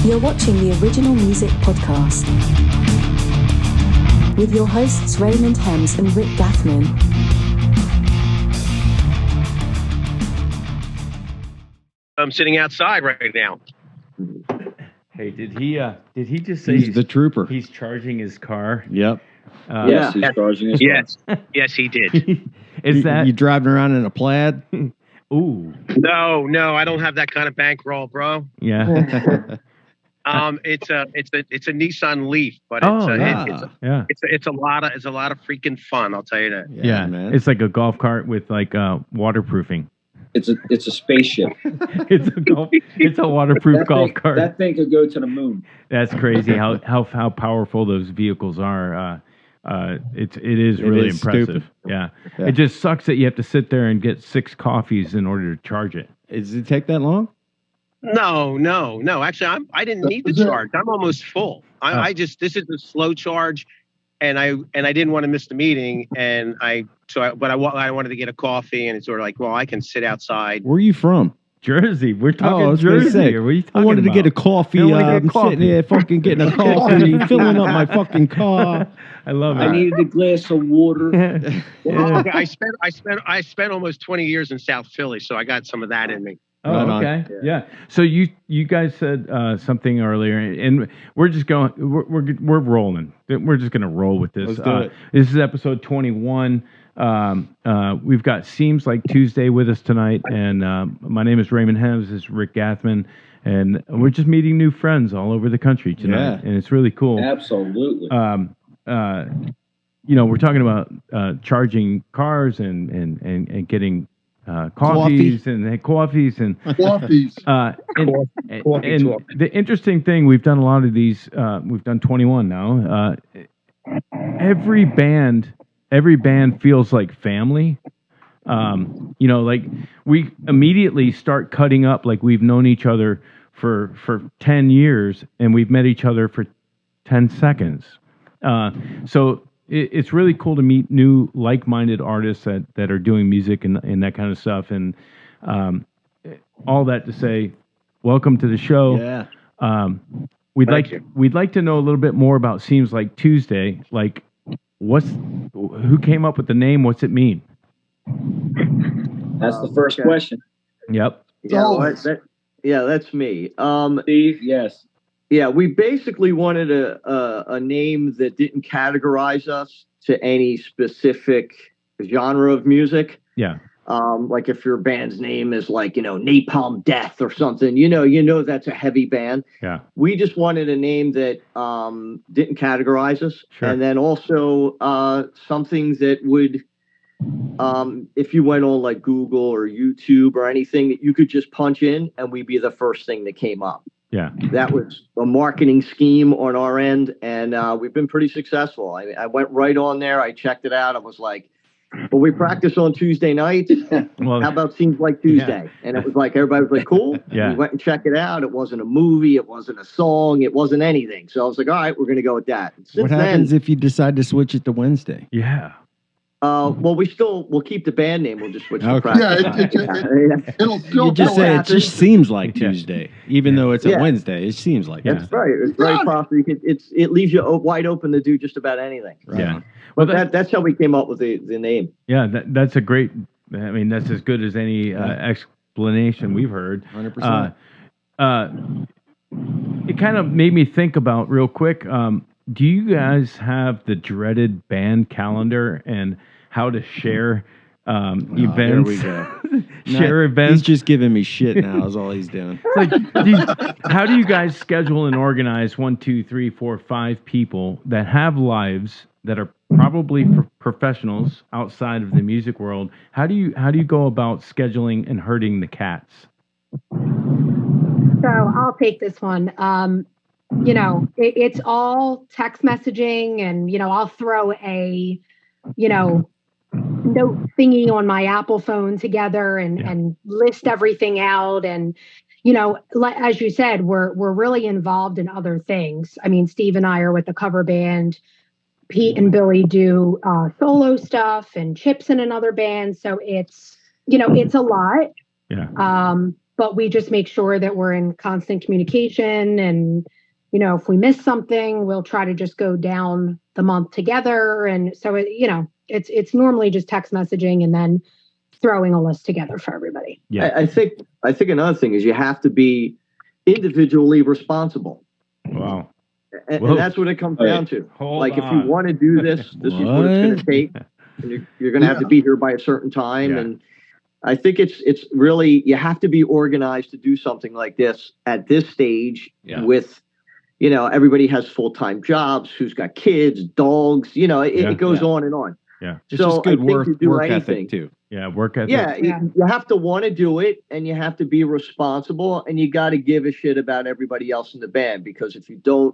You're watching the Original Music Podcast with your hosts Raymond Hems and Rick Gathman. I'm sitting outside right now. Hey, did he just say he's the trooper? He's charging his car. Yep. Yes, he's charging his car. Yes, he did. Is that you driving around in a plaid? Ooh. No, I don't have that kind of bankroll, bro. Yeah. It's a Nissan Leaf, but it's a lot of freaking fun. I'll tell you that. Yeah, man. It's like a golf cart with like waterproofing. It's a spaceship. It's a waterproof golf cart. That thing could go to the moon. That's crazy how powerful those vehicles are. It is really impressive. Stupid. Yeah. It just sucks that you have to sit there and get 6 coffees in order to charge it. Does it take that long? No. Actually, I didn't need the charge. I'm almost full. This is a slow charge, and I didn't want to miss the meeting, and I wanted to get a coffee, and it's sort of like, well, I can sit outside. Where are you from? Jersey. We're talking Jersey. What are you talking I wanted about? to get a coffee. I'm sitting there fucking getting a coffee, filling up my fucking car. I love it. I needed a glass of water. Well, I spent almost 20 years in South Philly, so I got some of that in me. Oh, Right okay. Yeah. So you guys said something earlier, and we're just going. We're rolling. We're just going to roll with this. Let's do it. This is episode 21. We've got Seems Like Tuesday with us tonight, and my name is Raymond Hems. This is Rick Gathman, and we're just meeting new friends all over the country tonight, and it's really cool. Absolutely. We're talking about charging cars and getting coffees and coffees and Coffees. and the interesting thing, we've done a lot of these. We've done 21 now. Every band feels like family. Like we immediately start cutting up like we've known each other for 10 years and we've met each other for 10 seconds. So it's really cool to meet new like-minded artists that are doing music and that kind of stuff. And all that to say, welcome to the show. Yeah. We'd like to know a little bit more about Seems Like Tuesday. Like, who came up with the name? What's it mean? That's the first question. Yep. Yeah, that's me. Steve, yes. Yeah, we basically wanted a name that didn't categorize us to any specific genre of music. Yeah. Like if your band's name is like, Napalm Death or something, you know that's a heavy band. Yeah. We just wanted a name that didn't categorize us. Sure. And then also something that would, if you went on like Google or YouTube or anything, that you could just punch in and we'd be the first thing that came up. Yeah. That was a marketing scheme on our end, and we've been pretty successful. I went right on there. I checked it out. I was like, well, we practice on Tuesday nights. Well, how about Seems Like Tuesday? Yeah. And it was like, everybody was like, cool. Yeah. We went and checked it out. It wasn't a movie. It wasn't a song. It wasn't anything. So I was like, all right, we're going to go with that. What happens if you decide to switch it to Wednesday? Yeah. Well, we'll keep the band name. We'll just switch the Okay. practice. It'll still You just say it just seems like Yeah. Tuesday, even though it's a Yeah. Wednesday. It seems like Yeah. That's right. It's very profitable. It leaves you wide open to do just about anything. Right. Yeah. But Well, that's how we came up with the name. Yeah, that's a great. I mean, that's as good as any explanation we've heard. 100%. It kind of made me think about real quick. Do you guys have the dreaded band calendar and how to share events? There we go. Share events. He's just giving me shit now. Is all he's doing. It's like, how do you guys schedule and organize 1, 2, 3, 4, 5 people that have lives that are probably professionals outside of the music world? How do you go about scheduling and herding the cats? So I'll take this one. It's all text messaging, and I'll throw a note thingy on my Apple phone together and list everything out. And as you said, we're really involved in other things. I mean, Steve and I are with the cover band. Pete and Billy do solo stuff, and Chip's in another band. So it's a lot. Yeah. but we just make sure that we're in constant communication. And, you know, if we miss something, we'll try to just go down the month together. And so, it's normally just text messaging and then throwing a list together for everybody. Yeah. I think another thing is you have to be individually responsible. Wow. And that's what it comes down to. If you want to do this, this is what it's going to take. And you're going to have to be here by a certain time. Yeah. And I think it's really, you have to be organized to do something like this at this stage with, everybody has full-time jobs, who's got kids, dogs, it goes on and on. Yeah. It's just good work anything, ethic too. Yeah. Work ethic. Yeah. You have to want to do it, and you have to be responsible, and you got to give a shit about everybody else in the band, because if you don't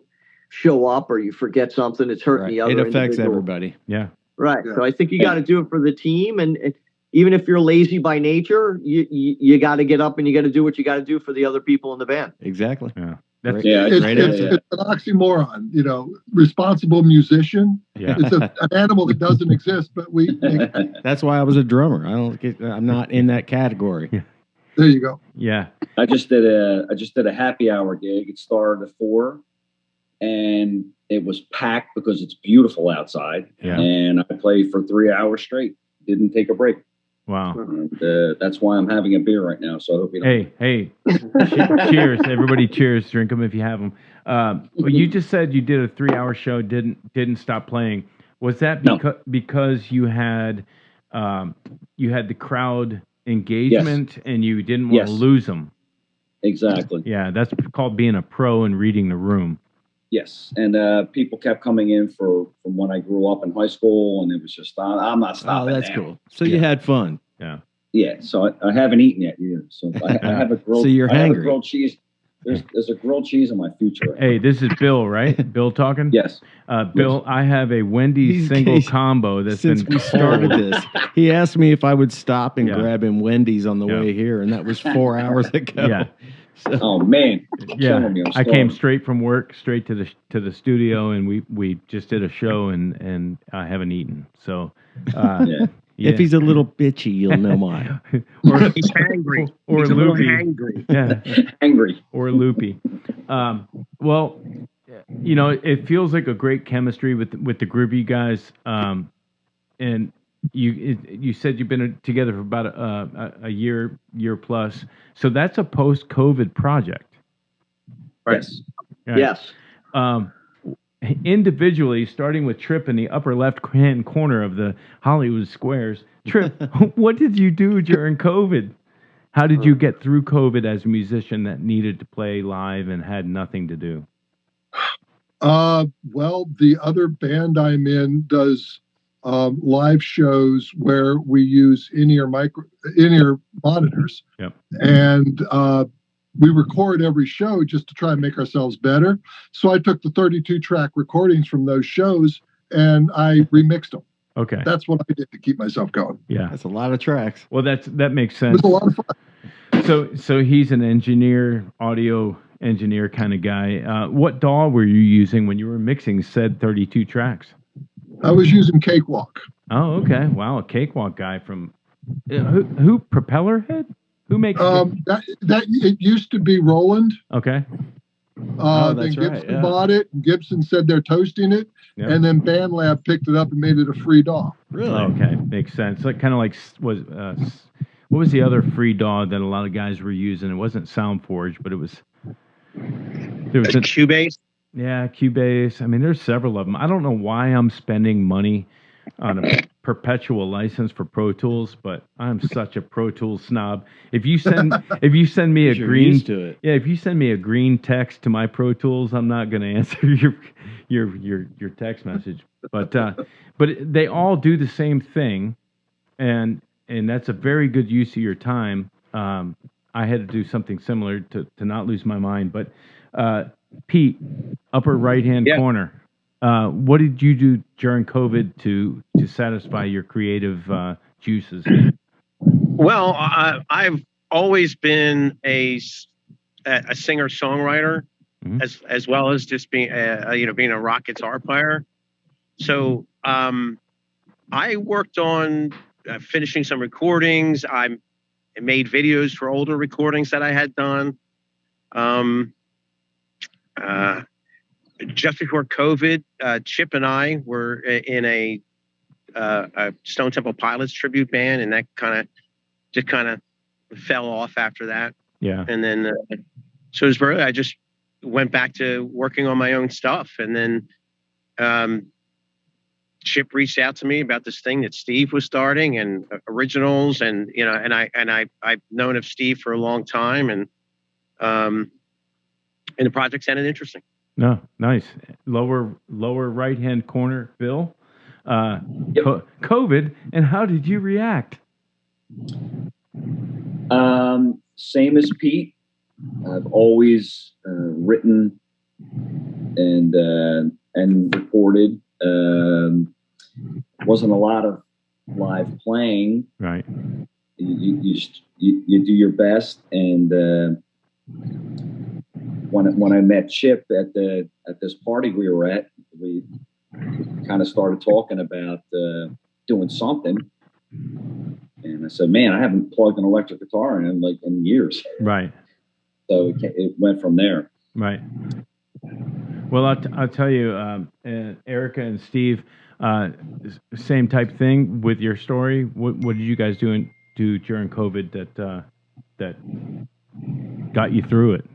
show up or you forget something, it's hurting the other. It affects individual. everybody. Yeah. Right. Yeah. So I think you got to do it for the team, and even if you're lazy by nature, you got to get up and you got to do what you got to do for the other people in the band. Exactly. Yeah. It's an oxymoron, responsible musician. Yeah. It's an animal that doesn't exist, but That's why I was a drummer. I'm not in that category. Yeah. There you go. Yeah. I just did a happy hour gig. It started at 4, and it was packed because it's beautiful outside. Yeah. And I played for 3 hours straight. Didn't take a break. Wow. And that's why I'm having a beer right now. So I hope you don't. Hey. Cheers. Everybody cheers. Drink them if you have them. Well, you just said you did a 3-hour show, didn't stop playing. Was that because you had the crowd engagement and you didn't want to lose them? Exactly. Yeah, that's called being a pro and reading the room. Yes, and people kept coming in from when I grew up in high school, and it was just I'm not stopping. Oh, that's cool. So you had fun. Yeah. Yeah. So I haven't eaten yet either. So I have a grilled. So you're hangry. Have a grilled cheese. There's a grilled cheese in my future. Hey, this is Bill, right? Bill talking? Yes. Bill, I have a Wendy's single combo that's since been we started this. He asked me if I would stop and Yeah. grab him Wendy's on the way here, and that was 4 hours ago. Yeah. So, oh man. Yeah, Me, I came straight from work, straight to the studio, and we just did a show, and I haven't eaten. So, yeah. If he's a little bitchy, you'll know why. Or he's hangry. Or he's loopy. Hangry. Yeah, angry. or loopy. Well, it feels like a great chemistry with the group of you guys. And you said you've been together for about a year plus. So that's a post-COVID project. Right. Yes. Right? Yes. Individually, starting with Trip in the upper left-hand corner of the Hollywood Squares. Trip, what did you do during COVID? How did you get through COVID as a musician that needed to play live and had nothing to do? Well, the other band I'm in does live shows where we use in-ear monitors. Yep. And we record every show just to try and make ourselves better. So I took the 32-track recordings from those shows and I remixed them. Okay. That's what I did to keep myself going. Yeah. That's a lot of tracks. Well, that makes It sense. was a lot of fun. So he's an engineer, audio engineer kind of guy. What DAW were you using when you were mixing said 32 tracks? I was using Cakewalk. Oh, okay. Wow, a Cakewalk guy from who Propeller Head? Who makes That it used to be Roland. Okay. Then Gibson bought it. And Gibson said they're toasting it, and then BandLab picked it up and made it a free DAW. Really? Okay, makes sense. Like kind of like what was the other free DAW that a lot of guys were using? It wasn't SoundForge, but it was. There was Cubase. Yeah, Cubase. I mean, there's several of them. I don't know why I'm spending money on a perpetual license for Pro Tools, but I'm such a Pro Tools snob. If you send me a green if you send me a green text to my Pro Tools, I'm not going to answer your text message. But they all do the same thing, and that's a very good use of your time. I had to do something similar to not lose my mind, but Pete, upper right-hand corner. What did you do during COVID to satisfy your creative juices? Well, I've always been a singer-songwriter, as well as just being being a rock guitar player. So I worked on finishing some recordings. made videos for older recordings that I had done. Just before COVID, Chip and I were in a Stone Temple Pilots tribute band, and that kind of fell off after that. Yeah. And then so it was really, I just went back to working on my own stuff, and then Chip reached out to me about this thing that Steve was starting, and originals, and I've known of Steve for a long time, and the project sounded interesting. No, nice. Lower right hand corner, Bill. Yep. COVID, and how did you react? Same as Pete. I've always written and recorded. Wasn't a lot of live playing. Right. You do your best, and when I met Chip at this party we were at, we kind of started talking about doing something. And I said, man, I haven't plugged an electric guitar in years. Right. So it went from there. Right. Well, I'll tell you, Erica and Steve, same type thing with your story. What did you guys do during COVID that got you through it?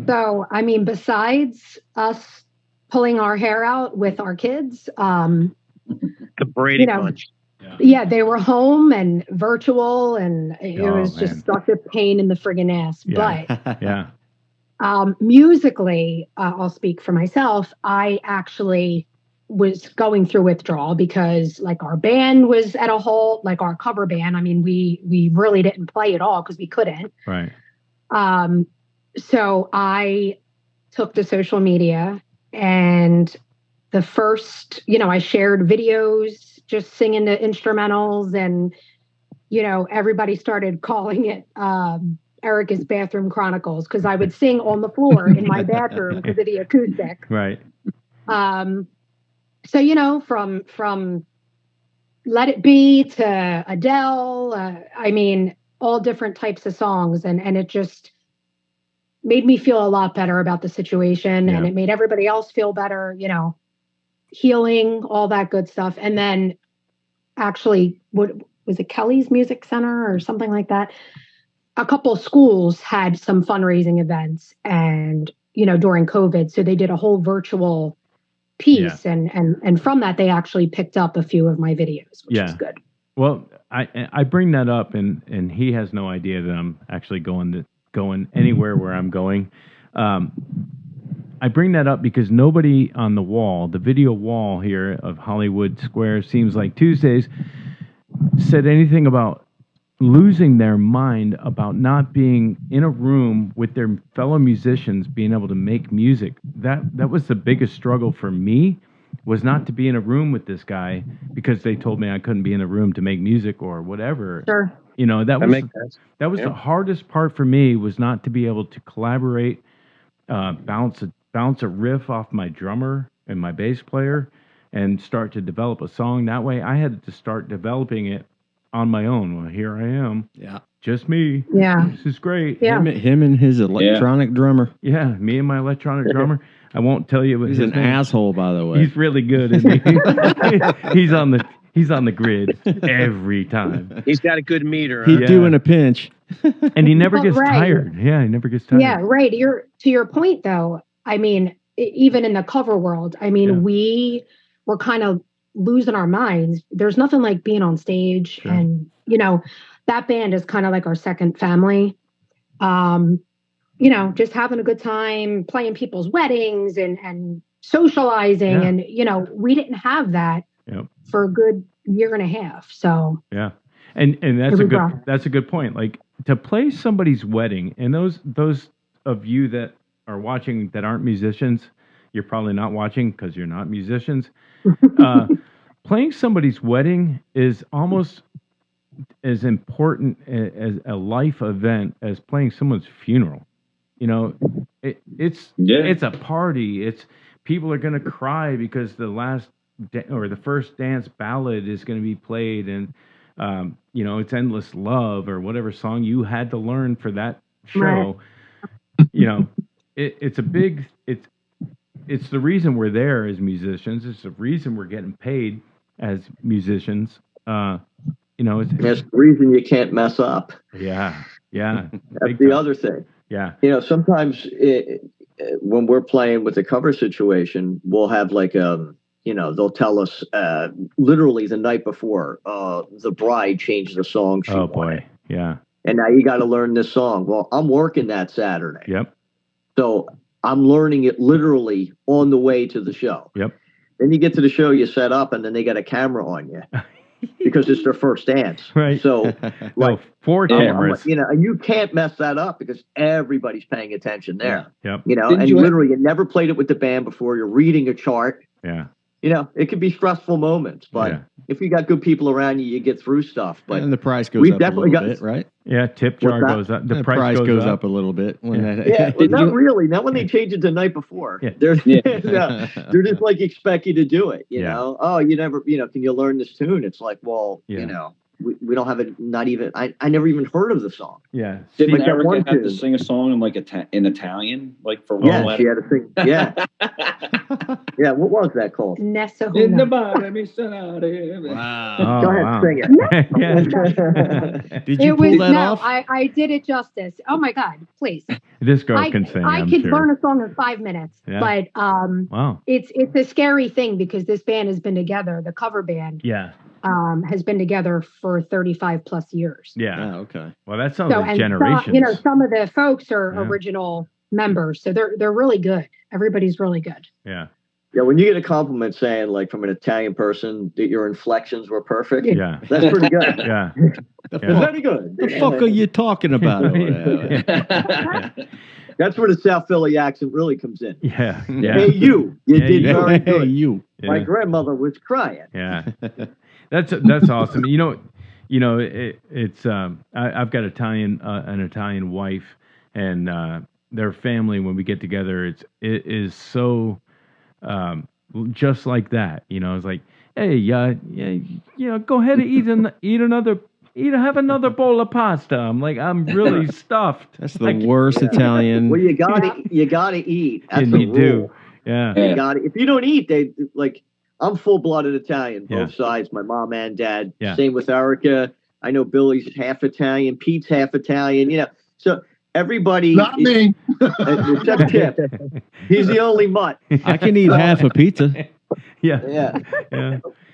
So, I mean, besides us pulling our hair out with our kids, the Brady Bunch. Yeah, they were home and virtual, and it was just such a pain in the friggin' ass. Yeah. But yeah. Musically, I'll speak for myself. I actually was going through withdrawal because, like, our band was at a halt, like our cover band. I mean, we really didn't play at all because we couldn't. Right. So I took to social media, and the first, I shared videos just singing the instrumentals, and, everybody started calling it Erica's Bathroom Chronicles, because I would sing on the floor in my bathroom because of the acoustic. Right. So, from Let It Be to Adele, I mean, all different types of songs. And it just made me feel a lot better about the situation. Yeah. And it made everybody else feel better, healing, all that good stuff. And then actually, what was it, Kelly's Music Center or something like that? A couple of schools had some fundraising events, and, during COVID. So they did a whole virtual piece. Yeah. And from that, they actually picked up a few of my videos, which is good. Well, I bring that up, and he has no idea that I'm actually going anywhere where I'm going. I bring that up because nobody on the wall, the video wall here of Hollywood Square Seems Like Tuesdays, said anything about losing their mind about not being in a room with their fellow musicians, being able to make music. That was the biggest struggle for me, was not to be in a room with this guy because they told me I couldn't be in a room to make music or whatever. Sure. That was the hardest part for me, was not to be able to collaborate, bounce a riff off my drummer and my bass player, and start to develop a song that way. I had to start developing it on my own. Well, here I am. Yeah. Just me. Yeah. This is great. Yeah. Him and his electronic drummer. Yeah, me and my electronic drummer. I won't tell you what he's his an name. asshole, by the way. He's really good, isn't he? He's on the grid every time. He's got a good meter. He's doing a pinch. And he never gets tired. Yeah, he never gets tired. Yeah, right. To your point, though, I mean, even in the cover world, I mean, we were kind of losing our minds. There's nothing like being on stage. Sure. And, that band is kind of like our second family. Just having a good time, playing people's weddings and socializing. Yeah. And, we didn't have that for a good year and a half. So, yeah. And that's a good point. Like, to play somebody's wedding, and those of you that are watching that aren't musicians, you're probably not watching because you're not musicians. Playing somebody's wedding is almost as important as a life event as playing someone's funeral. It's a party. It's people are going to cry because the last or the first dance ballad is going to be played, and It's Endless Love or whatever song you had to learn for that show. Right. It's the reason we're there as musicians. It's the reason we're getting paid as musicians. It's the reason you can't mess up. Yeah. That's the other thing. Yeah. Sometimes when we're playing with a cover situation, we'll have like they'll tell us literally the night before, the bride changed the song she wanted. Yeah. And now you got to learn this song. Well, I'm working that Saturday. Yep. So I'm learning it literally on the way to the show. Yep. Then you get to the show, you set up, and then they got a camera on you because it's their first dance. Right. So, like 4 cameras. and you can't mess that up because everybody's paying attention there. Yep. Literally, you never played it with the band before. You're reading a chart. Yeah. It could be stressful moments, but if you got good people around you, you get through stuff. But and the price goes up a little bit, right? Yeah, tip jar goes up. The price goes up a little bit. Not really. Not when they change it the night before. Yeah. They're just like expect you to do it. You know, oh, you never, can you learn this tune? It's like, well, we don't have it. Not even. I never even heard of the song. Yeah. Didn't Erica have to sing a song in in Italian, like for one letter? She had to sing. Yeah. Yeah. What was that called? Nessa. Wow. Go ahead, sing it. Did you pull that off? I did it justice. Oh my God, please. This girl can sing. I could learn a song in 5 minutes, but wow. It's a scary thing because this band has been together. The cover band. Yeah. Has been together for 35 plus years. Yeah. Oh, okay. Well, that sounds like generations. Some of the folks are original members, so they're really good. Everybody's really good. Yeah. Yeah, when you get a compliment saying, like, from an Italian person that your inflections were perfect, that's pretty good. Yeah. Very good. The fuck are you talking about? That's where the South Philly accent really comes in. Yeah. Hey, you did very good. Hey, you. My grandmother was crying. Yeah. That's awesome. It's I've got an Italian wife, and their family, when we get together, it is so just like that. It's like, hey, go ahead and have another bowl of pasta. I'm like, I'm really stuffed. That's the worst Italian. Well, you gotta eat. That's and you do. Yeah. You gotta. If you don't eat, they like. I'm full-blooded Italian, both sides, my mom and dad. Yeah. Same with Erica. I know Billy's half Italian, Pete's half Italian. So everybody, not me, except Chip. He's the only mutt. I can eat half a pizza. Yeah.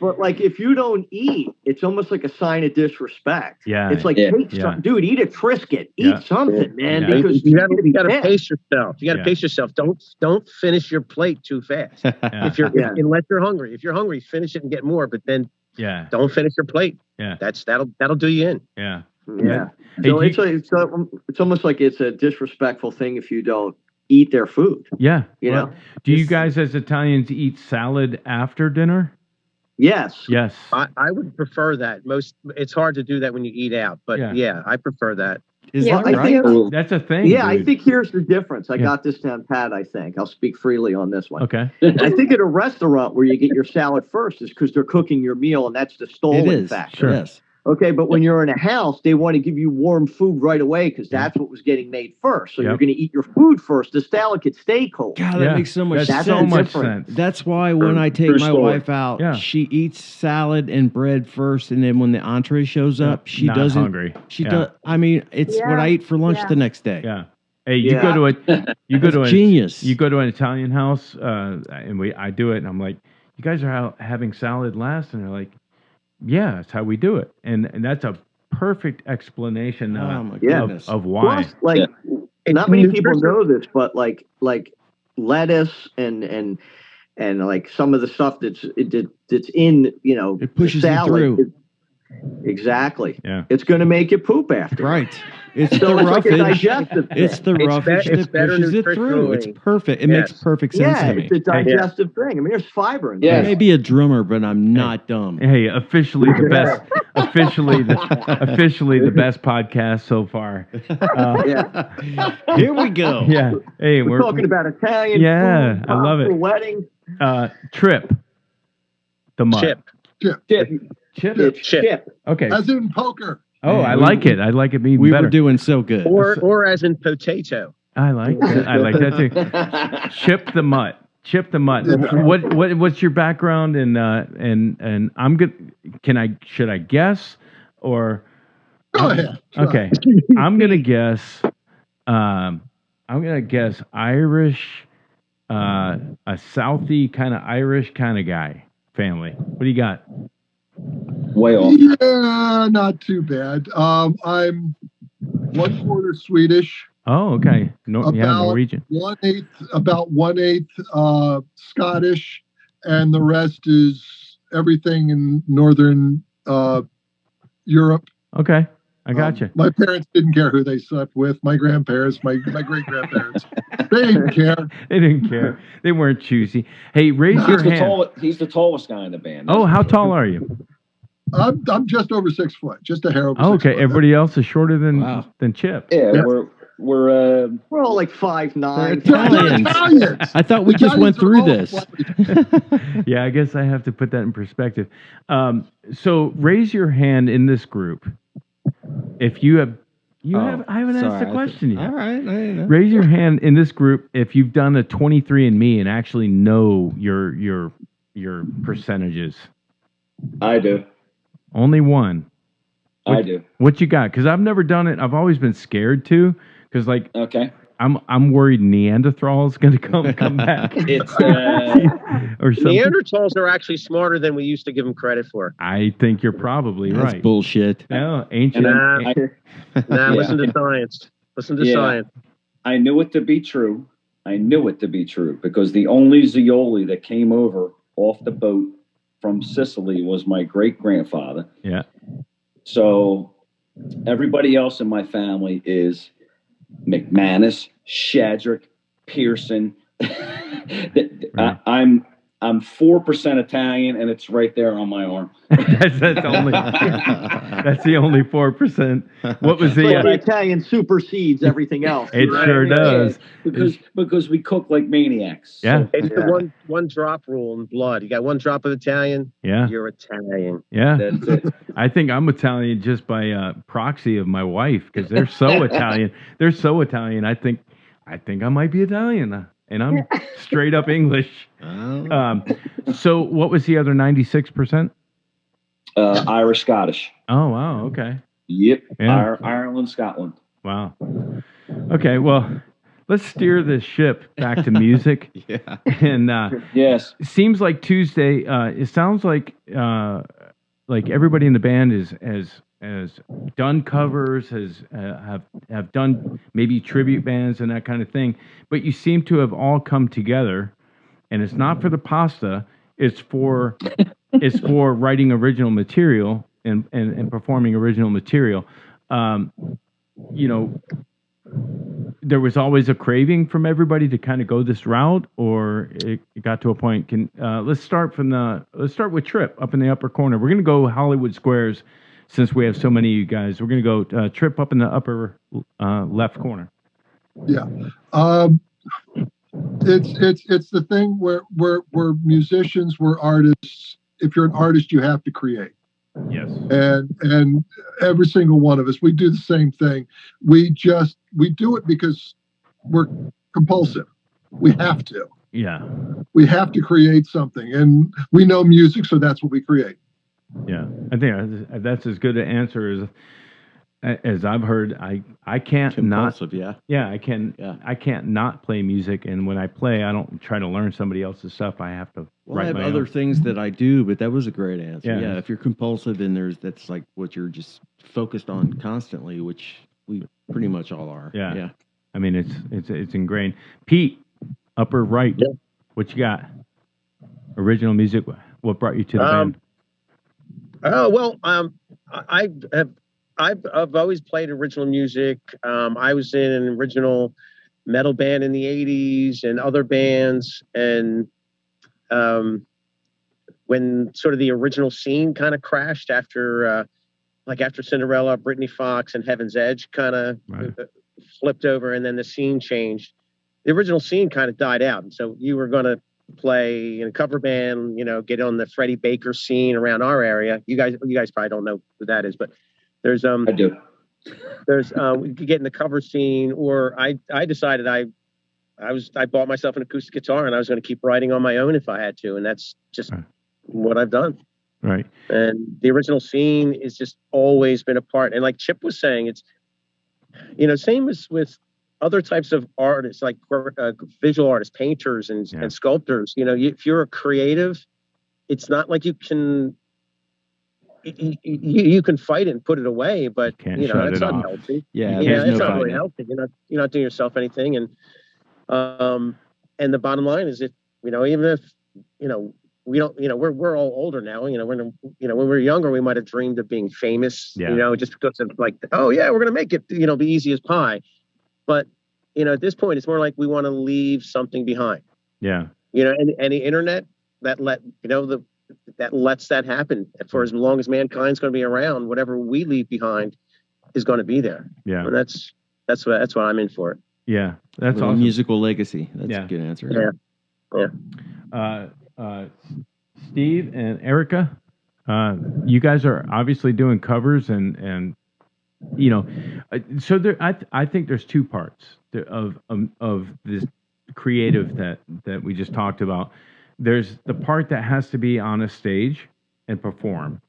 But like, if you don't eat, it's almost like a sign of disrespect. Yeah. It's like, dude, eat a Triscuit, eat something, man. Yeah. Because you gotta pace yourself. You gotta pace yourself. Don't finish your plate too fast. Unless you're hungry. If you're hungry, finish it and get more. But then don't finish your plate. Yeah. That'll do you in. Yeah. Yeah. Hey, so it's almost like it's a disrespectful thing if you don't eat their food. Yeah. You know. Do you guys as Italians eat salad after dinner? Yes. Yes. I would prefer that. It's hard to do that when you eat out, but I prefer that. Is that right? That's a thing. Yeah, dude. I think here's the difference. I got this down pat, I think. I'll speak freely on this one. Okay. I think at a restaurant where you get your salad first is because they're cooking your meal, and that's the stolen factor. Sure. Yes. Okay, but when you're in a house, they want to give you warm food right away because that's what was getting made first. So you're going to eat your food first. The salad could stay cold. God, that makes so much sense. So much sense. That's why when I take my wife out, she eats salad and bread first, and then when the entree shows up, she doesn't. Hungry. She does. I mean, it's what I eat for lunch the next day. Yeah. Hey, you go to genius. You go to an Italian house, and I do it, and I'm like, you guys are having salad last, and they're like, yeah, that's how we do it, and that's a perfect explanation of why. Plus, like, not many people know this, but like lettuce and like some of the stuff that's in it pushes salad, you through. Exactly. Yeah. It's going to make you poop after. Right. It's so the roughage. It's the roughage that pushes it through. It's perfect. It makes perfect sense to me. It's a digestive thing. I mean, there's fiber in there. I may be a drummer, but I'm not dumb. Hey, officially the best. officially the best podcast so far. Here we go. Yeah. Hey, we're talking about Italian. Yeah, food, I love it. Wedding. Trip. The mud. Chip. Chip. It's Chip. Okay. As in poker. Oh, I like it. I like it being better. We were doing so good. Or as in potato. I like that. I like that too. Chip the Mutt. Chip the Mutt. What's your background and I'm good. Should I guess or? Go ahead. Try. Okay. I'm gonna guess. Irish, a Southie kind of Irish kind of guy family. What do you got? Way off. Yeah, not too bad. I'm 1/4 Swedish. Oh, okay. Norwegian. About 1/8 Scottish, and the rest is everything in Northern Europe. Okay, I got you. My parents didn't care who they slept with. My grandparents, my great grandparents, they didn't care. They didn't care. They weren't choosy. Hey, raise your hand. He's the tallest guy in the band. Oh, how tall are you? I'm just over 6 foot, just a hair over. Oh, 6 okay, foot. everybody else is shorter than Chip. Yeah, Yep. we're all like 5'9". Italians. I thought we just went through this. Yeah, I guess I have to put that in perspective. So raise your hand in this group if you have. I haven't asked the question yet. All right. Raise your hand in this group if you've done a 23andMe and actually know your percentages. I do. Only one. I do. What you got? Because I've never done it. I've always been scared to. Because okay. I'm worried Neanderthals going to come back. It's or something. Neanderthals are actually smarter than we used to give them credit for. I think you're probably right. That's bullshit. No, ancient. Listen to science. Listen to science. I knew it to be true. Because the only Zeoli that came over off the boat from Sicily was my great grandfather. Yeah. So everybody else in my family is McManus, Shadrick, Pearson. Right. I'm 4% Italian, and it's right there on my arm. that's the only 4%. What was the Italian supersedes everything else? It sure does. Because we cook like maniacs. Yeah, so, it's the one drop rule in blood. You got one drop of Italian. Yeah, you're Italian. Yeah, that's it. I think I'm Italian just by proxy of my wife because they're so Italian. They're so Italian. I think I might be Italian. And I'm straight up English. So what was the other 96%? Irish, Scottish. Oh, wow. Okay. Yep. Yeah. Ireland, Scotland. Wow. Okay. Well, let's steer this ship back to music. Yeah. And yes, it seems like Tuesday. It sounds like everybody in the band has done covers, have done maybe tribute bands and that kind of thing, but you seem to have all come together, and it's not for the pasta, it's for writing original material and performing original material. There was always a craving from everybody to kind of go this route, or it got to a point. Let's start with Trip up in the upper corner. We're gonna go Hollywood Squares. Since we have so many of you guys, we're going to go Trip up in the upper left corner. Yeah. It's the thing where we're musicians, we're artists. If you're an artist, you have to create. Yes. And every single one of us, we do the same thing. We do it because we're compulsive. We have to. Yeah. We have to create something, and we know music, so that's what we create. Yeah, I think that's as good an answer as I've heard. I can't compulsive, not. Yeah, I can. Yeah. I can't not play music, and when I play, I don't try to learn somebody else's stuff. I have to. I have other things that I do, but that was a great answer. Yeah, if you're compulsive, then that's like what you're just focused on constantly, which we pretty much all are. Yeah. I mean, it's ingrained. Pete, upper right. Yeah. What you got? Original music. What brought you to the band? Oh well, I've always played original music. I was in an original metal band in the '80s and other bands, and when sort of the original scene kind of crashed after Cinderella, Britney Fox, and Heaven's Edge kind of flipped over, and then the scene changed. The original scene kind of died out, and so you were going to play in a cover band, get on the Freddie Baker scene around our area. You guys probably don't know who that is, but there's I do. There's we could get in the cover scene, or I decided I bought myself an acoustic guitar and I was going to keep writing on my own if I had to, and that's just what I've done. Right. And the original scene is just always been a part. And like Chip was saying, it's same as with other types of artists, like visual artists, painters, and sculptors. If you're a creative, it's not like you can fight it and put it away, but it's not healthy. Yeah, it's not really healthy. You're not doing yourself anything. And the bottom line is, even if we don't, we're all older now. When we were younger, we might have dreamed of being famous. Just because of like, oh yeah, we're gonna make it, be easy as pie. But at this point, it's more like we want to leave something behind. Yeah. And the internet that lets that happen for as long as mankind's going to be around. Whatever we leave behind is going to be there. Yeah. And that's what I'm in for. Yeah, that's awesome. Musical legacy. That's a good answer. Yeah. Steve and Erica, you guys are obviously doing covers and so there. I think there's two parts of this creative that we just talked about. There's the part that has to be on a stage and perform,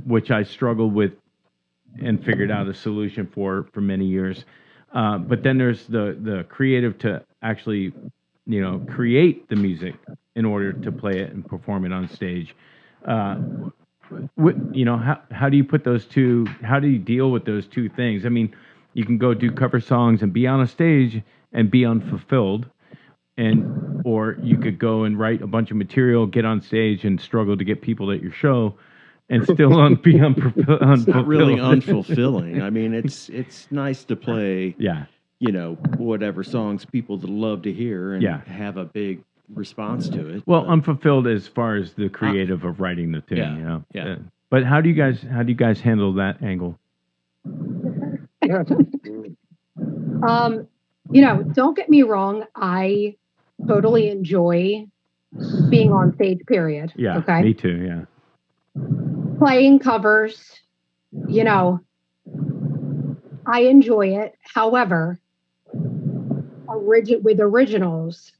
which I struggled with and figured out a solution for many years. But then there's the creative to actually, create the music in order to play it and perform it on stage. How do you put those two? How do you deal with those two things? I mean, you can go do cover songs and be on a stage and be unfulfilled, or you could go and write a bunch of material, get on stage, and struggle to get people at your show, and still be unfulfilled. It's not really unfulfilling. I mean, it's nice to play. Yeah. Whatever songs people love to hear and have a big response to it. Well, unfulfilled as far as the creative of writing the tune. Yeah. But how do you guys handle that angle? Don't get me wrong. I totally enjoy being on stage, period. Yeah, okay? Me too, yeah. Playing covers, I enjoy it. However, with originals,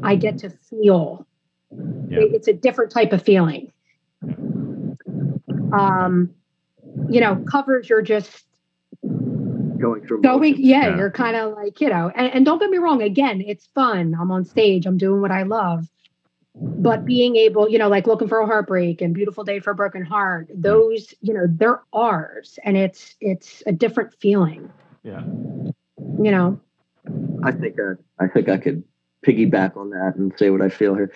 I get to feel. It's a different type of feeling. Covers, you're just going through. You're kind of like, and don't get me wrong. Again, it's fun. I'm on stage. I'm doing what I love. But being able, like Lookin for a Heartbreak and Beautiful Day for a Broken Heart, those, they're ours, and it's a different feeling. Yeah. I think I could piggyback on that and say what I feel here.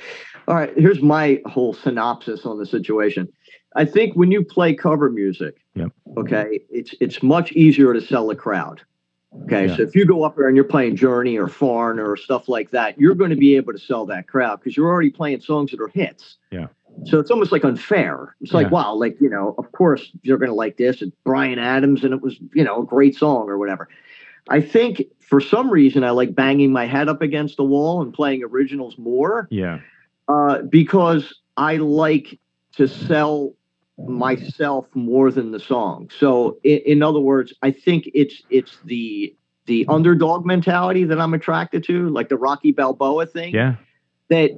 All right, here's my whole synopsis on the situation. I think when you play cover music, okay, it's much easier to sell a crowd. Okay, so if you go up there and you're playing Journey or Foreign or stuff like that, you're going to be able to sell that crowd because you're already playing songs that are hits. Yeah. So it's almost like unfair. It's like, wow, like, of course you're going to like this. It's Bryan Adams and it was, a great song or whatever. I think for some reason I like banging my head up against the wall and playing originals more. Yeah. Because I like to sell myself more than the song. So in other words, I think it's the underdog mentality that I'm attracted to, like the Rocky Balboa thing. Yeah. That,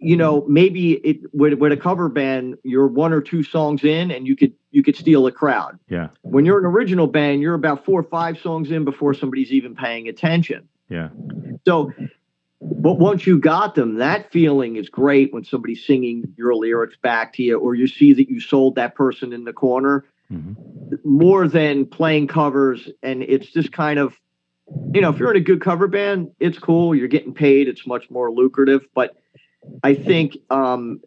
maybe with a cover band, you're one or two songs in and you could steal a crowd. Yeah. When you're an original band, you're about 4 or 5 songs in before somebody's even paying attention. Yeah. So, but once you got them, that feeling is great when somebody's singing your lyrics back to you, or you see that you sold that person in the corner, more than playing covers. And it's just kind of, if you're in a good cover band, it's cool. You're getting paid. It's much more lucrative. But I think from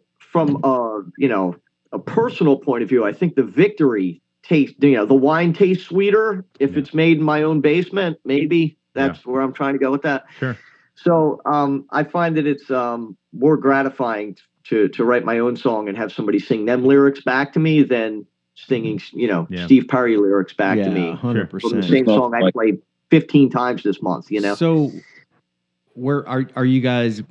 a personal point of view, I think the victory taste, the wine tastes sweeter if it's made in my own basement. Maybe that's where I'm trying to go with that. Sure. So I find that it's more gratifying to write my own song and have somebody sing them lyrics back to me than singing, Steve Perry lyrics back to me. 100%. From the same song I played 15 times this month, So where are you guys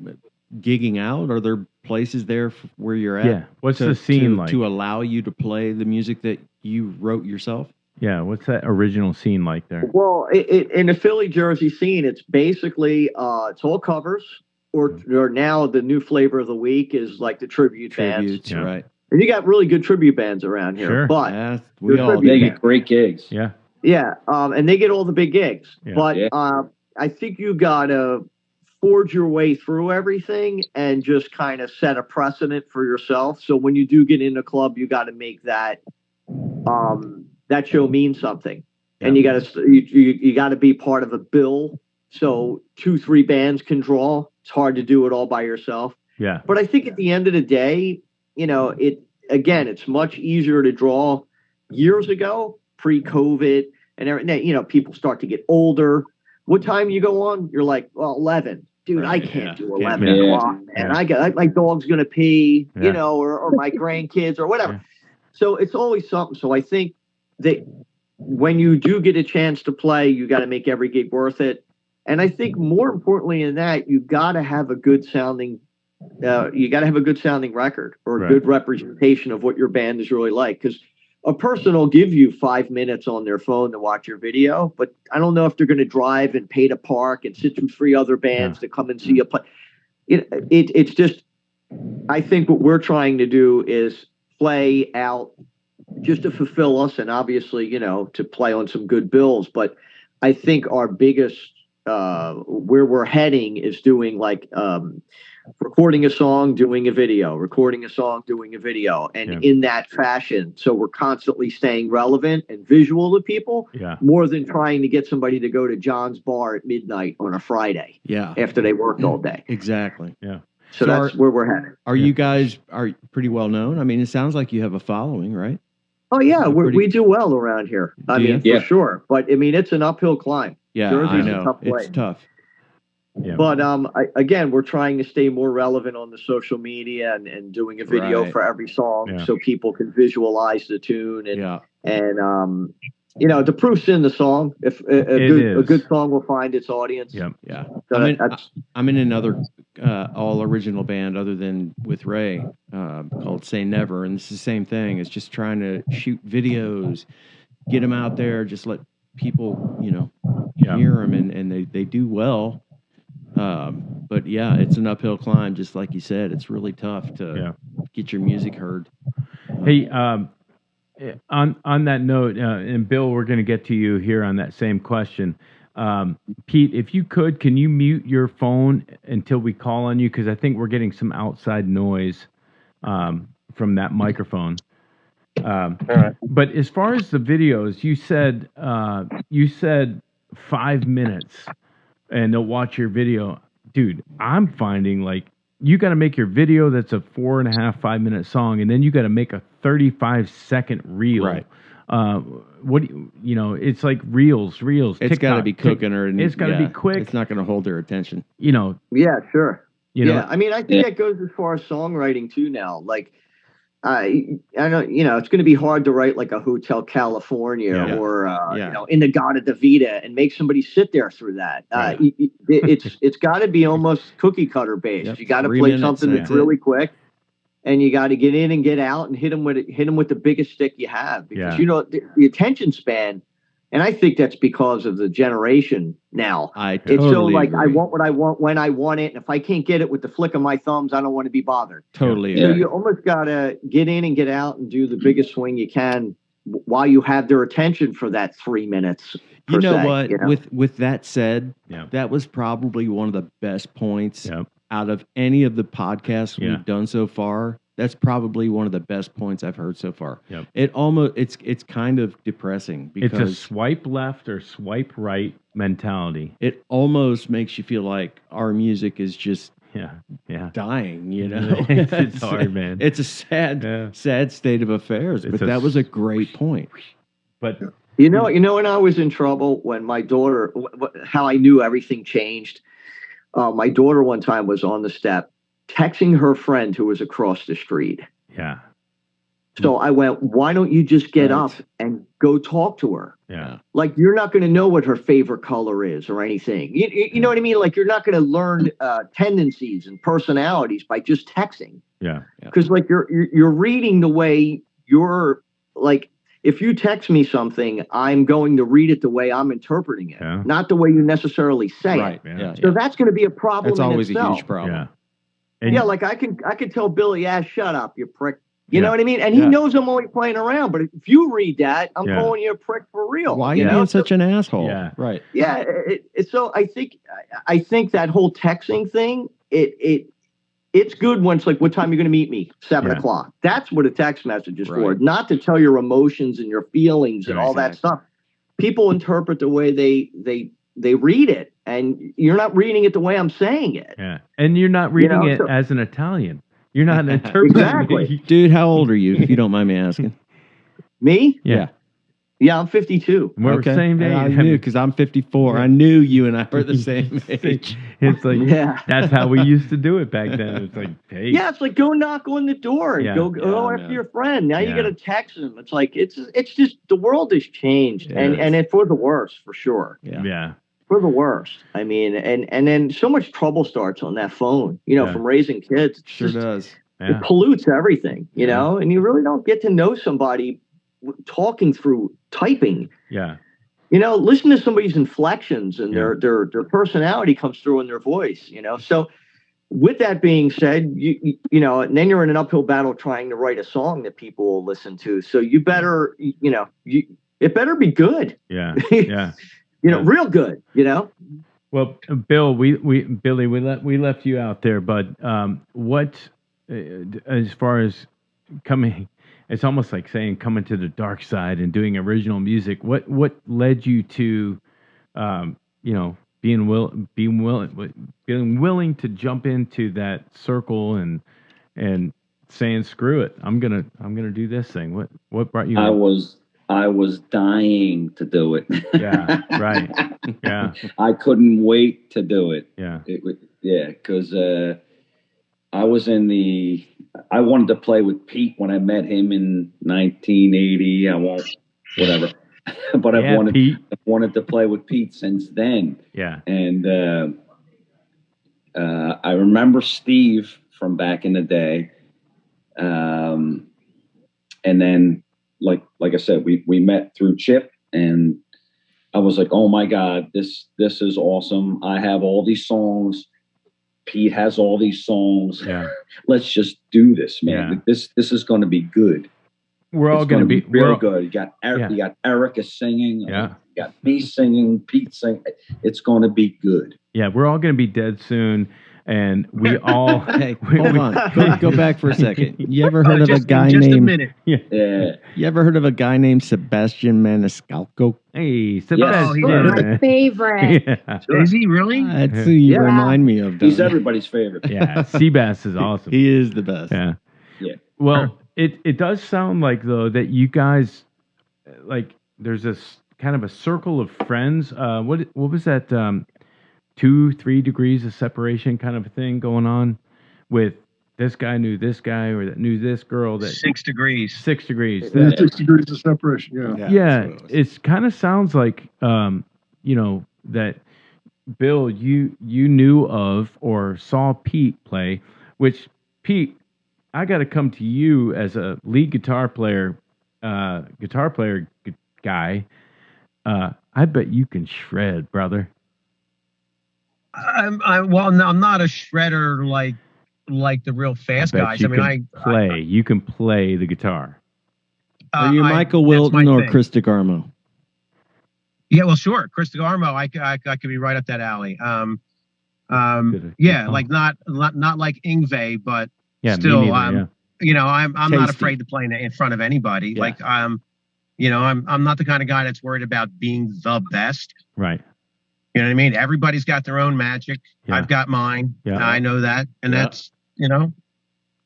gigging out? Are there places there where you're at? Yeah. What's the scene like to allow you to play the music that you wrote yourself? Yeah. What's that original scene like there? Well, in the Philly, Jersey scene, it's basically it's all covers, or now the new flavor of the week is like the tributes, bands. Yeah. Right. And you got really good tribute bands around here. Sure. But they get great gigs. Yeah. Yeah. And they get all the big gigs. Yeah. But I think you gotta forge your way through everything and just kind of set a precedent for yourself. So when you do get in a club, you got to make that that show mean something. Yeah. And you got to be part of a bill. So 2-3 bands can draw. It's hard to do it all by yourself. Yeah. But I think at the end of the day, it's much easier to draw. Years ago, pre-COVID, and everything, people start to get older. What time you go on? You're like, well, 11. Dude, I can't do 11 o'clock, man. My dog's going to pee, or my grandkids or whatever. Yeah. So it's always something. So I think that when you do get a chance to play, you got to make every gig worth it. And I think more importantly than that, you got to have a good sounding record or a good representation of what your band is really like. Because a person will give you 5 minutes on their phone to watch your video, but I don't know if they're going to drive and pay to park and sit through 3 other bands to come and see you play. It's just, I think what we're trying to do is play out just to fulfill us and obviously, to play on some good bills. But I think our biggest, where we're heading is doing like, recording a song, doing a video, recording a song, doing a video, and in that fashion. So we're constantly staying relevant and visual to people more than trying to get somebody to go to John's bar at midnight on a Friday after they worked all day. Exactly. Yeah. So that's where we're headed. Are you guys pretty well known? I mean, it sounds like you have a following, right? Oh, yeah. We do well around here. I mean, for sure. But, I mean, it's an uphill climb. Yeah, Jersey's I know. It's tough. Yeah. But again, we're trying to stay more relevant on the social media and doing a video for every song so people can visualize the tune and the proof's in the song. If a good song will find its audience. Yeah, yeah. So I'm in another all original band other than with Ray called Say Never, and it's the same thing. It's just trying to shoot videos, get them out there, just let people hear them, and they do well. But yeah, it's an uphill climb, just like you said. It's really tough to get your music heard. Hey, on that note, and Bill, we're going to get to you here on that same question. Pete, if you could, can you mute your phone until we call on you? Because I think we're getting some outside noise from that microphone. All right. But as far as the videos, you said 5 minutes. And they'll watch your video. Dude, I'm finding like you got to make your video that's a 4.5, 5 minute song, and then you got to make a 35-second reel. Right. What do it's like reels. It's got to be cooking it's got to be quick. It's not going to hold their attention. Yeah, sure. I mean, I think that goes as far as songwriting too now. Like, I know, it's going to be hard to write like a Hotel California or, In the God of the Vita and make somebody sit there through that. It's got to be almost cookie cutter based. Yep. You got to play something that's really quick, and you got to get in and get out and hit them with the biggest stick you have, because the attention span. And I think that's because of the generation now. It's so like agree. I want what I want when I want it. And if I can't get it with the flick of my thumbs, I don't want to be bothered. Totally. So you almost got to get in and get out and do the biggest swing you can while you have their attention for that 3 minutes. You know what? With that said, that was probably one of the best points out of any of the podcasts we've done so far. That's probably one of the best points I've heard so far. Yep. It's kind of depressing because it's a swipe left or swipe right mentality. It almost makes you feel like our music is just dying, It's hard, man. It's a sad state of affairs, but that was a great point. But when I was in trouble, when my daughter, how I knew everything changed. My daughter one time was on the step, texting her friend who was across the street. Yeah. So I went, why don't you just get up and go talk to her? Yeah. Like, you're not going to know what her favorite color is or anything. You know what I mean? Like, you're not going to learn tendencies and personalities by just texting. Yeah. Because like you're reading the way you're like. If you text me something, I'm going to read it the way I'm interpreting it, not the way you necessarily say it. Yeah. So that's going to be a problem. That's always in itself. a huge problem. Yeah. Like I could tell Billy, shut up, you prick. You know what I mean? And he knows I'm only playing around. But if you read that, I'm calling you a prick for real. Why are you being such an asshole? Yeah. Right. Yeah. So I think that whole texting thing, it's good when it's like, what time are you going to meet me? 7 o'clock. That's what a text message is for. Not to tell your emotions and your feelings and all that stuff. People interpret the way they read it, and you're not reading it the way I'm saying it. Yeah. And you're not reading it as an Italian. You're not interpreting exactly. Dude, how old are you, if you don't mind me asking? Me? Yeah. Yeah, I'm 52. We're the same age. I knew, because I'm 54. I knew you and I were the same age. It's like, that's how we used to do it back then. It's like, hey. Yeah, it's like, go knock on the door and go after your friend. Now you got to text them. It's like, it's just, the world has changed. And it's for the worse, for sure. Yeah. For the worst. I mean, and then so much trouble starts on that phone, from raising kids. It sure does. It pollutes everything, you know, and you really don't get to know somebody talking through typing. Yeah. Listen to somebody's inflections and their personality comes through in their voice, So with that being said, you know, and then you're in an uphill battle trying to write a song that people will listen to. So you better, it better be good. Yeah. Yeah. Real good, Well, Bill, Billy, we left you out there, but what, as far as coming, it's almost like saying coming to the dark side and doing original music. What led you to, being willing to jump into that circle and saying screw it, I'm gonna do this thing. What brought you? I was dying to do it. Yeah, right. Yeah, I couldn't wait to do it. Yeah, because I wanted to play with Pete when I met him in 1980. But I've wanted to play with Pete since then. Yeah, and I remember Steve from back in the day, and then. Like I said, we met through Chip, and I was like, oh my God, this is awesome. I have all these songs. Pete has all these songs. Yeah. Let's just do this, man. Yeah. This is going to be good. We're all going to be real good. You got Erica singing. Yeah. You got me singing, Pete singing. It's going to be good. Yeah, we're all going to be dead soon. And we all... Hey, hold on. Go back for a second. You ever heard of a guy named... a minute. Yeah. You ever heard of a guy named Sebastian Maniscalco? Hey, Sebastian. My favorite. Yeah. Is he really? That's who you remind me of. He's everybody's favorite. Yeah, Seabass is awesome. He is the best. Yeah. Yeah. Well, it does sound like, though, that you guys... Like, there's this kind of a circle of friends. What was that... 2-3 degrees of separation kind of a thing going on with this guy knew this guy or that knew this girl. That 6 degrees. 6 degrees. Yeah, 6 degrees of separation. Yeah. It's kind of sounds like that Bill you knew of or saw Pete play, which Pete, I got to come to you as a lead guitar player guy. I bet you can shred, brother. I'm not a shredder like the real fast guys. You can play the guitar. Are you Michael Wilton or Chris DeGarmo? Yeah, well, sure, Chris DeGarmo. I could be right up that alley. Like not like Yngwie, but still, I'm not afraid to play in front of anybody. Yeah. Like I'm not the kind of guy that's worried about being the best. Right. You know what I mean? Everybody's got their own magic. Yeah. I've got mine. Yeah. I know that. And that's,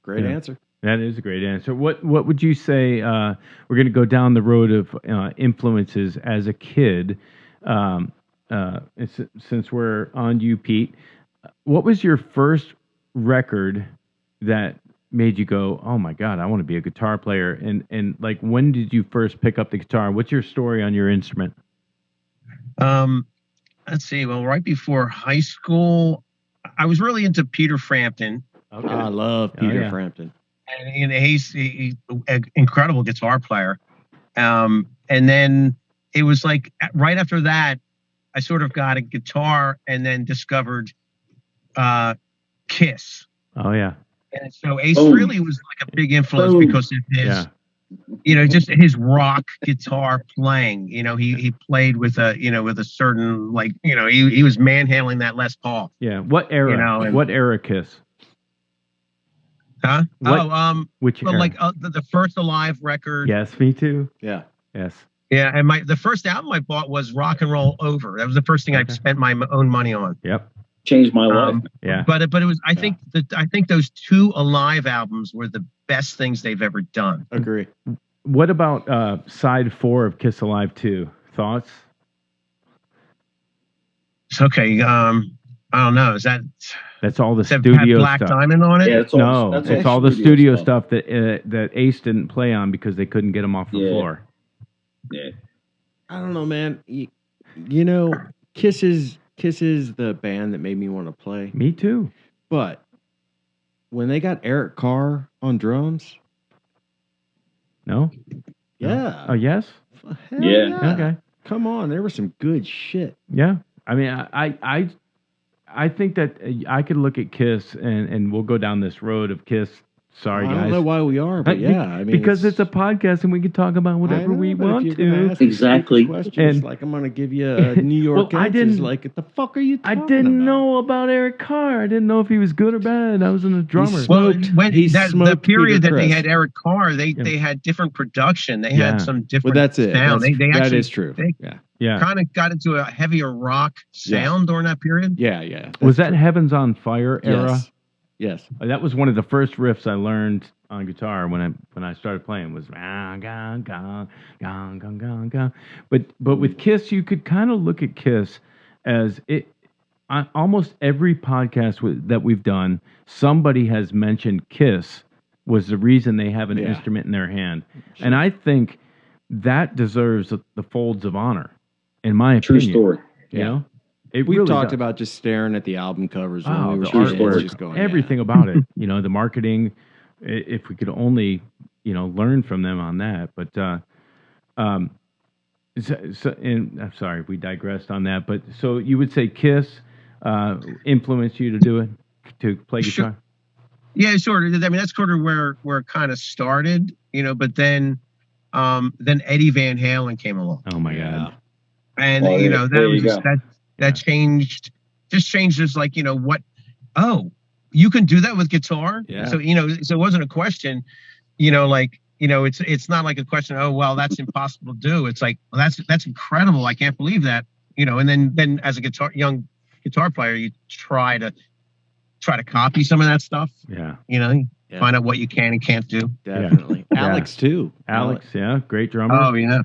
Great answer. That is a great answer. What would you say, we're going to go down the road of influences as a kid, since we're on you, Pete. What was your first record that made you go, oh my God, I want to be a guitar player? And like, when did you first pick up the guitar? What's your story on your instrument? Let's see. Well, right before high school, I was really into Peter Frampton. Okay. I love Peter Frampton. And he's an incredible guitar player. And then it was like right after that, I sort of got a guitar and then discovered Kiss. Oh, yeah. And so Ace really was like a big influence because of his, just his rock guitar playing. He played with a certain, like, he was manhandling that Les Paul. Yeah. What era? What era Kiss? Huh? Which era? Like the first Alive record. Yes, me too. Yeah. Yes. Yeah, and the first album I bought was Rock and Roll Over. That was the first thing I spent my own money on. Yep. Changed my life. Yeah. But it was I think those two Alive albums were the best things they've ever done. Agree. What about side 4 of Kiss Alive 2? Thoughts? It's okay. I don't know. That's all the studio Black stuff. Diamond on it? Yeah, it's all the studio stuff that Ace didn't play on because they couldn't get him off the floor. Yeah. I don't know, man. Kiss is the band that made me want to play. Me too. But when they got Eric Carr on drums, no. Yeah. Oh yes. Hell yeah. Okay. Come on, there was some good shit. Yeah. I mean, I think that I could look at Kiss and we'll go down this road of Kiss. Sorry, guys. I don't know why we are, but yeah, I mean, because it's a podcast and we can talk about whatever we want to. Exactly. And like I'm gonna give you a New York. I didn't. Like, what the fuck are you? I didn't know about Eric Carr. I didn't know if he was good or bad. I was in a drummer. Well, the period that they had Eric Carr, they had different production. They had some different. Well, that's it. Sound. That is true. Yeah. Kind of got into a heavier rock sound during that period. Yeah. Was that Heavens on Fire era? Yes. That was one of the first riffs I learned on guitar when I started playing was gong gong gong gong gong gong. But with Kiss, you could kind of look at Kiss as it. Almost every podcast that we've done, somebody has mentioned Kiss was the reason they have an instrument in their hand, and I think that deserves the folds of honor, in my opinion. True story. You know. We've really talked about just staring at the album covers when we were artwork, just going, everything about it. The marketing. If we could only, learn from them on that. But, and I'm sorry, we digressed on that. But so you would say Kiss influenced you to play guitar? Yeah, sort of. I mean, that's sort of where it kind of started, But then Eddie Van Halen came along. Oh my God! And that changed. Just changed. Just like what? Oh. You can do that with guitar. Yeah. So, so it wasn't a question, it's not like a question. Oh, well, that's impossible to do. It's like, well, that's incredible. I can't believe that, and then as a young guitar player, you try to copy some of that stuff. Yeah. Find out what you can and can't do. Definitely. Alex too. Alex. Yeah. Great drummer. Oh yeah.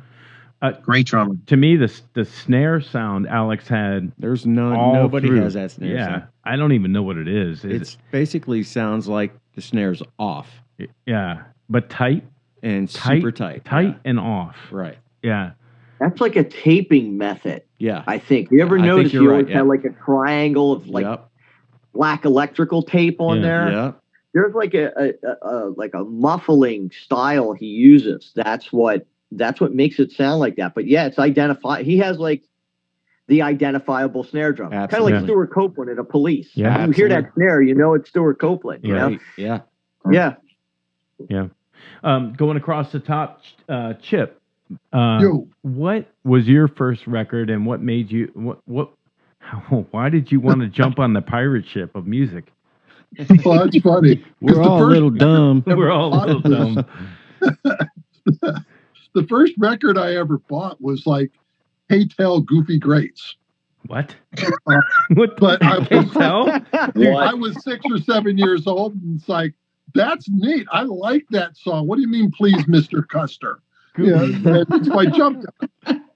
Great drummer. To me, the snare sound Alex had. There's nobody has that snare sound. I don't even know what it is. It basically sounds like the snare's off. Yeah, but tight and super tight. Tight and off. Right. Yeah. That's like a taping method. Yeah. I think. You ever notice you always had like a triangle of black electrical tape on there? Yeah. There's like a muffling style he uses. That's what makes it sound like that. But yeah, it's identified. He has like the identifiable snare drum, kind of like Stuart Copeland in a Police. Yeah, when you hear that snare, it's Stuart Copeland. You know? Yeah. Going across the top, Chip. What was your first record, and what made you? Why did you want to jump on the pirate ship of music? Well, that's funny. We're all a little dumb. We're all a little dumb. The first record I ever bought was like Hey Tell Goofy Greats. What? What? But I was 6 or 7 years old, and it's like, that's neat. I like that song. What do you mean, please, Mr. Custer? And so I jumped.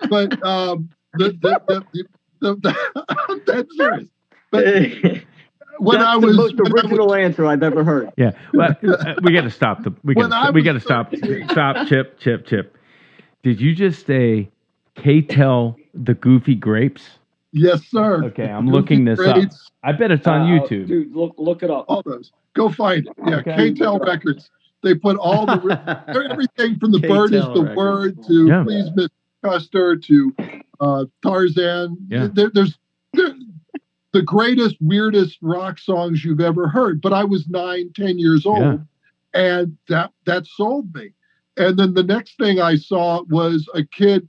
But I'm dead serious. But That's the most original answer I've ever heard. Yeah, well, we got to stop. We got to stop. Stop, Chip. Did you just say K-Tel the Goofy Grapes? Yes, sir. Okay, I'm looking this up. I bet it's on YouTube. Dude, look it up. All those. Go find it. Yeah, Okay. K-Tel Records. They put all the everything from the Bird is the Word to Please Miss Custer to Tarzan. Yeah. There's the greatest, weirdest rock songs you've ever heard. But I was 9, 10 years old, and that sold me. And then the next thing I saw was a kid.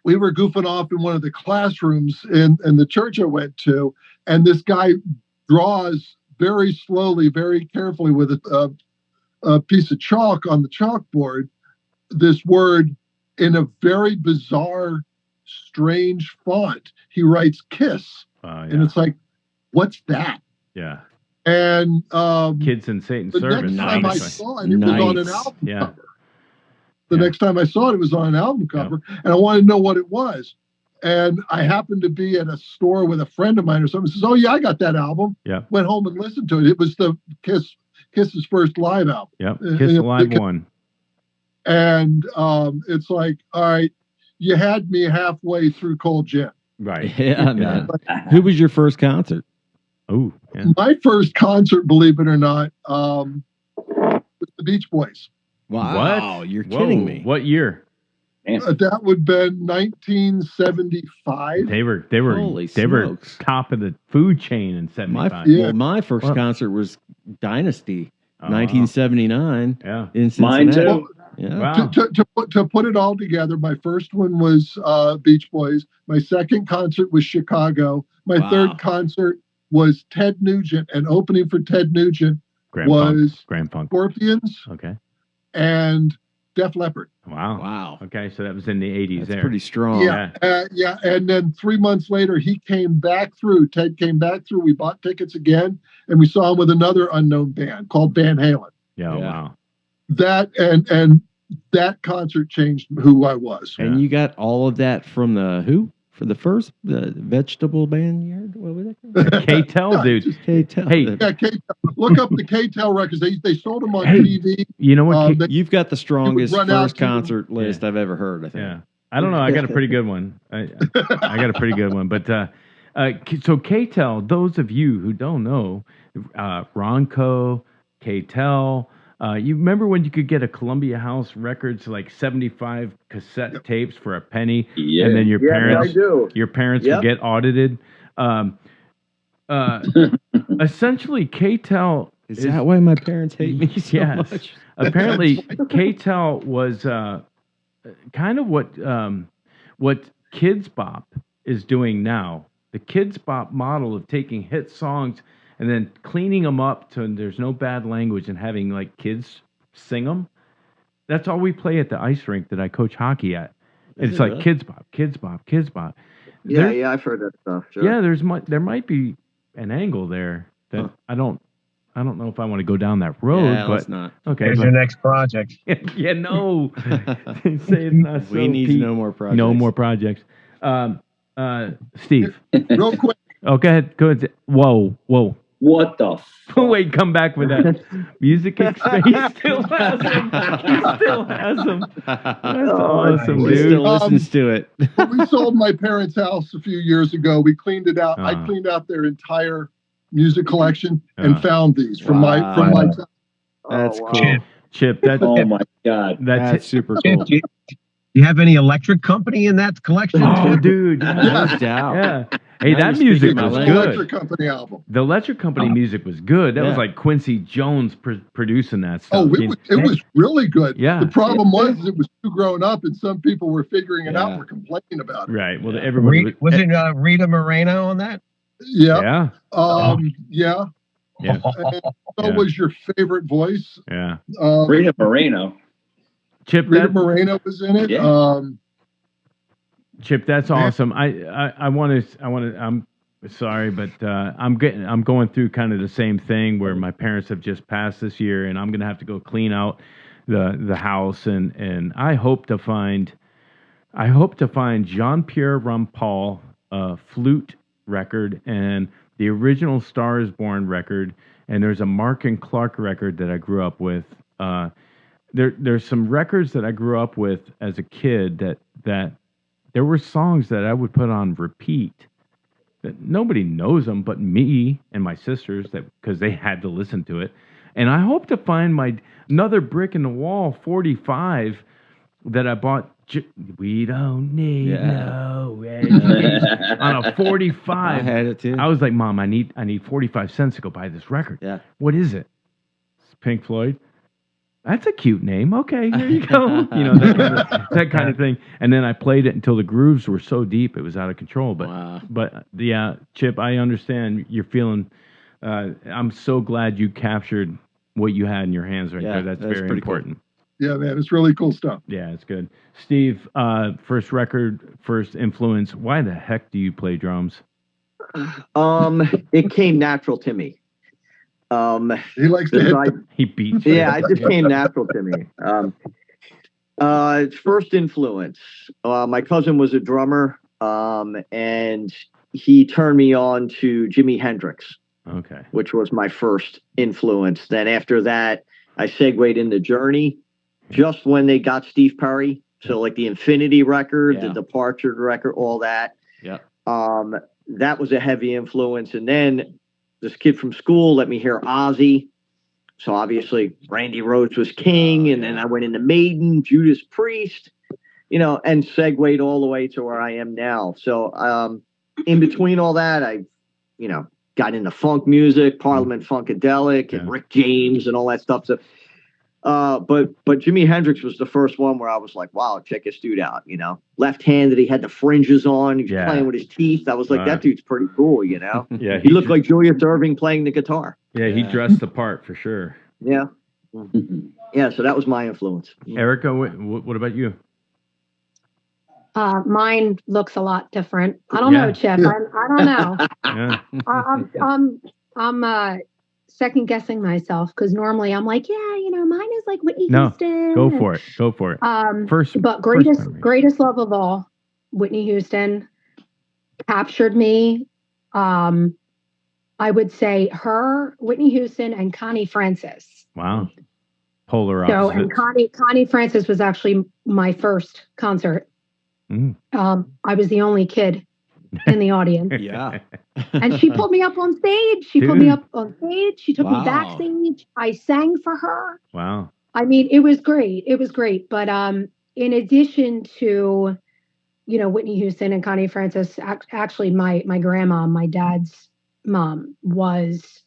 We were goofing off in one of the classrooms in the church I went to, and this guy draws very slowly, very carefully with a piece of chalk on the chalkboard, this word in a very bizarre, strange font. He writes "kiss," and it's like, what's that? Yeah. And Kids in Satan's the Service. next time I saw it, it was on an album cover. The next time I saw it, it was on an album cover, and I wanted to know what it was. And I happened to be at a store with a friend of mine or something. Says, "Oh yeah, I got that album." Yeah. Went home and listened to it. It was the Kiss's first live album. Yep. Kiss the live one. And it's like, all right, you had me halfway through Cold Gin. Right. Yeah, man. Who was your first concert? Oh, yeah. My first concert, believe it or not, was the Beach Boys. Wow, What? You're kidding me. What year? That would have been 1975. They were Holy smokes. top of the food chain in '75. My first concert was Dynasty, 1979. Yeah, in Cincinnati. Mine too. Yeah. Wow. To put it all together, my first one was Beach Boys. My second concert was Chicago. My third concert was Ted Nugent, and opening for Ted Nugent was Grand Funk Scorpions. Okay. And Def Leppard. Wow. Okay, so that was in the '80s. That's there. pretty strong. Yeah. And then 3 months later, he came back through. Ted came back through. We bought tickets again, and we saw him with another unknown band called Van Halen. Yeah. Wow. That and that concert changed who I was. And you got all of that from who? For the first vegetable band you heard? What was that? K-Tel, dude. K-Tel. Hey, yeah, look up the K-Tel records. They sold them on TV. You know what? You've got the strongest run first out to concert list I've ever heard, I think. Yeah. I don't know. I got a pretty good one. I got a pretty good one. But so K-Tel, those of you who don't know, Ronco, K-Tel. You remember when you could get a Columbia House Records like 75 cassette tapes for a penny, and then your parents would get audited. Essentially, K-Tel is that why my parents hate me so much? Apparently, K-Tel was kind of what Kids Bop is doing now. The Kids Bop model of taking hit songs and then cleaning them up to there's no bad language and having like kids sing them. That's all we play at the ice rink that I coach hockey at. It's like Kids Bop, Kids Bop, Kids Bop. Yeah, I've heard that stuff. Sure. Yeah, there might be an angle there that I don't know if I want to go down that road. Yeah, but let's not. Okay, there's your next project. Yeah, no. Say it's not so. We need no more projects. No more projects. Steve. Real quick. Oh, go ahead. Whoa. What the fuck? Wait, come back with that. Music Express. He still has them. That's awesome, dude. He still listens to it. We sold my parents' house a few years ago. We cleaned it out. I cleaned out their entire music collection and found these from my That's cool. Chip, that's oh my God. That's super cool. Do you have any electric company in that collection? Oh, dude. No doubt. Yeah. Hey, that music was good. Electric Company album. The Electric Company music was good. That was like Quincy Jones producing that stuff. Oh, it was really good. Yeah. The problem was it was too grown up, and some people were figuring it out and were complaining about it. Right. Well, everybody was it Rita Moreno on that? Yeah. Yeah. Yeah. So was your favorite voice? Yeah. Rita Moreno. Chip, Rita Moreno was in it. Yeah. Chip, that's awesome. I want to. I'm sorry, but I'm going through kind of the same thing where my parents have just passed this year, and I'm gonna have to go clean out the house, and I hope to find Jean-Pierre Rampal flute record and the original Star Is Born record, and there's a Mark and Clark record that I grew up with. There's some records that I grew up with as a kid that there were songs that I would put on repeat that nobody knows them but me and my sisters, that because they had to listen to it. And I hope to find my another brick in the wall 45 that I bought. We don't need no on a 45. I had it too. I was like, Mom, I need 45 cents to go buy this record. Yeah. What is it? It's Pink Floyd. That's a cute name. Okay, here you go. That kind of thing. And then I played it until the grooves were so deep it was out of control. But yeah, Chip, I understand you're feeling. I'm so glad you captured what you had in your hands right there. That's very important. Cool. Yeah, man, it's really cool stuff. Yeah, it's good. Steve, first record, first influence. Why the heck do you play drums? It came natural to me. He likes to hit he beats. Yeah, it just came natural to me. First influence. My cousin was a drummer, and he turned me on to Jimi Hendrix. Okay. Which was my first influence. Then after that, I segued into Journey just when they got Steve Perry. So like the Infinity record, the Departure record, all that. Yeah. That was a heavy influence. And then this kid from school let me hear Ozzy. So obviously Randy Rhoads was king. And then I went into Maiden, Judas Priest, and segued all the way to where I am now. So in between all that, I, got into funk music, Parliament Funkadelic, and Rick James and all that stuff. So, but Jimi Hendrix was the first one where I was like, wow, check this dude out, Left-handed, he had the fringes on, he was playing with his teeth. I was like, that dude's pretty cool, Yeah, he looked like Julius Erving playing the guitar. Yeah, he dressed the part for sure. Yeah. Yeah, so that was my influence. Erica, what about you? Mine looks a lot different. I don't know, Chip. I don't know. I'm second guessing myself because normally I'm like, mine is like Whitney Houston. Go for it. But greatest love of all, Whitney Houston captured me. I would say her, Whitney Houston, and Connie Francis. Wow. Polar opposites. So, and Connie Francis was actually my first concert. I was the only kid in the audience. Yeah. And she pulled me up on stage. She took me backstage. I sang for her. Wow. I mean, it was great. But in addition to, Whitney Houston and Connie Francis, actually my grandma, my dad's mom, was,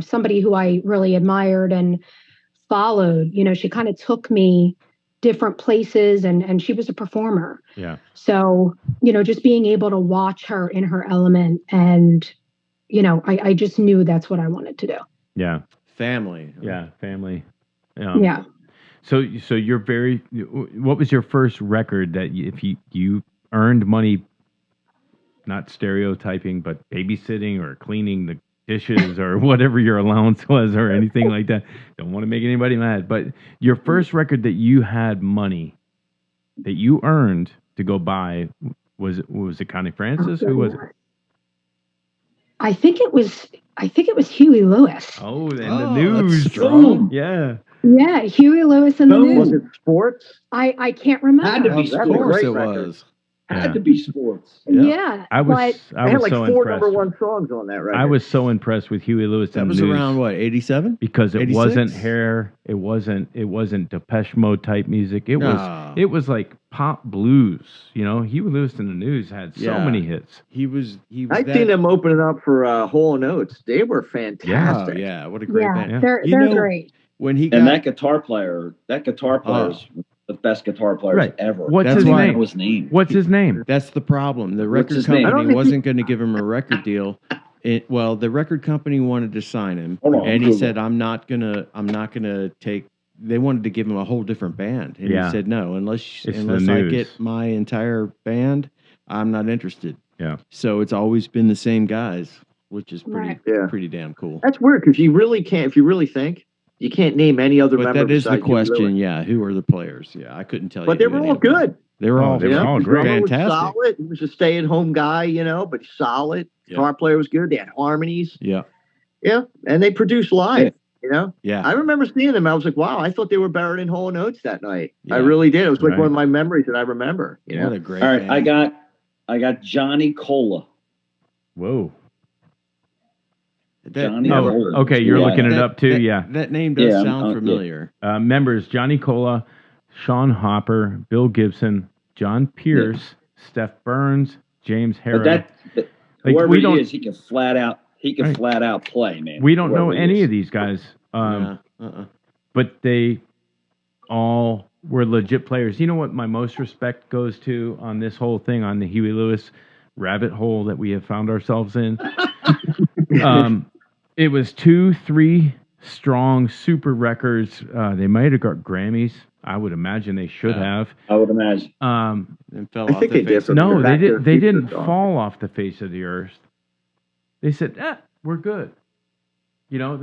somebody who I really admired and followed. She kind of took me different places and she was a performer. Yeah. So, just being able to watch her in her element and, I just knew that's what I wanted to do. Yeah. Family. Yeah. Family. Yeah. So you're what was your first record that if you earned money, not stereotyping, but babysitting or cleaning the dishes or whatever your allowance was or anything like that. Don't want to make anybody mad, but your first record that you had money that you earned to go buy, was it Connie Francis? Who was it? I think it was Huey Lewis. Oh, and the News. Strong. Yeah. Yeah, Huey Lewis and the News. Was it Sports? I can't remember. Had to be Sports. It was. Had to be Sports. Yeah. I was had like so 4 impressed. number 1 songs on that record. I was so impressed with Huey Lewis. That was around what, 87? Because it 86? wasn't hair, it wasn't Depeche Mode type music. It was like pop blues. Huey Lewis and the News had so many hits. He was. I seen them opening up for Hall & Oates. They were fantastic. Yeah, what a great band. Yeah, they're great. When he and that guitar player is the best guitar players ever. What's his name? What's his name? That's the problem. The record company wasn't going to give him a record deal. The record company wanted to sign him, and he said, "I'm not gonna take." They wanted to give him a whole different band, and he said, "No, unless I get my entire band, I'm not interested." Yeah. So it's always been the same guys, which is pretty damn cool. That's weird because you really can't. If you really think. You can't name any other member. But that is the question, who are the players? Yeah, I couldn't tell you. But they were all good. They were all great. Fantastic. Solid. He was a stay-at-home guy, but solid. guitar player was good. They had harmonies. Yeah. Yeah. And they produced live, Yeah. I remember seeing them. I was like, wow, I thought they were buried in Hall & Oates that night. Yeah. I really did. It was like one of my memories that I remember. What a great All right, band. I got Johnny Cola. Whoa. Johnny Cola. Okay, you're looking it up too. That name does sound familiar. Members: Johnny Cola, Sean Hopper, Bill Gibson, John Pierce, Steph Burns, James Harrow. Whoever he is, he can flat out play, man. We don't know any of these guys, but they all were legit players. You know what my most respect goes to on this whole thing, on the Huey Lewis rabbit hole that we have found ourselves in? It was 2-3 strong super records. They might have got Grammys. I would imagine they should have. I would imagine. And fell off think the they did. face. No, they did. They didn't fall off the face of the earth. They said, we're good. You know,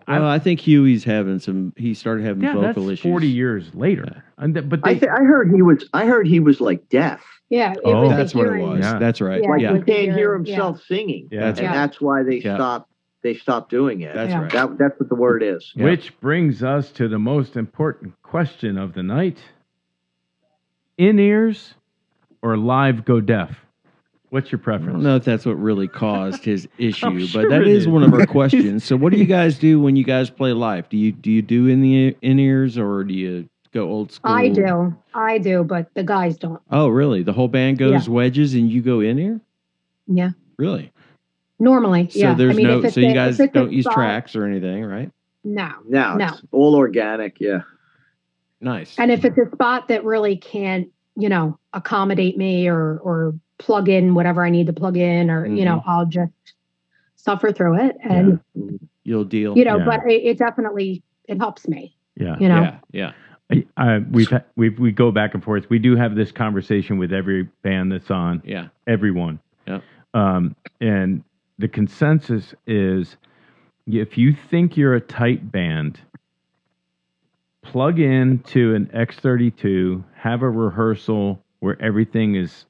I think Huey's having he started having vocal that's issues. 40 years later. And but I heard he was like deaf. Yeah, That's what it was. Yeah. That's right. Like Yeah. he can't hear himself singing. Yeah. And that's why they stopped doing it. That's right. That's what the word is. Yeah. Which brings us to the most important question of the night. In-ears or live go deaf? What's your I preference? don't know if that's what really caused his issue, sure but that it is is. one of our questions. So what do you guys do when you guys play live? Do you do in-ears or do you go old school? I do, but the guys don't. Oh, really? The whole band goes wedges and you go in-ear? Yeah. Really? Normally, So there's so you guys if it's don't use spot- tracks or anything, right? No. It's all organic. Yeah. Nice. And if it's a spot that really can't, accommodate me or plug in whatever I need to plug in, or I'll just suffer through it, and you'll deal. But it definitely helps me. Yeah. Yeah. We go back and forth. We do have this conversation with every band that's on. Yeah. Everyone. Yeah. And the consensus is, if you think you're a tight band, plug in to an X32, have a rehearsal where everything is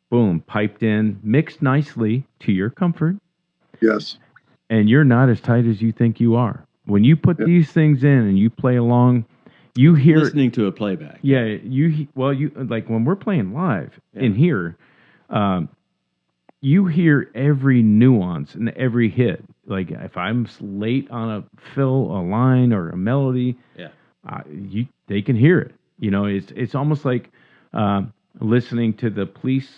boom, piped in, mixed nicely to your comfort. Yes. And you're not as tight as you think you are. When you put these things in and you play along, you hear listening to a playback. Yeah, you like when we're playing live in here, you hear every nuance and every hit. Like if I'm late on a fill, a line, or a melody, they can hear it. It's almost like listening to the Police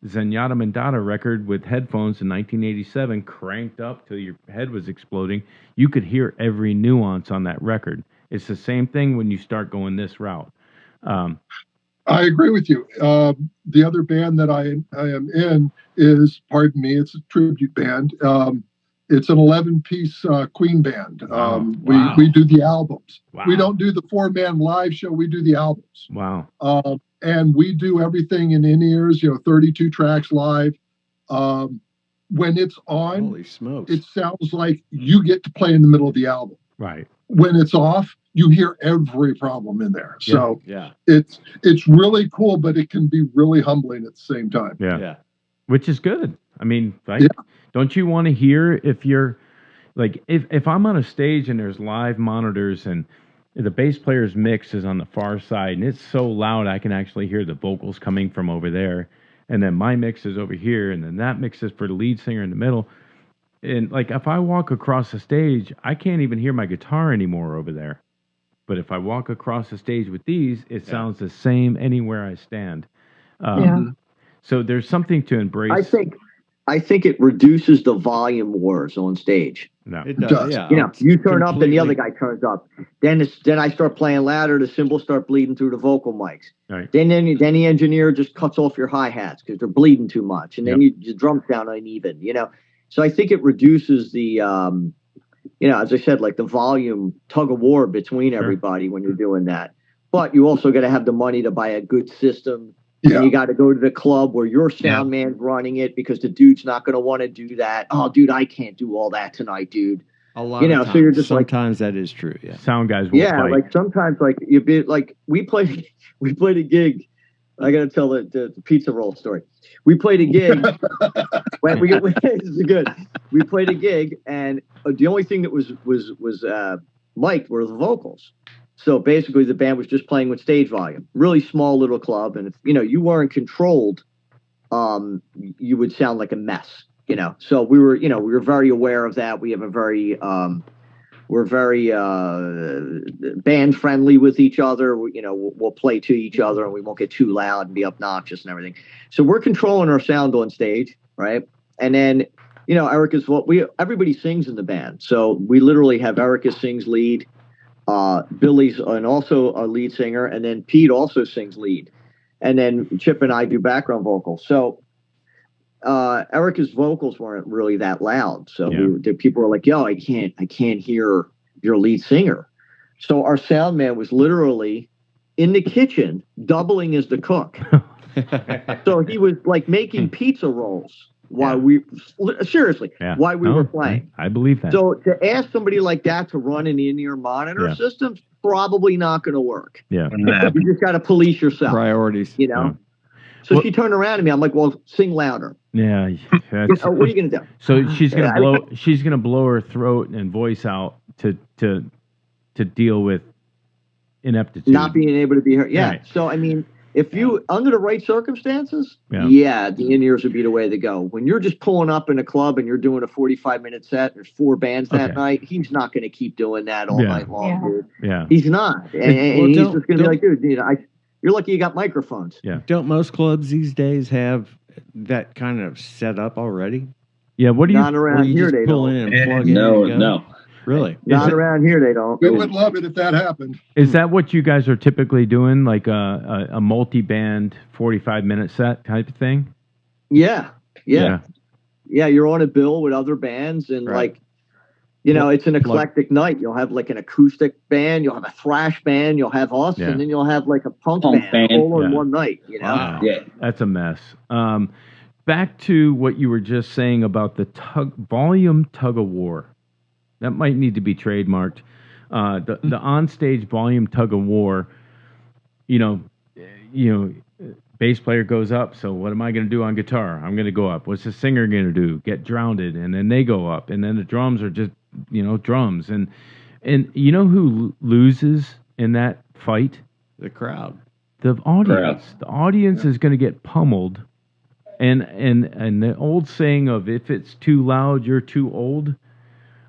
Zenyatta Mandata record with headphones in 1987, cranked up till your head was exploding. You could hear every nuance on that record. It's the same thing when you start going this route. I agree with you. The other band that I am in is, it's a tribute band. It's an 11-piece Queen band. We do the albums. Wow. We don't do the 4-man live show. We do the albums. Wow. And we do everything in-ears, 32 tracks live. When it's on, holy smokes, it sounds like you get to play in the middle of the album. Right. When it's off, you hear every problem in there. So yeah. It's really cool, but it can be really humbling at the same time. Yeah. Which is good. I mean, don't you want to hear if you're like, if I'm on a stage and there's live monitors and the bass player's mix is on the far side and it's so loud I can actually hear the vocals coming from over there, and then my mix is over here, and then that mix is for the lead singer in the middle. And like if I walk across the stage, I can't even hear my guitar anymore over there. But if I walk across the stage with these, it sounds the same anywhere I stand. So there's something to embrace. I think it reduces the volume wars on stage. No, it does. Yeah. You turn up, then the other guy turns up. Then I start playing louder. The cymbals start bleeding through the vocal mics. Right. Then the engineer just cuts off your hi-hats because they're bleeding too much, and then your drums sound uneven. So I think it reduces the as I said, like the volume tug of war between everybody when you're doing that. But you also got to have the money to buy a good system. Yeah. And you got to go to the club where your sound man's running it, because the dude's not going to want to do that. Oh, dude, I can't do all that tonight, dude. A lot of times. So you're just sometimes that is true. Yeah. Sound guys will fight. Like sometimes, like you be like we played a gig I got to tell the pizza roll story. We played a gig. This is good. We played a gig, and the only thing that was mic'd were the vocals. So basically, the band was just playing with stage volume. Really small little club, and if you weren't controlled, you would sound like a mess. So we were very aware of that. We have a very we're very band friendly with each other. We'll play to each other, and we won't get too loud and be obnoxious and everything. So we're controlling our sound on stage, right? And then Erica's everybody sings in the band, so we literally have Erica sings lead, Billy's and also a lead singer, and then Pete also sings lead, and then Chip and I do background vocals. So Erica's vocals weren't really that loud, so people were like, "Yo, I can't hear your lead singer." So our sound man was literally in the kitchen doubling as the cook. So he was like making pizza rolls while we were playing. I believe that. So to ask somebody like that to run an in-ear monitor system's probably not going to work. Yeah, you just got to police yourself. Priorities, So she turned around to me. I'm like, "Well, sing louder." Yeah. What are you going to do? So she's going to blow. She's going to blow her throat and voice out to deal with ineptitude, not being able to be heard. Yeah. Right. So I mean, if you under the right circumstances, the in-ears would be the way to go. When you're just pulling up in a club and you're doing a 45-minute set, there's 4 bands that night. He's not going to keep doing that all night long, dude. Yeah. He's not, and he's just going to be like, "Dude, you're lucky you got microphones." Yeah. Don't most clubs these days have that kind of set up already? Yeah. What do you? Not around here. They pull don't. in and plug in. No. Really? Not around here. They don't. We would love it if that happened. Is that what you guys are typically doing, like a multi-band 45-minute set type of thing? Yeah. You're on a bill with other bands, and it's an eclectic night. You'll have like an acoustic band, you'll have a thrash band, you'll have us, and then you'll have like a punk band all in one night. Wow. Yeah, that's a mess. Back to what you were just saying about the volume tug of war. That might need to be trademarked. The onstage volume tug of war. Bass player goes up. So what am I going to do on guitar? I'm going to go up. What's the singer going to do? Get drowned, and then they go up, and then the drums are just drums, and who loses in that fight? The crowd. The audience. The audience is going to get pummeled, and the old saying of if it's too loud, you're too old.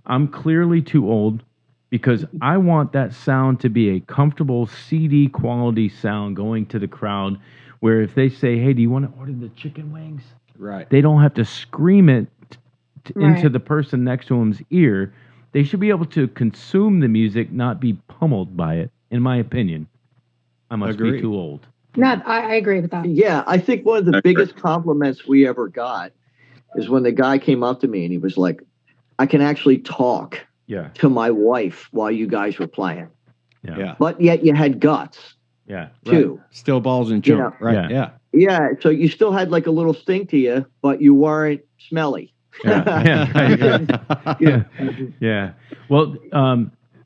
I'm clearly too old because I want that sound to be a comfortable CD quality sound going to the crowd, where if they say, "Hey, do you want to order the chicken wings?" Right. They don't have to scream it into the person next to them's ear. They should be able to consume the music, not be pummeled by it, in my opinion. I must be too old. No, I agree with that. Yeah, I think one of the biggest compliments we ever got is when the guy came up to me and he was like, "I can actually talk to my wife while you guys were playing." Yeah. But yet you had guts. Yeah. Too. Right. Still balls and junk. Right. Yeah. So you still had like a little stink to you, but you weren't smelly. Yeah. Well,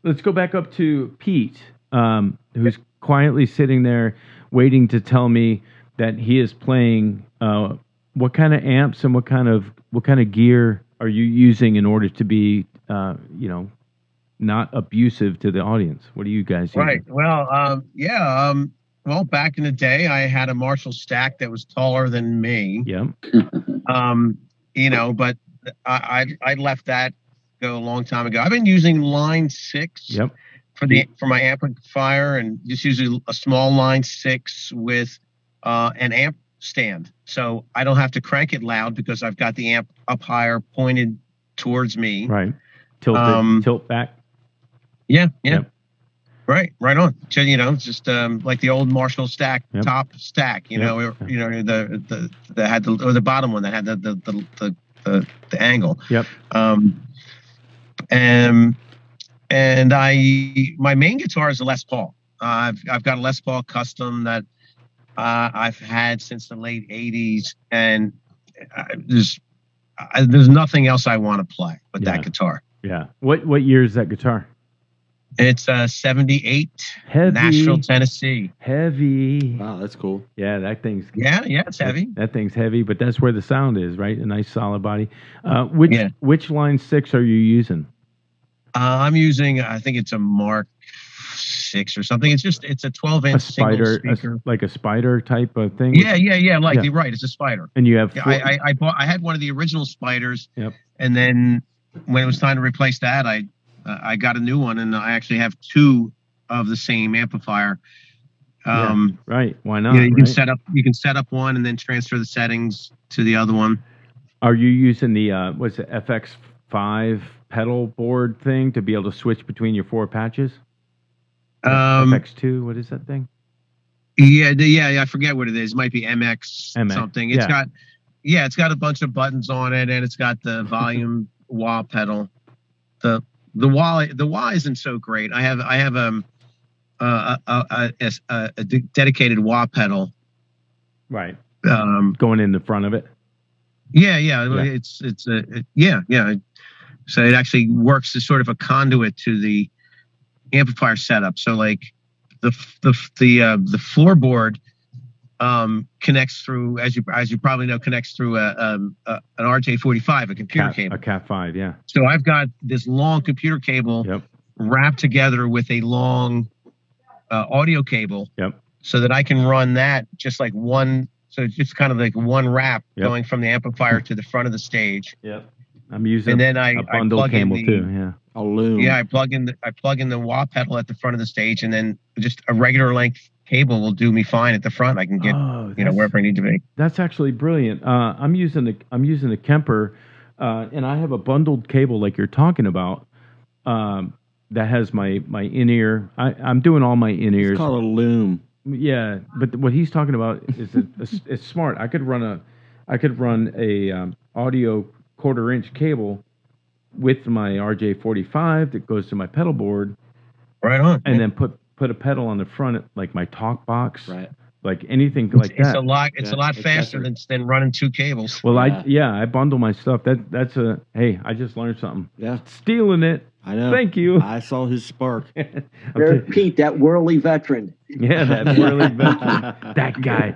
let's go back up to Pete, who's quietly sitting there waiting to tell me that he is playing. What kind of amps and what kind of gear are you using in order to be, not abusive to the audience? What are you guys using? Right. Well, well, back in the day, I had a Marshall stack that was taller than me. Yeah. But I left that go a long time ago. I've been using line 6 for my amplifier, and just using a small line 6 with an amp stand, so I don't have to crank it loud because I've got the amp up higher, pointed towards me. Right. Tilt back. Yeah. Yep. Right on. So, just like the old Marshall stack, top stack. The had the bottom one that had the angle. Yep. And my main guitar is a Les Paul. I've got a Les Paul custom that I've had since the late '80s, and there's nothing else I want to play but that guitar. Yeah. What year is that guitar? It's 78, Heavy. Nashville, Tennessee. Heavy. Wow, that's cool. Yeah, that thing's It's heavy. That thing's heavy, but that's where the sound is, right? A nice solid body. Which line 6 are you using? I'm using, I think it's a Mark 6 or something. It's a 12-inch Spider, like a Spider type of thing. Yeah. You're right. It's a Spider. And you have I had one of the original Spiders. Yep. And then when it was time to replace that, I got a new one, and I actually have 2 of the same amplifier. Right. Why not? You can set up one and then transfer the settings to the other one. Are you using the FX5 pedal board thing to be able to switch between your 4 patches? FX2, what is that thing? Yeah, I forget what it is. It might be MX something. It's got a bunch of buttons on it, and it's got the volume wah pedal. The wah isn't so great. I have a dedicated wah pedal. Right. Going in the front of it. Yeah. So it actually works as sort of a conduit to the amplifier setup. So like the floorboard connects through, as you probably know, an RJ45, a computer cable. A Cat5, yeah. So I've got this long computer cable wrapped together with a long audio cable. Yep. So that I can run that just like one. So it's just kind of like one wrap going from the amplifier to the front of the stage. Yep. I'm using a bundle cable too. Yeah. A loom. Yeah, I plug in the wah pedal at the front of the stage, and then just a regular length cable will do me fine at the front. I can get wherever I need to be. That's actually brilliant. I'm using a Kemper, and I have a bundled cable like you're talking about. That has my in-ear. I'm doing all my in-ears. It's called a loom. Yeah, but what he's talking about is it's smart. I could run a audio 1/4-inch cable with my RJ45 that goes to my pedal board. Right on. And then put a pedal on the front, like my talk box. Right. Like anything like that. It's a lot faster than running 2 cables. Well, I bundle my stuff. Hey, I just learned something. Yeah. Stealing it. I know. Thank you. I saw his spark. There's Pete, that whirly veteran. Yeah, that whirly veteran. That guy.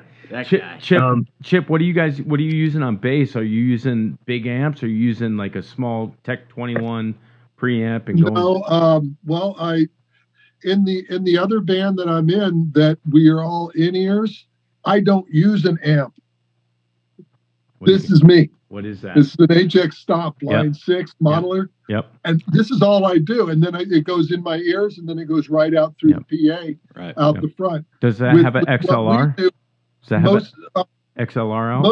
Chip, what are you using on bass? Are you using big amps? Or are you using like a small Tech 21 preamp and going? No, in the other band that I'm in, that we are all in-ears, I don't use an amp. This is me. What is that? This is an HX Stop Line 6 modeler. Yep. And this is all I do. And then it goes in my ears, and then it goes right out through the PA out the front. Does that have an XLR? Does that have an XLR out?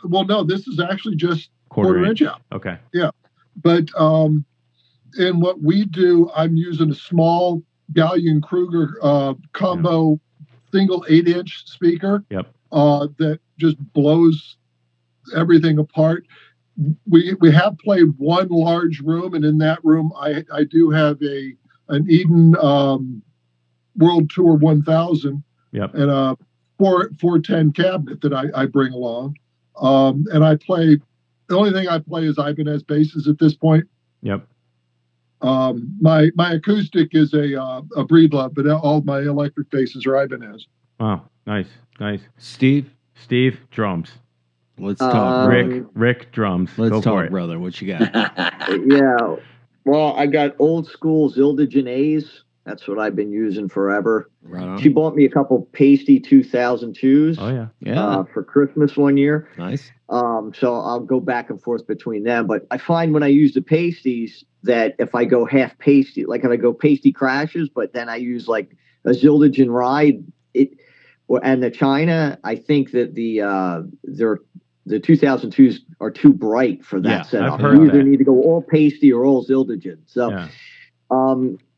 Well, no, this is actually just quarter inch out. Okay. Yeah. But in what we do, I'm using a small Gallion Kruger combo single 8-inch speaker. Yep. That just blows everything apart. We have played one large room, and in that room, I do have an Eden World Tour 1000. Yep. And a 410 cabinet that I bring along. And I play. The only thing I play is Ibanez basses at this point. Yep. My acoustic is a Breedlove, but all my electric basses are Ibanez. Wow, nice. Steve, drums. Let's talk. Rick, drums. Let's talk, it. Brother. What you got? Yeah. Well, I got old school Zildjian A's. That's what I've been using forever. Right on. She bought me a couple Pasty 2002s. Oh yeah. For Christmas one year. Nice. So I'll go back and forth between them. But I find when I use the pasties that if I go half pasty, like if I go pasty crashes, but then I use like a Zildjian ride, and the China, I think that the 2002s are too bright for that setup. You either need to go all pasty or all Zildjian. So,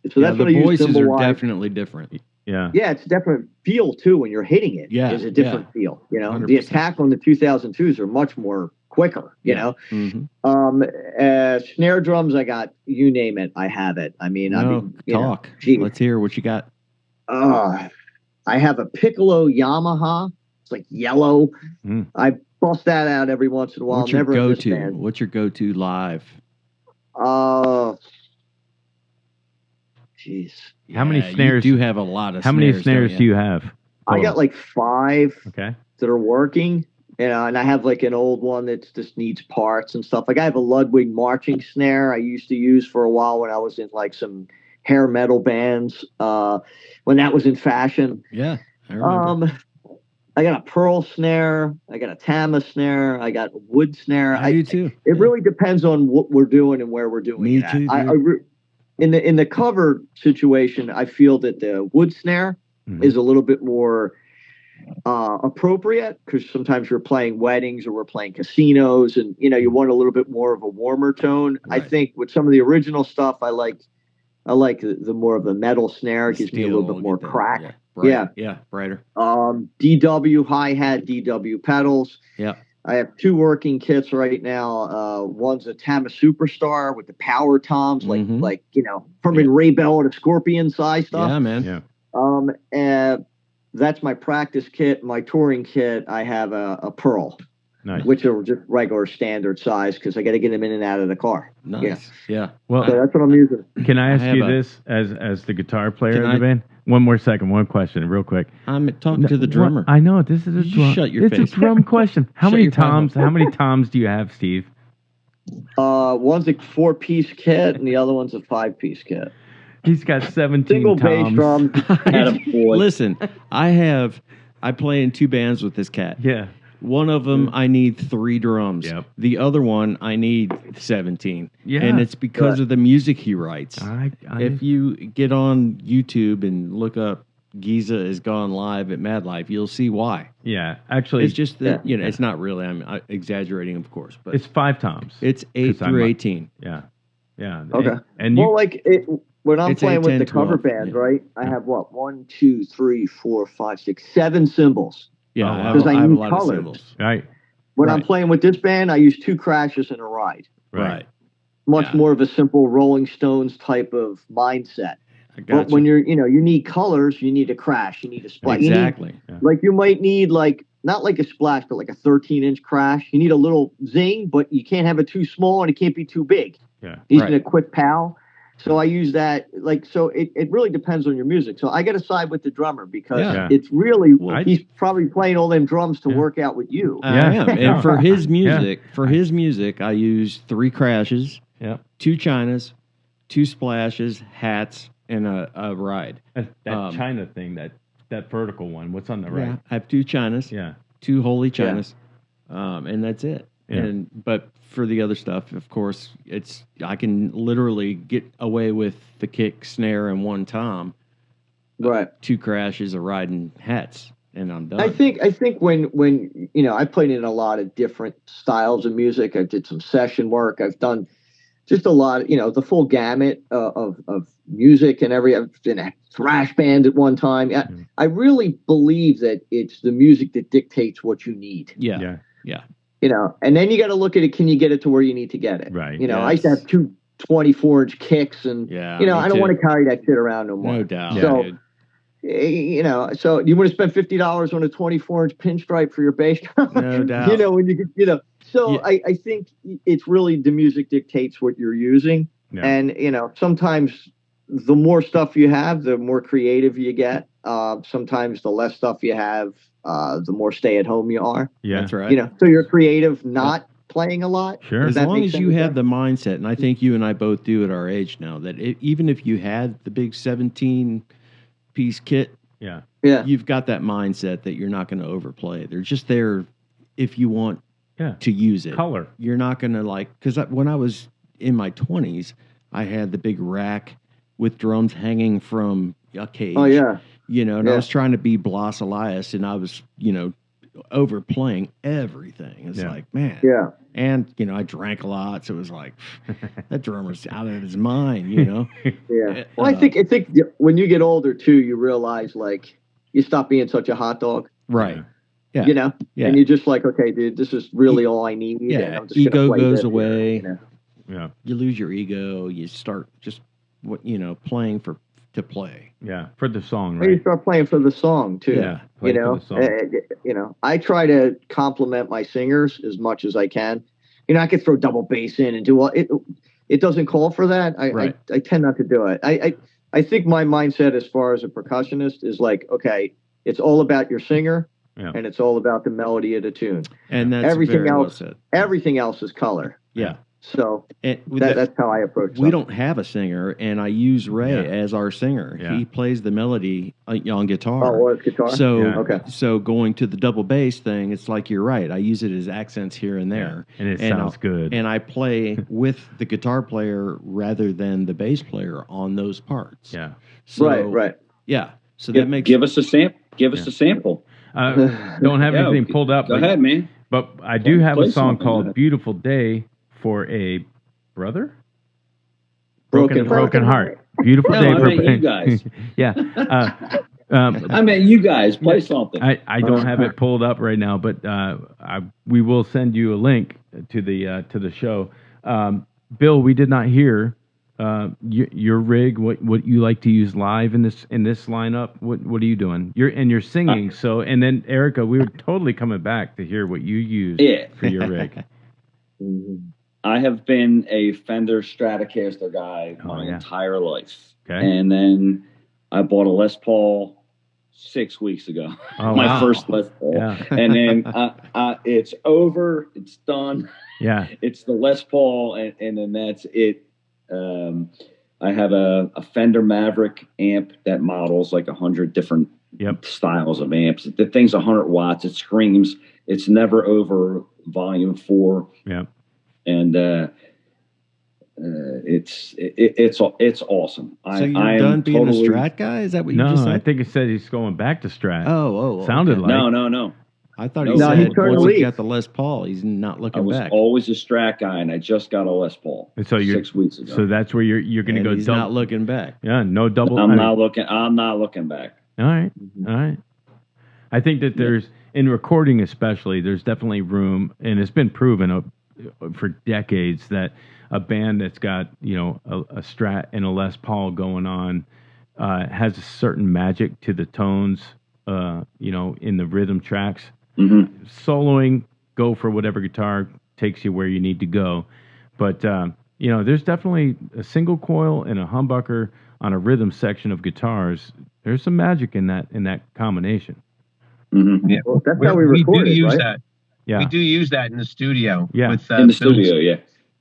so that's the what I use. Voices are definitely different. Yeah. Yeah, it's a different feel too when you're hitting it. Yeah, it's a different feel. You know, 100%. The attack on the 2002s are much more quicker. You know, snare drums, I got you name it, I have it. Talk. Let's hear what you got. I have a Piccolo Yamaha. It's like yellow. I bust that out every once in a while. What's your go-to? What's your go-to live? Jeez. How many snares? You do have a lot of. How many snares do you have? I got like 5 that are working. And I have like an old one that just needs parts and stuff. Like I have a Ludwig marching snare I used to use for a while when I was in like some hair metal bands when that was in fashion. Yeah, I remember. I got a pearl snare. I got a tama snare. I got a wood snare. I do too. It really depends on what we're doing and where we're doing Me it at. too. In the cover situation, I feel that the wood snare is a little bit more appropriate because sometimes we're playing weddings or we're playing casinos, and you want a little bit more of a warmer tone. Right. I think with some of the original stuff, I like the more of the metal snare. It gives me a little bit more crack. Yeah. Bright, yeah, brighter. DW hi-hat, DW pedals. Yeah. I have 2 working kits right now. One's a Tama Superstar with the power toms, like Herman Ray Bell and Scorpion size stuff. Yeah, man. Yeah. And that's my practice kit. My touring kit, I have a Pearl. Nice. Which are just regular standard size because I got to get them in and out of the car. Nice. Yeah. Well, so that's what I'm using. Can I ask you this as the guitar player in the band? One more second. One question, real quick. I'm talking to the drummer. I know this is a drum. Shut your face. It's a drum question. How many toms? How many toms do you have, Steve? One's a 4-piece kit and the other one's a 5-piece kit. He's got 17 single toms. bass drum. Listen, I play in 2 bands with this cat. Yeah. One of them, I need 3 drums. Yep. The other one, I need 17. Yeah. And it's because of the music he writes. If you get on YouTube and look up Giza is Gone Live at Mad Life, you'll see why. Yeah. Actually, it's just that, it's not really, I'm exaggerating, of course. But it's 5 toms. It's 8 through 18. Yeah. Yeah. Okay. And when I'm playing with the cover band, right? I have 1, 2, 3, 4, 5, 6, 7 cymbals. Yeah, because I have a need lot colors. of cymbals. Right. When I'm playing with this band, I use 2 crashes and a ride. Right. Much more of a simple Rolling Stones type of mindset. But when you need colors, you need a crash, you need a splash. Exactly. Like you might need not like a splash, but like a 13-inch crash. You need a little zing, but you can't have it too small and it can't be too big. Yeah. Using a quick pow. So I use that, so it really depends on your music. So I got to side with the drummer because it's really, he's probably playing all them drums to work out with you. I am. And for his music, I use 3 crashes, 2 chinas, 2 splashes, hats, and a ride. That China thing, that vertical one, what's on the right? I have 2 chinas, 2 holy chinas, and that's it. Yeah. But for the other stuff, of course, I can literally get away with the kick, snare, and 1 tom, right? 2 crashes, a ride, and hats, and I'm done. I think when I played in a lot of different styles of music. I did some session work. I've done just a lot, the full gamut of music and I've been a thrash band at one time. I really believe that it's the music that dictates what you need. Yeah. And then you got to look at it. Can you get it to where you need to get it? Right. I used to have 2 24-inch kicks and, I don't want to carry that shit around no more. No doubt. So, so you want to spend $50 on a 24-inch pinstripe for your bass drum? No doubt. When you get, so I think it's really the music dictates what you're using. Yeah. And, sometimes the more stuff you have, the more creative you get. Sometimes the less stuff you have, the more stay at home you are. Yeah, that's right. So you're creative, not playing a lot. Sure. As long as you have the mindset, and I think you and I both do at our age now, that even if you had the big 17-piece kit, you've got that mindset that you're not going to overplay. They're just there if you want to use it. Color. You're not going to because when I was in my 20s, I had the big rack with drums hanging from a cage. Oh, yeah. I was trying to be Blas Elias, and I was, overplaying everything. It's like, man. Yeah. And, I drank a lot, so it was like, that drummer's out of his mind, Yeah. Well, I think when you get older, too, you realize, you stop being such a hot dog. Right. Yeah. And you're just like, okay, dude, this is really all I need. Yeah. Ego goes away. Yeah. You lose your ego. You start just, playing to play. Yeah. For the song, right? You start playing for the song, too. Yeah. For the song. I try to compliment my singers as much as I can. I could throw double bass in and do all it doesn't call for that. I tend not to do it. I think my mindset as far as a percussionist is like, okay, it's all about your singer and it's all about the melody of the tune. And that's everything very else. Well said. Everything else is color. Yeah. So that's how I approach it. We don't have a singer, and I use Ray as our singer. Yeah. He plays the melody on guitar. Oh, well, it's guitar? So going to the double bass thing, it's like you're right. I use it as accents here and there. Yeah. And it sounds good. And I play with the guitar player rather than the bass player on those parts. Yeah. So, right. Yeah. So that makes... Give us a sample. Give us a sample. Don't have anything pulled up. Go ahead, man. But I do have a song called Beautiful Day for a brother? Broken Heart. Beautiful Day for you guys. Yeah. I meant you guys. Play something. I don't have it pulled up right now, but we will send you a link to the show. Bill, we did not hear your rig. What you like to use live in this lineup? What are you doing? You're singing. So and then Erica, we were totally coming back to hear what you use for your rig. I have been a Fender Stratocaster guy my entire life. Okay. And then I bought a Les Paul 6 weeks ago. Oh, my first Les Paul. Yeah. And then it's over. It's done. Yeah. It's the Les Paul, and then that's it. I have a Fender Maverick amp that models like 100 different styles of amps. The thing's 100 watts. It screams. It's never over volume 4. Yeah. And it's awesome. So you're done being a Strat guy? Is that what you just said? No, I think it said he's going back to Strat. Oh, sounded like no. I thought he said once he got the Les Paul, he's not looking back. I was always a Strat guy, and I just got a Les Paul. And so 6 weeks ago. So that's where you're going to go. He's not looking back. Yeah, no double. I'm not looking back. All right, all right. I think that there's in recording, especially, there's definitely room, and it's been proven for decades that a band that's got a Strat and a Les Paul going on has a certain magic to the tones, in the rhythm tracks. Mm-hmm. Soloing, go for whatever guitar takes you where you need to go, but there's definitely a single coil and a humbucker on a rhythm section of guitars. There's some magic in that combination. Mm-hmm. Yeah, well, that's how we do use right? that. Yeah, we do use that in the studio. Yeah, with, in the studio. Yeah,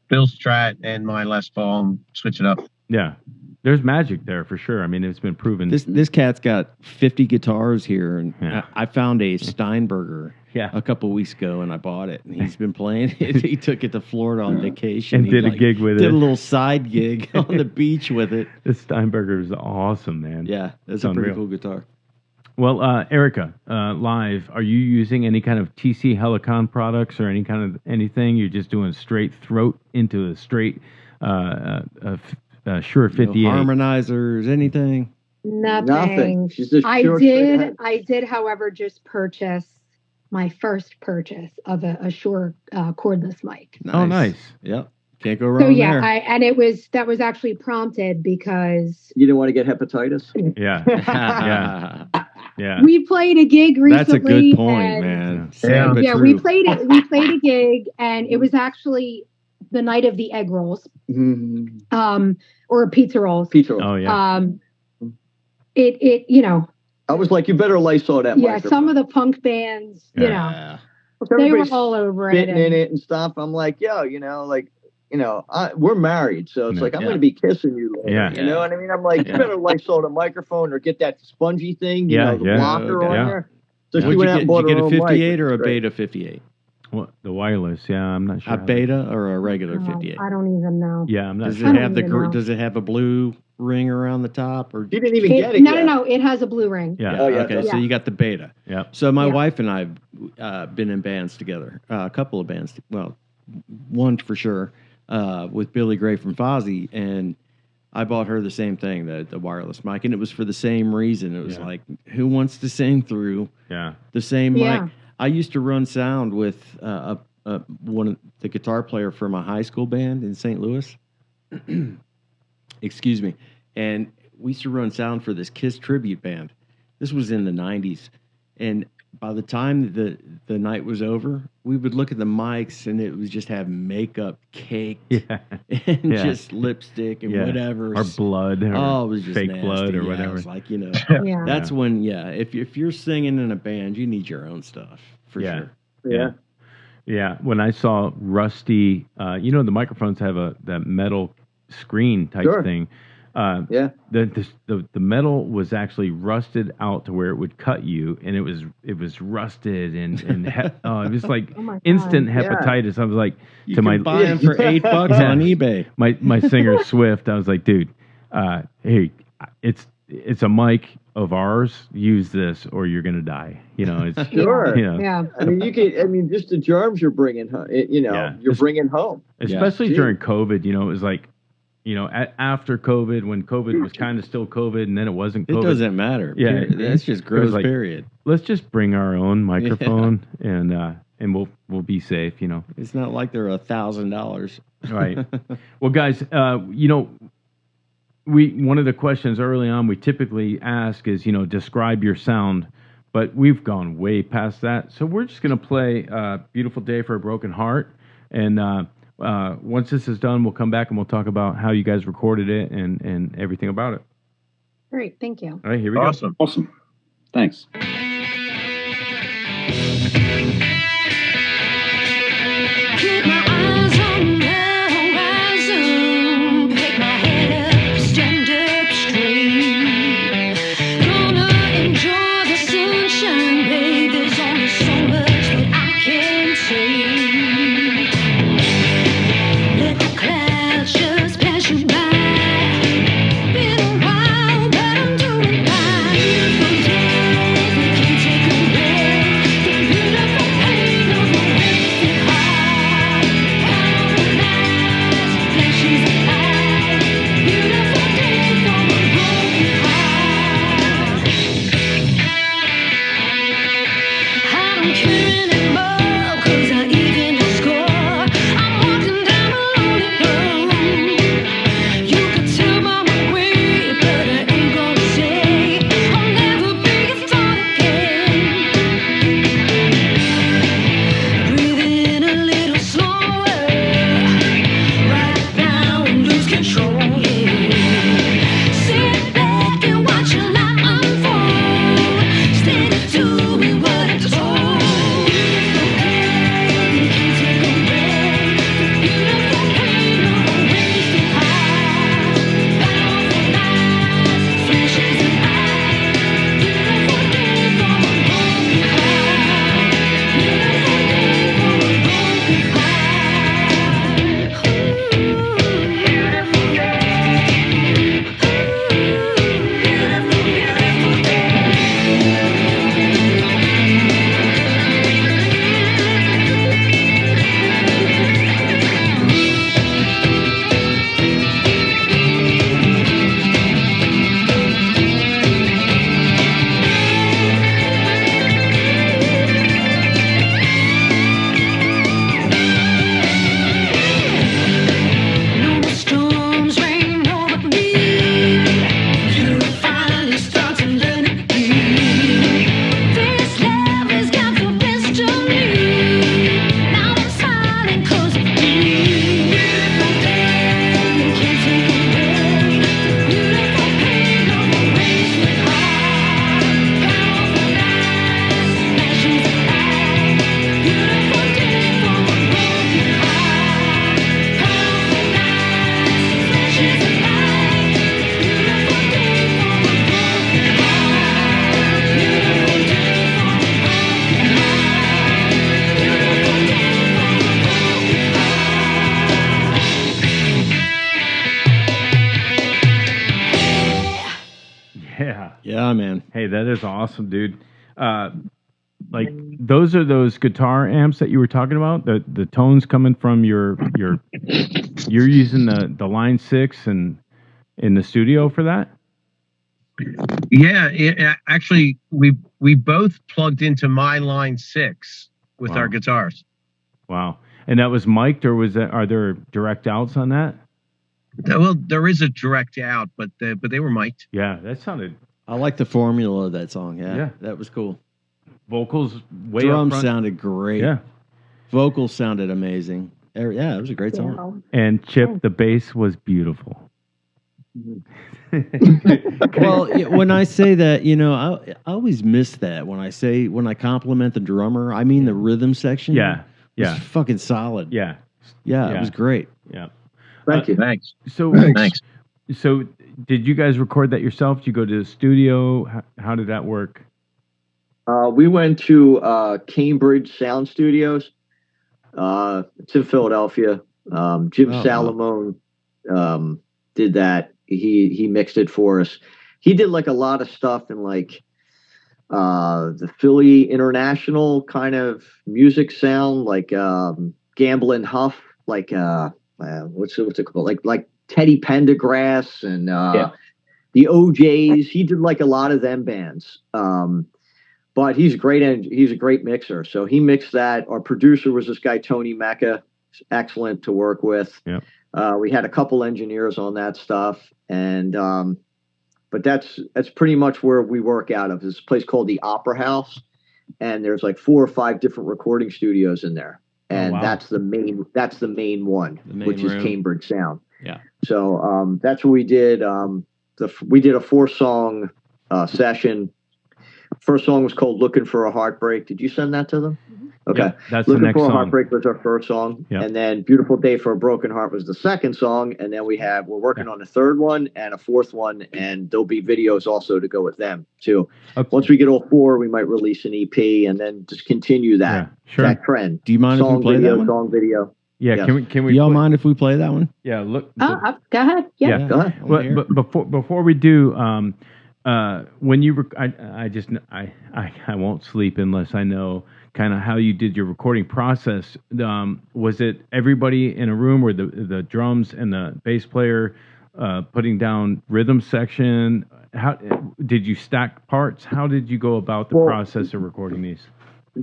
Bill's Strat and my Les Paul, and switch it up. Yeah, there's magic there for sure. I mean, it's been proven. This cat's got 50 guitars here, and I found a Steinberger a couple weeks ago, and I bought it, and he's been playing it. He took it to Florida on vacation and did a gig with it. Did a little side gig on the beach with it. The Steinberger is awesome, man. Yeah, that's a pretty cool guitar. Well, Erica, live, are you using any kind of TC Helicon products or any kind of anything? You're just doing straight throat into a straight Shure 58. No harmonizers, anything? Nothing. She's just I did, however, just purchase my first purchase of a Shure cordless mic. Nice. Oh, nice. Yep. Can't go wrong there. So that was actually prompted because you didn't want to get hepatitis. Yeah. Yeah. We played a gig recently. That's a good point, man. We played it. We played a gig, and it was actually the night of the egg rolls, or pizza rolls. Pizza rolls. Oh yeah. I was like, you better Lysol that. Yeah, some of the punk bands, they were all over it, in it and stuff. I'm like, we're married, so it's like I'm going to be kissing you later. Yeah. You know what I mean? I'm like, you better Lysol the microphone or get that spongy thing, the blocker on there. So she went out and bought Did you her get a own 58 mic, or a Beta 58? What, the wireless? Yeah, I'm not sure. A Beta or a regular 58? I don't even know. Yeah, I'm not Does sure. Does it have a blue ring around the top? Or you didn't even get it. No. It has a blue ring. Yeah. Okay, so you got the Beta. Yeah. So my wife and I have been in bands together, a couple of bands. Well, one for sure, with Billy Gray from Fozzy, and I bought her the same thing, the wireless mic, and it was for the same reason. It was like, who wants to sing through the same mic? I used to run sound with one of the guitar player for my high school band in St. Louis. Excuse me. And we used to run sound for this Kiss tribute band. This was in the 90s. And by the time the night was over, we would look at the mics and it was just have makeup caked and just lipstick and whatever. Or blood. Or it was just fake nasty. blood or whatever. It's like, that's when, if you're singing in a band, you need your own stuff for sure. Yeah. When I saw Rusty, the microphones have that metal screen type thing. The metal was actually rusted out to where it would cut you, and it was rusted and it was like instant hepatitis. I was like, you can buy them for $8 on eBay. My singer Swift, I was like, dude, hey, it's a mic of ours. Use this, or you're gonna die. It's Yeah. I mean, just the germs you're bringing home. You're bringing home, especially during COVID. It was like. After COVID, when COVID was kind of still COVID, and then it wasn't COVID. It doesn't matter. Yeah, that's just gross. Like, period. Let's just bring our own microphone, and we'll be safe. It's not like they're $1,000. Right. Well, guys, one of the questions early on we typically ask is describe your sound, but we've gone way past that. So we're just gonna play "Beautiful Day for a Broken Heart," and once this is done, we'll come back and we'll talk about how you guys recorded it and everything about it. Great, thank you. All right, here we go. Awesome. Thanks. Keep my eyes on the horizon, pick my head up, stand up straight. Gonna enjoy the sunshine, babe. There's only so much that I can take. Let the clouds just pass you by. Been a while, but I'm doing fine. Beautiful day, we can take away the beautiful pain of a wasted heart. Powerful nights, flashes of light. Beautiful day for a broken heart. I don't care anymore, 'cause I even the score. I'm walking down a lonely road. You could tell by my way, but I ain't gonna say I'll never be a thought again. Breathe in a little slower, right now and lose control. Sit back and watch your life unfold. Steady doing what it's told. Beautiful day, you can take away the beautiful pain of a wasted heart. Powerful nights, flashes of light. Beautiful day for a broken heart. Beautiful day for a broken heart. Beautiful day. Beautiful No more storms rain over me. You finally start to learn it deep. This love has got the best of me. Now I'm smiling 'cause of me. Beautiful day, you can't take away the beautiful pain of a wasted heart. Powerful nights, flashes of light. Beautiful day for a broken heart. Powerful nights, flashes of light. Beautiful day for a broken heart. Beautiful day for a broken heart. Beautiful day for a broken heart. Yeah. Yeah, man. Hey, that is awesome, dude. Like those are those guitar amps that you were talking about. The tones coming from you're using the Line 6 and in the studio for that. Yeah, actually, we both plugged into my Line 6 with our guitars. Wow. And that was mic'd, or are there direct outs on that? Well, there is a direct out, but they were mic'd. Yeah, that sounded. I like the formula of that song. Yeah, that was cool. vocals way Drums up front. sounded great. Yeah. Vocals sounded amazing. Yeah, it was a great song. And Chip, the bass was beautiful. Well, when I say that, I always miss that. When I compliment the drummer, I mean the rhythm section. Yeah. Yeah. was fucking solid. Yeah. Yeah, it was great. Yeah. Thank you. Thanks. So Thanks. So did you guys record that yourself? Did you go to the studio? How did that work? We went to Cambridge Sound Studios. It's in Philadelphia. Jim Salamone did that. He mixed it for us. He did like a lot of stuff in like the Philly International kind of music sound, like Gamble and Huff, like what's it called? Like Teddy Pendergrass and the OJs. He did like a lot of them bands. But he's great and he's a great mixer. So he mixed that. Our producer was this guy Tony Mecca, excellent to work with. Yep. We had a couple engineers on that stuff, and but that's pretty much where we work out of. This place called the Opera House, and there's like 4 or 5 different recording studios in there, and that's the main one, which is Cambridge Sound. Yeah. So that's what we did. We did a 4-song session. First song was called "Looking for a Heartbreak." Did you send that to them? Okay. Yeah, that's "Looking the next for a song. Heartbreak" was our first song, Yeah. and then "Beautiful Day for a Broken Heart" was the second song, and then we're working on a third one and a 4th one, and there'll be videos also to go with them too. Okay. Once we get all 4, we might release an EP and then just continue that that trend. Do you mind if we play that one? Song video. Yeah. Yes. Can we? Do y'all mind if we play that one? Yeah. Look. Go ahead. Yeah. Go ahead. But before we do, when you, I won't sleep unless I know kind of how you did your recording process. Was it everybody in a room, or the drums and the bass player putting down rhythm section? How did you stack parts? How did you go about the process of recording these?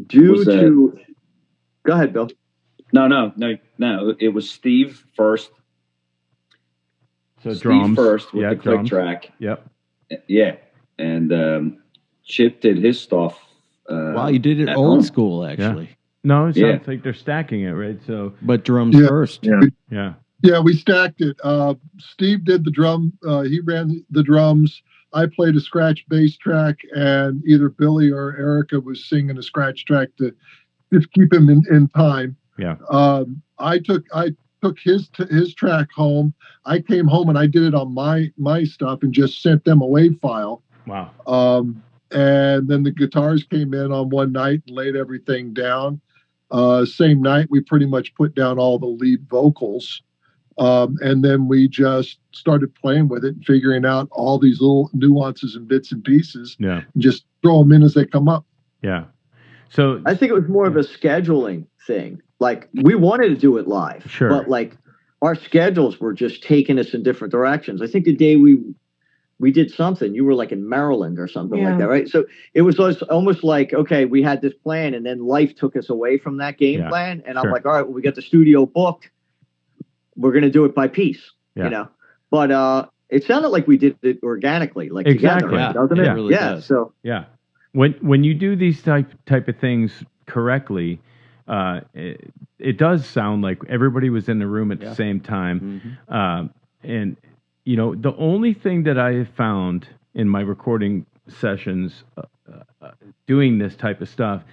Go ahead, Bill. No. It was Steve first. So Steve drums first with the click drums. track. Yep. Yeah, and Chip did his stuff. Wow, you did it at old home. school, actually. Yeah. No, it sounds like they're stacking it, right? So, but drums first. Yeah. Yeah, we stacked it. Steve did the drum. He ran the drums. I played a scratch bass track, and either Billy or Erica was singing a scratch track to just keep him in time. Yeah. I took his track home. I came home and I did it on my stuff and just sent them a WAV file. Wow. And then the guitars came in on one night and laid everything down. Same night, we pretty much put down all the lead vocals. And then we just started playing with it and figuring out all these little nuances and bits and pieces. Yeah. And just throw them in as they come up. Yeah. So I think it was more of a scheduling thing. Like, we wanted to do it live, Sure. but like our schedules were just taking us in different directions. I think the day we did something, you were like in Maryland or something like that, right? So it was almost like, okay, we had this plan, and then life took us away from that game plan. And I'm like, all right, well, we got the studio booked. We're going to do it by piece, you know? But it sounded like we did it organically, like Exactly. together, doesn't it? It really does. So yeah, when you do these type of things correctly, it does sound like everybody was in the room at the same time. Mm-hmm. And you know, the only thing that I have found in my recording sessions doing this type of stuff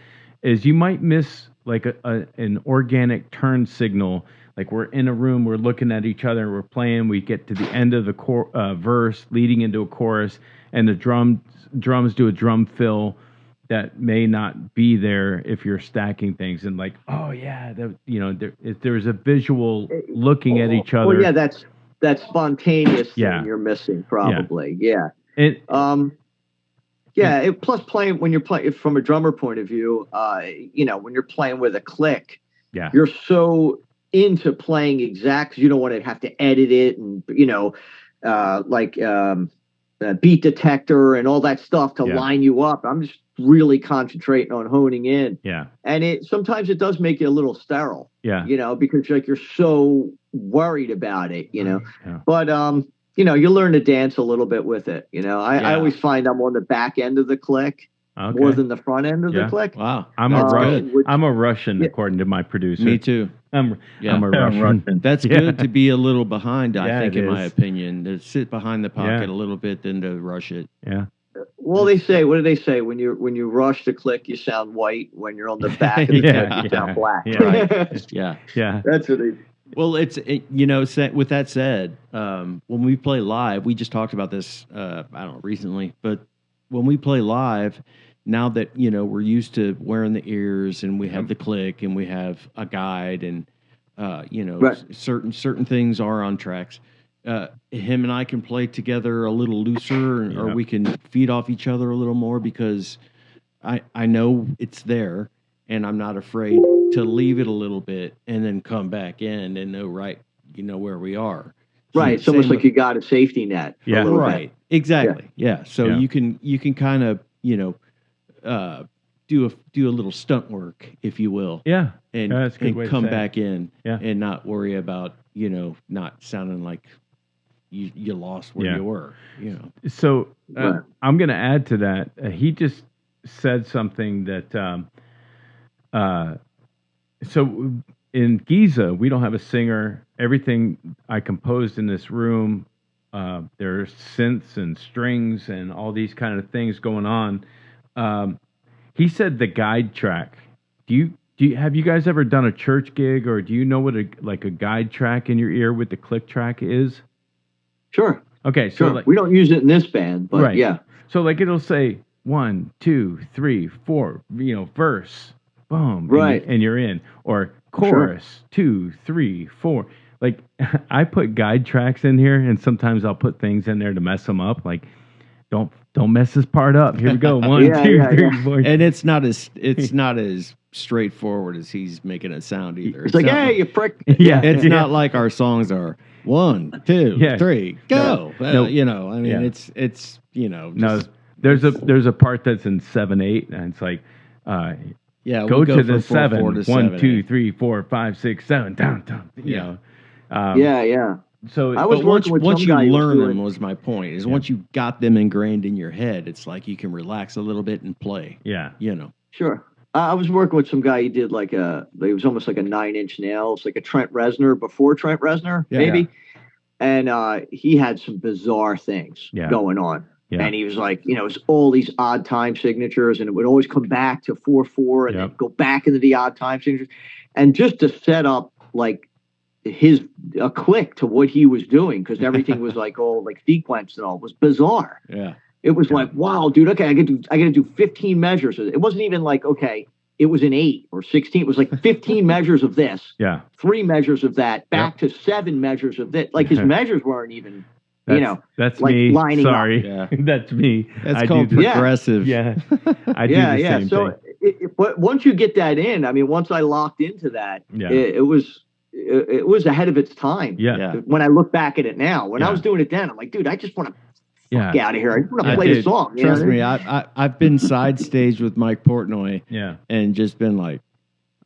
is you might miss like an organic turn signal. Like, we're in a room, we're looking at each other, we're playing, we get to the end of the verse leading into a chorus, and the drums do a drum fill that may not be there if you're stacking things. And like, oh yeah, there's a visual looking at each other. Well, yeah, that spontaneous Yeah. thing you're missing, probably. Yeah. It, Plus, when you're playing from a drummer point of view, when you're playing with a click, you're so into playing exact, 'cause you don't want to have to edit it and beat detector and all that stuff to line you up. I'm just really concentrating on honing in. Yeah. And sometimes it does make you a little sterile. Yeah. Because you're so worried about it, Yeah. But you learn to dance a little bit with it. I always find I'm on the back end of the click. more than the front end of the click. Wow, I'm a Russian, according to my producer. Me too. I'm a Russian. That's good to be a little behind, I think, in my opinion. To sit behind the pocket a little bit than to rush it. Yeah. Well, what do they say? When you rush the click, you sound white. When you're on the back of the click, you sound black. Yeah. Right? Yeah. That's what they. Well, with that said, when we play live, we just talked about this, I don't know, recently, but when we play live, now that, we're used to wearing the ears and we have the click and we have a guide and, certain things are on tracks. Him and I can play together a little looser or we can feed off each other a little more because I know it's there and I'm not afraid to leave it a little bit and then come back in and know where we are. Right. It's almost like you got a safety net. Yeah. Right. Bit. Exactly. Yeah. So you can kind of, do a little stunt work, if you will. Yeah. And come back in and not worry about, not sounding like you lost where you were, So I'm going to add to that. He just said something that, so in Giza, we don't have a singer. Everything I composed in this room, there's synths and strings and all these kind of things going on. He said the guide track. Have you guys ever done a church gig, or do you know what a guide track in your ear with the click track is? Sure. Okay. So sure. We don't use it in this band, but yeah. So it'll say 1, 2, 3, 4, verse, boom, right, and you're in, or chorus, 2, 3, 4. Like I put guide tracks in here, and sometimes I'll put things in there to mess them up. Like don't mess this part up. Here we go. 1, 2, 3, 4. And it's not as straightforward as he's making it sound either. It's like, hey, you prick. It's not like our songs are 1, 2, 3, go. No. It's no. There's a part that's in 7/8, and it's like, we'll go to the 4, 7. 4 to 1, 7, 2, 3, 4, 5, 6, 7, down. Yeah. So I was once you learn them, was my point, is once you got them ingrained in your head, it's like you can relax a little bit and play. Yeah. Sure. I was working with some guy. He did it was almost like a 9-inch Nails, like a Trent Reznor before Trent Reznor, maybe. And he had some bizarre things going on. Yeah. And he was like, it's all these odd time signatures, and it would always come back to 4/4 and then go back into the odd time signatures. And just to set up like a click to what he was doing, because everything was like all like sequenced and all, was bizarre. Yeah. It was like, wow, dude, okay, I got to do 15 measures. It wasn't even like, okay, it was an 8 or 16. It was like 15 measures of this. Yeah. 3 measures of that, back to 7 measures of that. Like his measures weren't even, that's like me. lining Sorry. up. Yeah. That's me. That's called progressive. Yeah. I do the same so thing. But once you get that in, I mean, once I locked into that, it was ahead of its time. Yeah. When I look back at it now, when I was doing it then, I'm like, dude, I just want to fuck out of here. I just want to play the song. Trust me, I've been side stage with Mike Portnoy. Yeah. And just been like,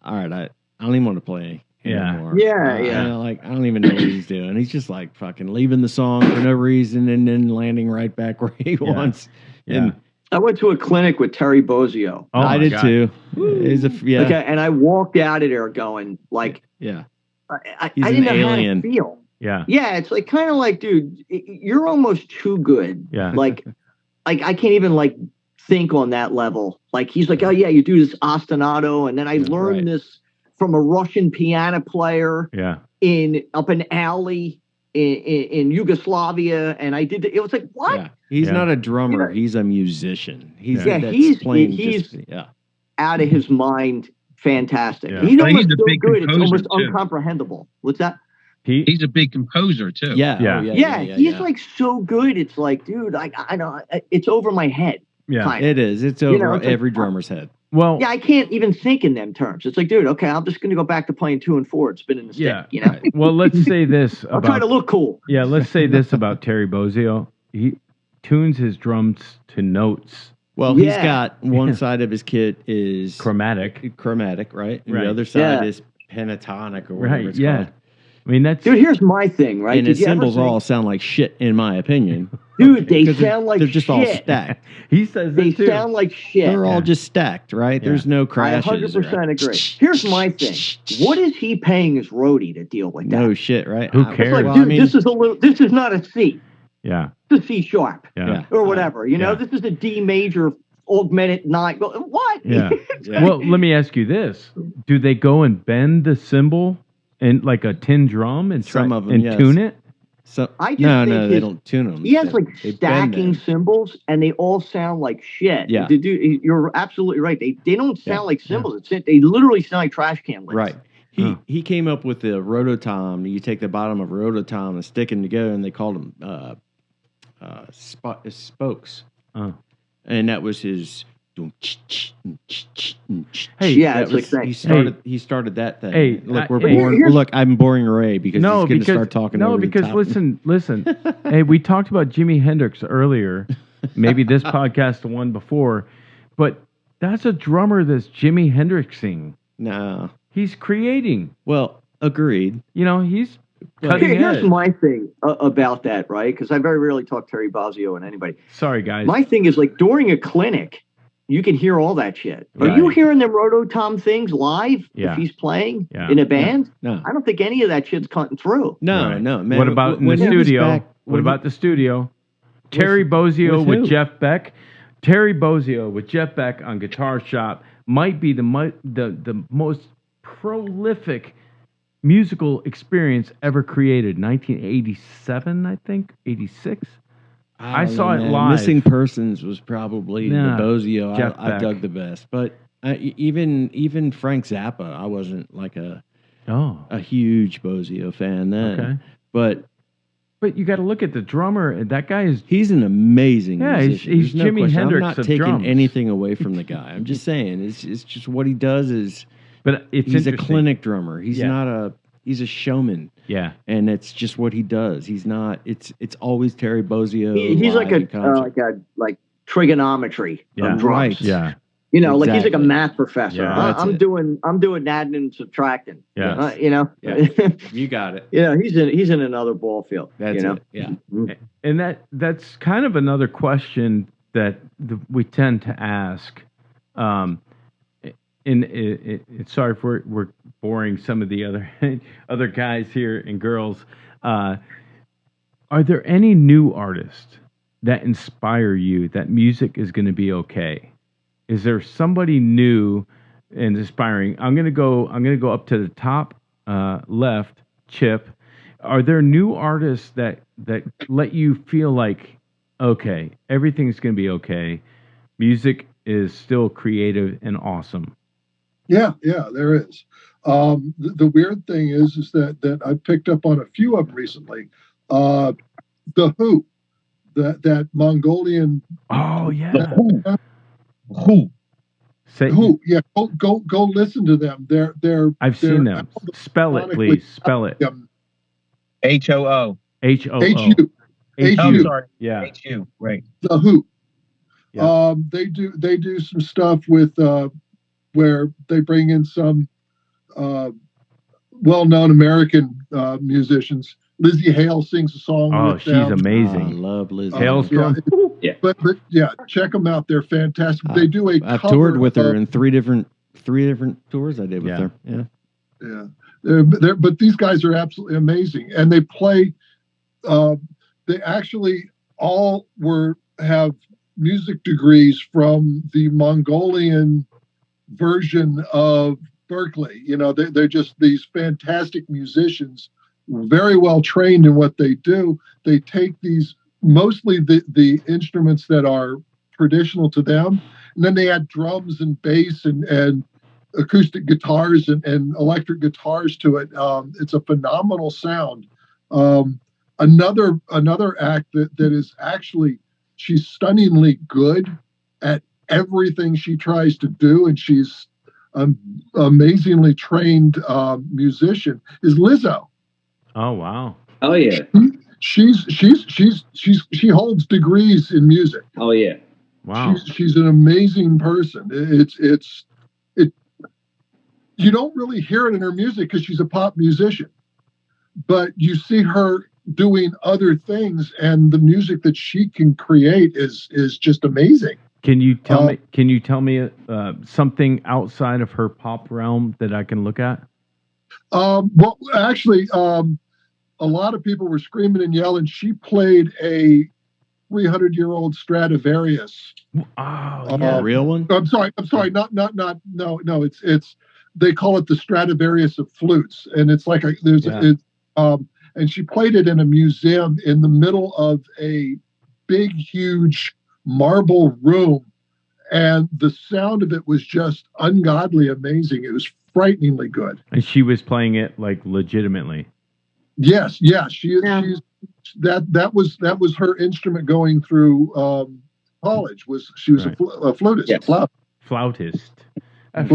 all right, I don't even want to play anymore. Yeah. I don't even know what he's doing. He's just like fucking leaving the song for no reason and then landing right back where he wants. Yeah. And I went to a clinic with Terry Bozzio. Oh, I did too. Okay, and I walked out of there going like, I didn't know alien. how to feel. Yeah. Yeah, it's like kind of like, dude, you're almost too good. Yeah. Like I can't even like think on that level. Like he's like, oh yeah, you do this ostinato, and then I learned this from a Russian piano player. Yeah. Up an alley in Yugoslavia, and I did. It was like, what? Yeah. He's not a drummer. He's a musician. He's out of his mind. Fantastic. Yeah. He's almost a big good. It's almost too. uncomprehendable. What's that? He's a big composer too. Yeah. He's like so good. It's like, dude, I know it's over my head. Yeah, kinda. It is. It's over every drummer's head. Well, I can't even think in them terms. It's like, dude, okay, I'm just going to go back to playing 2 and 4 and spinning the stick. Well, let's say this. I'm trying to look cool. Yeah, let's say this about Terry Bozzio. He tunes his drums to notes. Well, he's got one side of his kit is chromatic, right? And the other side is pentatonic or whatever it's called. I mean, that's... Dude, here's my thing, right? And his cymbals all sound like shit, in my opinion. Dude, they 'Cause sound like they're just shit. all stacked. He says They it too. sound like shit. They're all just stacked, right? Yeah. There's no I crashes. 100% agree. Here's my thing. What is he paying his roadie to deal with that? No shit, right? Who It's cares? like, Well, dude, I mean, this is not a C. Yeah. It's a C sharp Yeah. or whatever. You know, Yeah. this is a D major augmented 9. What? Yeah. Yeah. Well, let me ask you this: do they go and bend the cymbal in like a tin drum and Some of them, and yes. tune it? So I just no, think they don't tune them. He has like They bend stacking them. cymbals, and they all sound like shit. Yeah. You're absolutely right. They don't sound Yeah. like cymbals. They literally sound like trash can lids. Right. He came up with the rototom. You take the bottom of a rototom and stick them together, and they called them spokes. Oh. And that was his. Hey, yeah, that it's like he started that thing. Hey, look, we're hey, boring. Look, I'm boring Ray because he's going to start talking. No, over the because top. listen. Hey, we talked about Jimi Hendrix earlier. Maybe this podcast, the one before, but that's a drummer that's Jimi Hendrixing. No, he's creating. Well, agreed. You know, he's cutting Here's edge. my thing about that, right? Because I very rarely talk Terry Bozzio and anybody. Sorry, guys. My thing is like during a clinic, you can hear all that shit. Are Right. you hearing them rototom things live Yeah. if he's playing Yeah. in a band? No. I don't think any of that shit's cutting through. No, Right. no, man. What about in the When he was studio? back- What when about the studio? Terry Bozzio with with who? Jeff Beck. Terry Bozzio with Jeff Beck on Guitar Shop might be the most prolific musical experience ever created. 1987, I think, 86. I don't saw know, it man. live. Missing Persons was probably Nah, the Bozzio Jeff I Beck. dug the best, but even Frank Zappa, I wasn't like a huge Bozzio fan then. Okay. But you got to look at the drummer. That guy is. He's an amazing musician. he's There's no Jimi question. Hendrix I'm not of taking drums. anything away from the guy. I'm just saying it's just what he does is. But it's he's a interesting. clinic drummer. He's Yeah. not a. He's a showman. Yeah. And it's just what he does. He's not. It's always Terry Bozzio. He's like live in concert. like trigonometry of drums. Right. Yeah. You know, like he's like a Exactly. math professor. Yeah, that's I'm it. doing adding and subtracting. Yeah. You know. Yeah. You got it. Yeah, he's in another ball field. That's you know? it. Yeah. And that's kind of another question that we tend to ask. Sorry if we're boring some of the other guys here and girls. Are there any new artists that inspire you that music is going to be okay? Is there somebody new and inspiring? I'm gonna go up to the top left, Chip. Are there new artists that let you feel like, okay, everything's gonna be okay? Music is still creative and awesome. Yeah, there is. The weird thing is that I picked up on a few of them recently. The Who, that Mongolian. Oh yeah. Who? Say Who? Yeah, go listen to them. I've seen them. Spell it, please. Spell it. HOO. HOO. HU. Oh, sorry. Yeah. HU. Right. The Who. Yeah. They do some stuff with where they bring in some well-known American musicians. Lizzie Hale sings a song. Oh, with she's them. amazing. I love Liz. Hailstorm. Yeah. But yeah, check them out. They're fantastic. They do a. I've cover toured with her of- in three different tours I did with Yeah. her. Yeah. Yeah, but these guys are absolutely amazing, and they play. They actually all have music degrees from the Mongolian version of Berkeley. You know, they're just these fantastic musicians, very well trained in what they do. They take these mostly the instruments that are traditional to them, and then they add drums and bass and acoustic guitars and electric guitars to it. It's a phenomenal sound. Another act that is actually, she's stunningly good at everything she tries to do, and she's an amazingly trained musician, is Lizzo. Oh wow. Oh yeah. She holds degrees in music. Oh yeah. Wow. She's an amazing person. You don't really hear it in her music because she's a pop musician, but you see her doing other things, and the music that she can create is just amazing. Can you tell me? Can you tell me something outside of her pop realm that I can look at? Well, actually, a lot of people were screaming and yelling. She played a 300-year-old Stradivarius. Oh, yeah. Real one? I'm sorry. No. It's they call it the Stradivarius of flutes, and it's like and she played it in a museum in the middle of a big, huge marble room, and the sound of it was just ungodly amazing. It was frighteningly good. And she was playing it like legitimately. Yes, she's that was her instrument going through college. She was a flutist. Yes. Flautist. She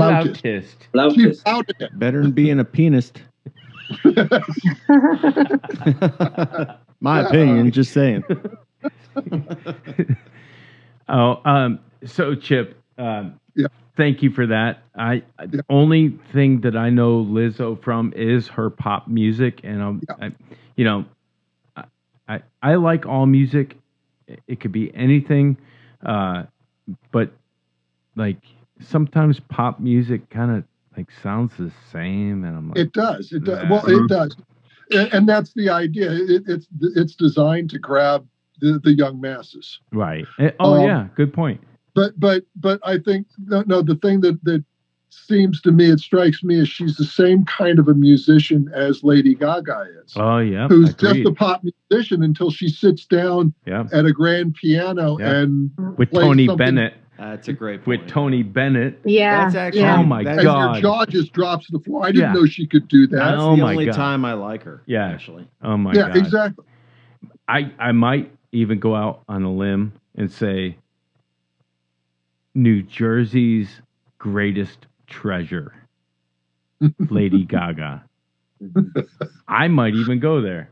flouted it. Better than being a pianist. My opinion, just saying. So Chip, thank you for that. The only thing that I know Lizzo from is her pop music, and I like all music. It could be anything, but like sometimes pop music kind of like sounds the same, and I'm like, it does. Well, it does, and that's the idea. It's designed to grab the young masses, right? Yeah, good point. But I think the thing that seems to me, it strikes me, as she's the same kind of a musician as Lady Gaga is. Oh yeah, who's just a pop musician until she sits down at a grand piano and with Tony Bennett. That's a great point. With Tony Bennett. Yeah. That's actually, oh my and God. your jaw just drops to the floor. I didn't know she could do that. That's oh the my only God. time I like her. Yeah. Actually. Oh my God. Yeah, exactly. I might even go out on a limb and say New Jersey's greatest treasure, Lady Gaga. I might even go there.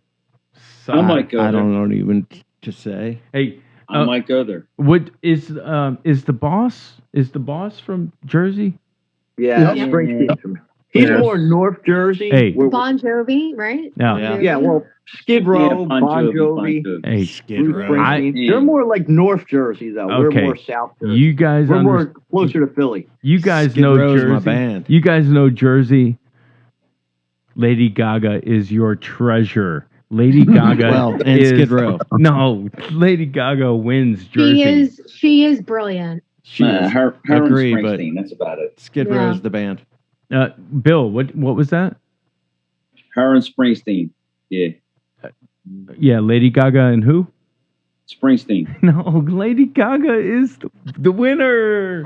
So I might go there. I don't know even to say. Hey, I might go there. What is the boss? Is the boss from Jersey? Yeah, Yeah. Springsteen. He's more North Jersey. Hey. Bon Jovi, right? No. Bon Jovi. Yeah, well, Skid Row, Bon Jovi. Hey, Skid Row. They're more like North Jersey, though. Okay. We're more South Jersey. You guys We're more closer to Philly. You guys Skid know Row's Jersey. my band. You guys know Jersey. Lady Gaga is your treasure. Lady Gaga and Skid Row. No, Lady Gaga wins Jersey. She is brilliant. Her and Agree, Springsteen. That's about it. Skid Row is the band. Bill, what was that? Her and Springsteen. Yeah. Yeah, Lady Gaga and who? Springsteen. No, Lady Gaga is the winner.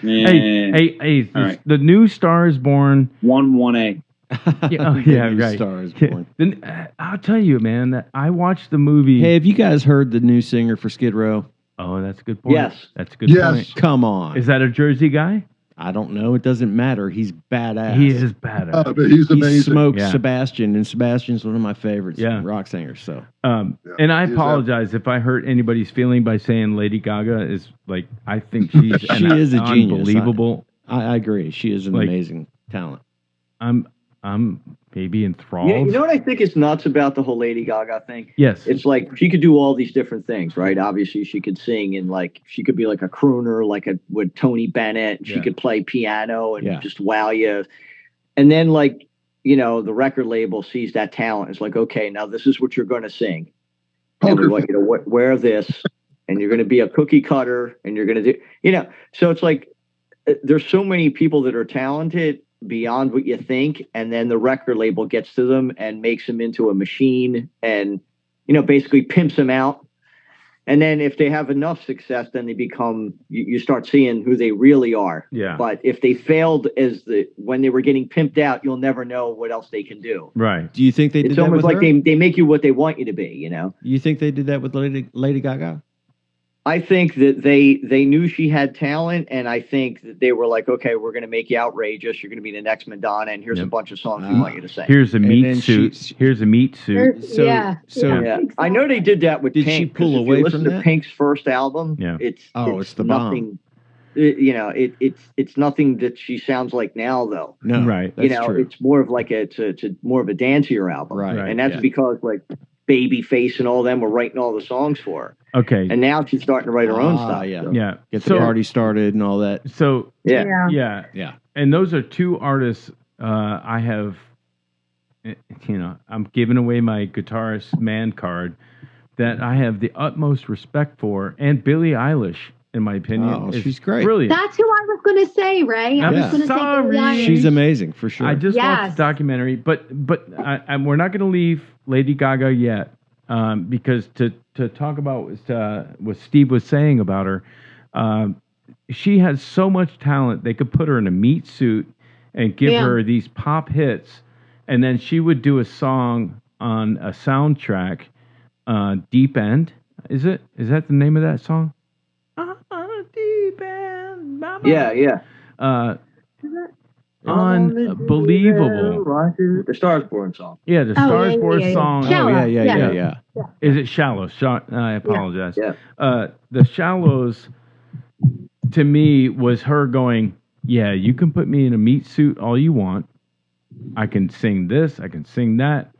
Hey, right. The new Star is Born. 1-1A. Right. Star is Born. Then I'll tell you, man, that I watched the movie. Hey, have you guys heard the new singer for Skid Row? Oh, that's a good point. Yes. That's a good point. Come on. Is that a Jersey guy? I don't know. It doesn't matter. He's badass. He is badass. But he's amazing. He smoked Yeah. Sebastian, and Sebastian's one of my favorites. Yeah. Rock singers. So, and I apologize if I hurt anybody's feeling by saying Lady Gaga is like. I think she's she is a genius. Unbelievable. I agree. She is an amazing talent. I'm maybe enthralled. Yeah, you know what I think is nuts about the whole Lady Gaga thing? Yes. It's like she could do all these different things, right? Obviously, she could sing and like she could be like a crooner, with Tony Bennett. She could play piano and just wow you. And then the record label sees that talent. It's like, okay, now this is what you're going to sing. And we want you to wear this, and you're going to be a cookie cutter, and you're going to do, So it's like there's so many people that are talented beyond what you think, and then the record label gets to them and makes them into a machine and basically pimps them out. And then if they have enough success, then they become you start seeing who they really are. But if they failed when they were getting pimped out, you'll never know what else they can do. Right. Do you think they did it's that almost with like her? they make you what they want you to be, You think they did that with Lady Gaga? I think that they knew she had talent, and I think that they were like, okay, we're going to make you outrageous. You're going to be the next Madonna, and here's a bunch of songs we want you to sing. Here's a meat suit. Here's a meat suit. I know they did that with Did Pink. she pull 'cause if away you from listen to that? Pink's first album, it's the nothing. It's nothing that she sounds like now, though. No, right. That's true. It's more of like it's more of a dancier album, right? And that's because Babyface and all them were writing all the songs for her. Okay. And now she's starting to write her own stuff. Yeah. So. Yeah. Get the party started and all that. So Yeah. And those are two artists I have, I'm giving away my guitarist man card that I have the utmost respect for. And Billie Eilish, in my opinion, she's great. Brilliant. That's who I was going to say, Ray. I was going to say Billie Eilish. She's amazing for sure. I just watched the documentary, but we're not going to leave Lady Gaga yet, because to talk about what Steve was saying about her, she has so much talent. They could put her in a meat suit and give her these pop hits, and then she would do a song on a soundtrack, Deep End. Is that the name of that song? Deep End. Yeah. Unbelievable. The Stars Born song. Yeah, the Stars Born song. Shallow. Yeah. Is it Shallow? I apologize. Yeah. The Shallows, to me, was her going, yeah, you can put me in a meat suit all you want. I can sing this. I can sing that.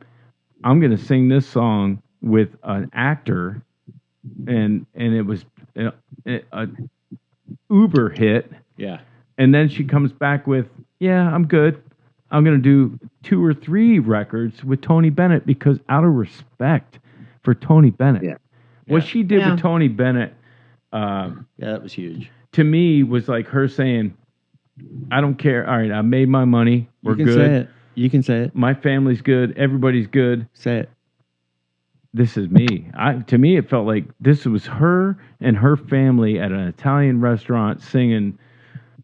I'm going to sing this song with an actor. And it was a uber hit. Yeah. And then she comes back with, yeah, I'm good. I'm going to do 2 or 3 records with Tony Bennett, because out of respect for Tony Bennett. What she did with Tony Bennett, that was huge. To me, was like her saying, I don't care. All right, I made my money. We're you can good. Say it. You can say it. My family's good. Everybody's good. Say it. This is me. To me, it felt like this was her and her family at an Italian restaurant singing.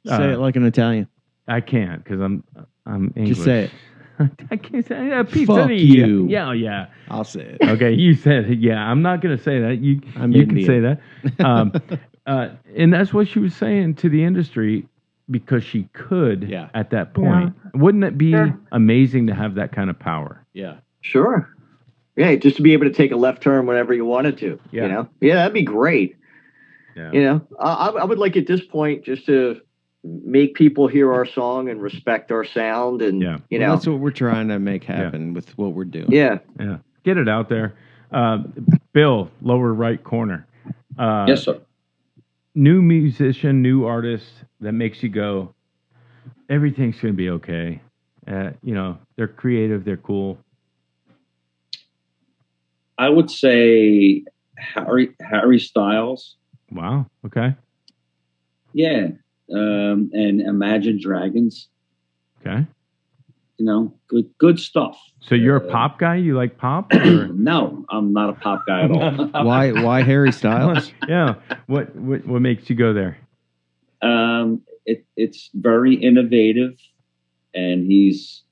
Say it like an Italian. I can't, because I'm English. Just say it. I can't say it. Pizza. Fuck you. Yeah. I'll say it. Okay, you said it. Yeah, I'm not going to say that. You can say that. And that's what she was saying to the industry, because she could at that point. Wouldn't it be amazing to have that kind of power? Yeah. Sure. Yeah, just to be able to take a left turn whenever you wanted to. Yeah. You know? Yeah, that'd be great. Yeah. I would like at this point just to make people hear our song and respect our sound, and that's what we're trying to make happen with what we're doing. Yeah. Get it out there. Bill, lower right corner. Yes, sir. New musician, new artist that makes you go, everything's going to be okay. They're creative, they're cool. I would say Harry Styles. Wow. Okay. Yeah. And Imagine Dragons. Okay. Good stuff. So you're a pop guy? You like pop? Or? No, I'm not a pop guy at all. Why Harry Styles? Yeah. What makes you go there? It's very innovative, and it's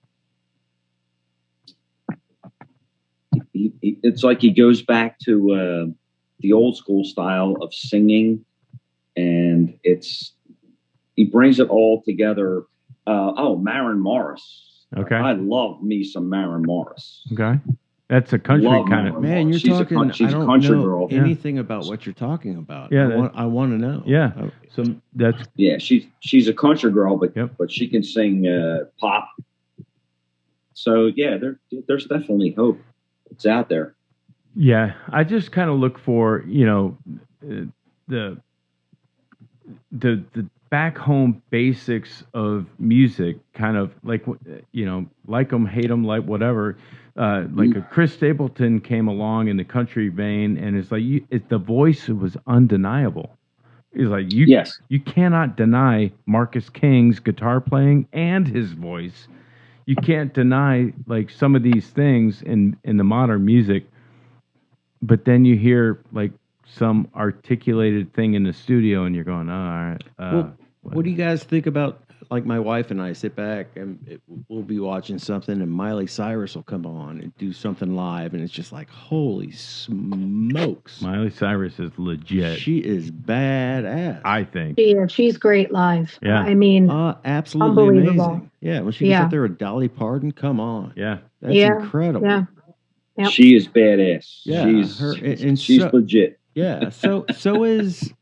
like he goes back to the old school style of singing, and he brings it all together. Maren Morris. Okay. I love me some Maren Morris. Okay. That's a country kind of. Man, you're she's talking. She's I don't a country know girl. anything about what you're talking about. Yeah, I want to know. Yeah. So that's. Yeah, she's a country girl, but she can sing pop. So yeah, there's definitely hope. It's out there. Yeah, I just kind of look for the back home basics of music, kind of like like them, hate them, like whatever. Like a Chris Stapleton came along in the country vein, and it's like the voice was undeniable. It's like you cannot deny Marcus King's guitar playing and his voice. You can't deny like some of these things in the modern music, but then you hear like some articulated thing in the studio, and you're going, all right. What do you guys think about, like, my wife and I sit back and we'll be watching something, and Miley Cyrus will come on and do something live, and it's just like, holy smokes. Miley Cyrus is legit. She is badass. I think. She's great live. Yeah. I mean, absolutely unbelievable. Amazing. Yeah, when she gets up there with Dolly Parton, come on. Yeah. That's incredible. Yeah. Yep. She is badass. Yeah, she's legit. Yeah. So is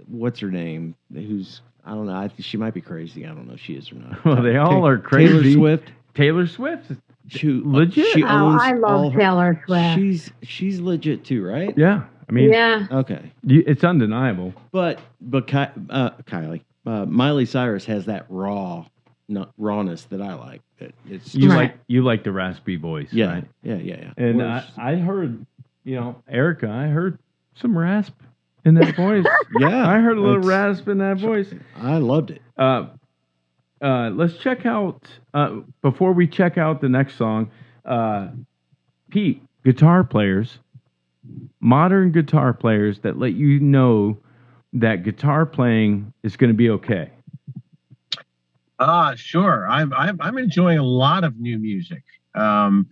what's her name? Who's, I don't know. She might be crazy. I don't know if she is or not. Well, they all are crazy. Taylor Swift. Taylor Swift. legit. She owns I love Taylor Swift. She's legit too, right? Yeah, I mean, yeah. Okay, it's undeniable. But Kylie, Miley Cyrus has that rawness that I like. It's you like the raspy voice, yeah, right? yeah. And I heard, Erica, I heard some rasp in that voice. Yeah, I heard a little rasp in that voice. I loved it. Let's check out before we check out the next song. Pete, modern guitar players that let you know that guitar playing is going to be okay. Sure. I'm enjoying a lot of new music, rock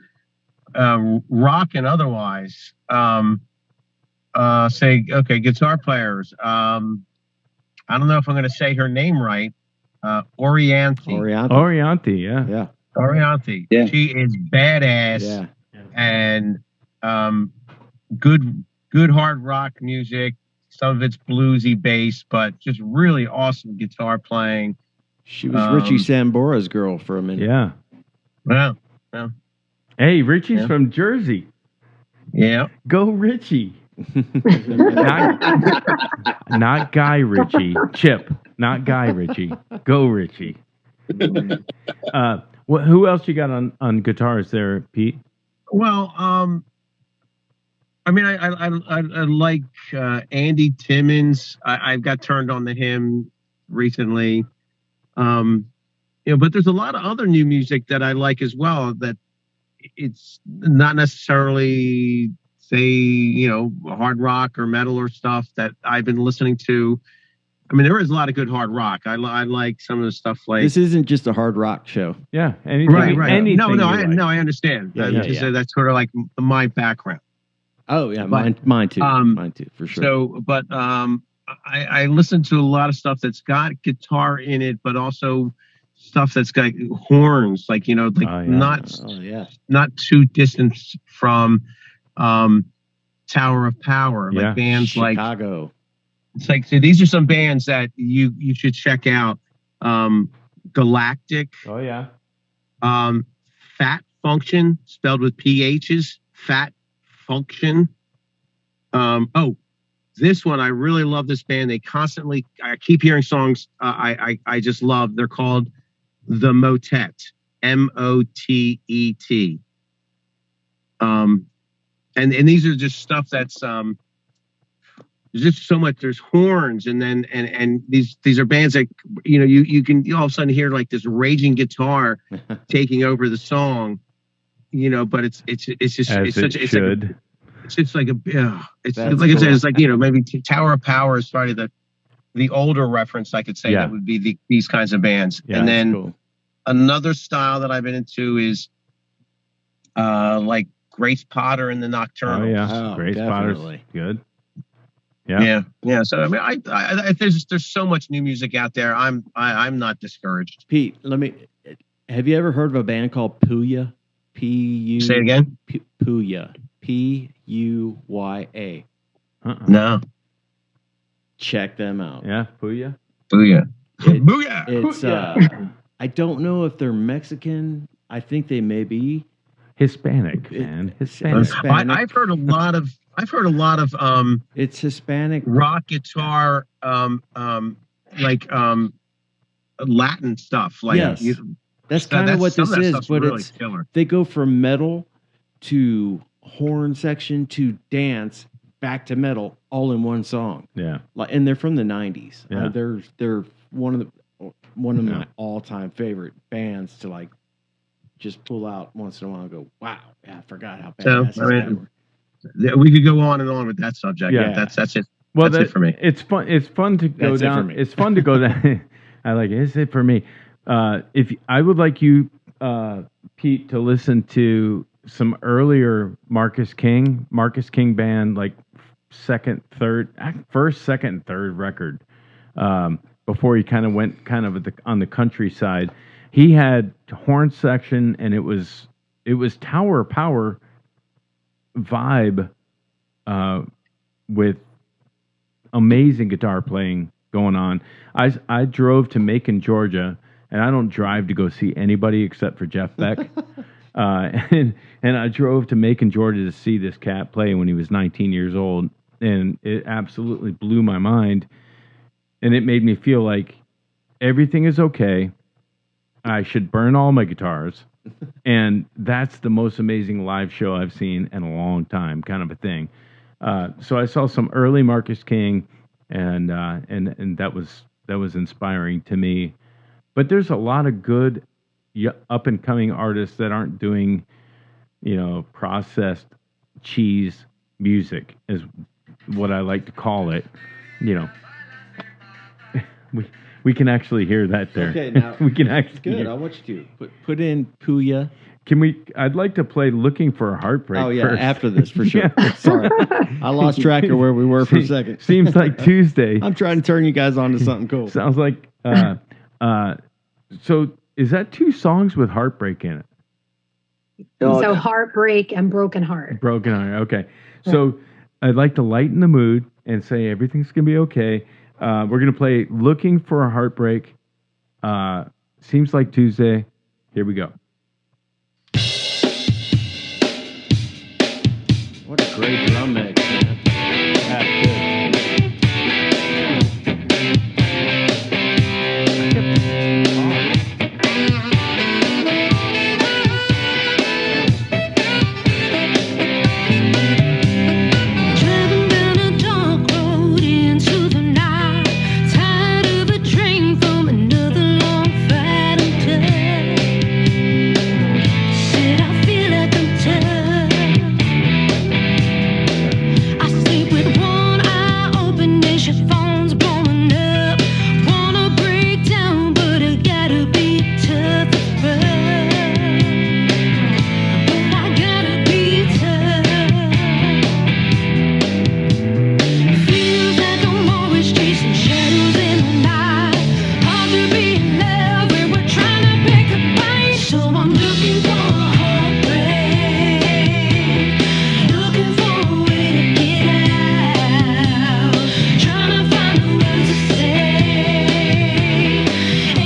and otherwise. Guitar players. I don't know if I'm going to say her name right. Orianthi, yeah. Orianthi. Yeah. She is badass. Yeah. And good hard rock music. Some of it's bluesy bass, but just really awesome guitar playing. She was Richie Sambora's girl for a minute. Yeah. Well. Hey, Richie's from Jersey. Yeah. Go Richie. not Guy Ritchie. Chip. Not Guy Ritchie. Go Richie. Who else you got on guitars there, Pete? Well, I mean, I like Andy Timmons. I've got turned on to him recently. But there's a lot of other new music that I like as well. That it's not necessarily, say, hard rock or metal or stuff that I've been listening to. I mean, there is a lot of good hard rock. I like some of the stuff like. This isn't just a hard rock show. Yeah, anything. Right. Anything I understand. Yeah. That's sort of like my background. Oh yeah, mine too. Mine too, for sure. So, but I listen to a lot of stuff that's got guitar in it, but also stuff that's got horns, not too distant from Tower of Power, like bands Chicago. It's like, so these are some bands that you should check out. Galactic. Oh yeah. Fat Function, spelled with PHs. Fat Function. This one, I really love this band. I keep hearing songs I just love. They're called The Motet. Motet. And these are just stuff that's there's just so much. There's horns, and then and these are bands that you can all of a sudden hear like this raging guitar taking over the song, but it's just maybe Tower of Power is probably the older reference I could say that would be these kinds of bands. Yeah, and then cool. Another style that I've been into is like Grace Potter and the Nocturnals. Oh yeah, Grace Potter's good. Yeah. So I mean, I there's so much new music out there. I'm not discouraged. Pete, have you ever heard of a band called Puya? P-U. Say it again. Puya. P-U-Y-A. No. Check them out. Yeah, Puya. Booyah. It's I don't know if they're Mexican. I think they may be Hispanic, man. Hispanic. I've heard a lot of it's Hispanic rock guitar Latin stuff. Like yes. That's kind of what this is, but really it's killer. They go from metal to horn section to dance back to metal all in one song. Yeah. And they're from the 90s. Yeah. They're one of my all-time favorite bands to just pull out once in a while and go, wow, I forgot how badass this guy were. We could go on and on with that subject. Yeah. That's it. Well, that's it for me. It's fun. It's fun to go down. It's fun to go down. I like it. It's it for me. If I would like you, Pete, to listen to some earlier Marcus King band, like first, second, third record. Before he kind of went on the countryside, he had horn section, and it was Tower Power vibe with amazing guitar playing going on. I drove to Macon, Georgia, and I don't drive to go see anybody except for Jeff Beck. And I drove to Macon, Georgia to see this cat play when he was 19 years old. And it absolutely blew my mind. And it made me feel like everything is okay. I should burn all my guitars. And that's the most amazing live show I've seen in a long time, kind of a thing. So I saw some early Marcus King, and that was inspiring to me. But there's a lot of good up and coming artists that aren't doing, processed cheese music, is what I like to call it. We can actually hear that there. Okay, now we can actually. Good. Hear. I want you to put in Puya. Can we? I'd like to play "Looking for a Heartbreak." Oh yeah, first. after this for sure. Yeah. Sorry, I lost track of where we were for a second. Seems like Tuesday. I'm trying to turn you guys on to something cool. Sounds like. So is that 2 songs with Heartbreak in it? So Heartbreak and Broken Heart. Broken Heart. Okay. So I'd like to lighten the mood and say everything's gonna be okay. We're gonna play "Looking for a Heartbreak." Seems like Tuesday. Here we go. What a great drum mix, man. That's good. Driving down a dark road into the night, tired of a drink from another long fight and said I feel like I'm tired. I sleep with one eye open and your phone's blowing up. Wanna break down, but I gotta be tough as fuck. But I gotta be tough. Feels like I'm always chasing shadows in the night. Hard to be in love when we're trying to pick a fight. So I'm looking for a heartbreak, looking for a way to get out. Trying to find the words to say.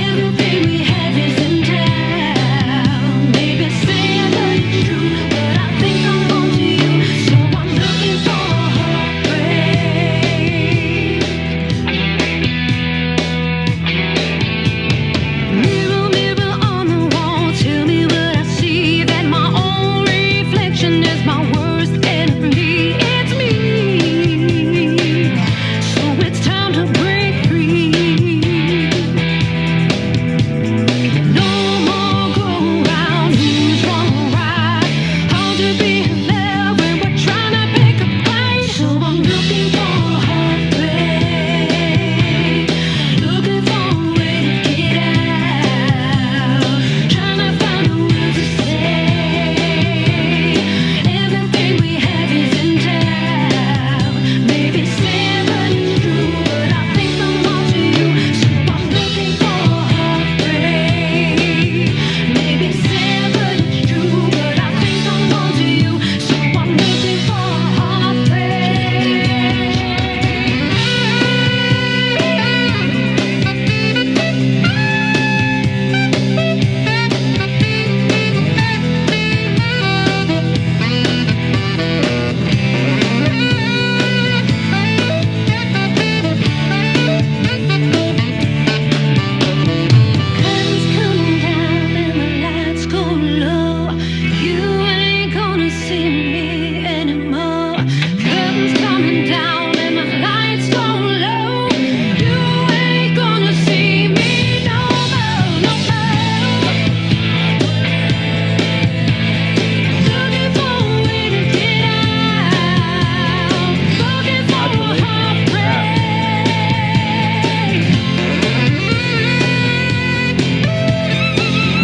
Everything we have is in doubt. Maybe saying that it's true, but I think I'm on to you. So I'm looking for a heartbreak. Mirror, mirror on the wall, tell me what I see. That my own reflection is my worst enemy. It's me. So it's time to break free. No more go round, who's wrong or right. Hard to be in love when we're trying to pick a fight. So I'm looking for a heartbreak, looking for a way to get out. Trying to find the words to say. Everything we have is in doubt. Maybe saying that it's true, but I think I'm on to you. So I'm looking for a heartbreak. Maybe saying that it's true, but I think I'm on to you. So I'm looking for a Curtains coming down and the lights go low. You ain't gonna see me anymore. Curtains coming down and the lights go low. You ain't gonna see me no more, no more. Looking for a way to get out. Looking for a heartbreak.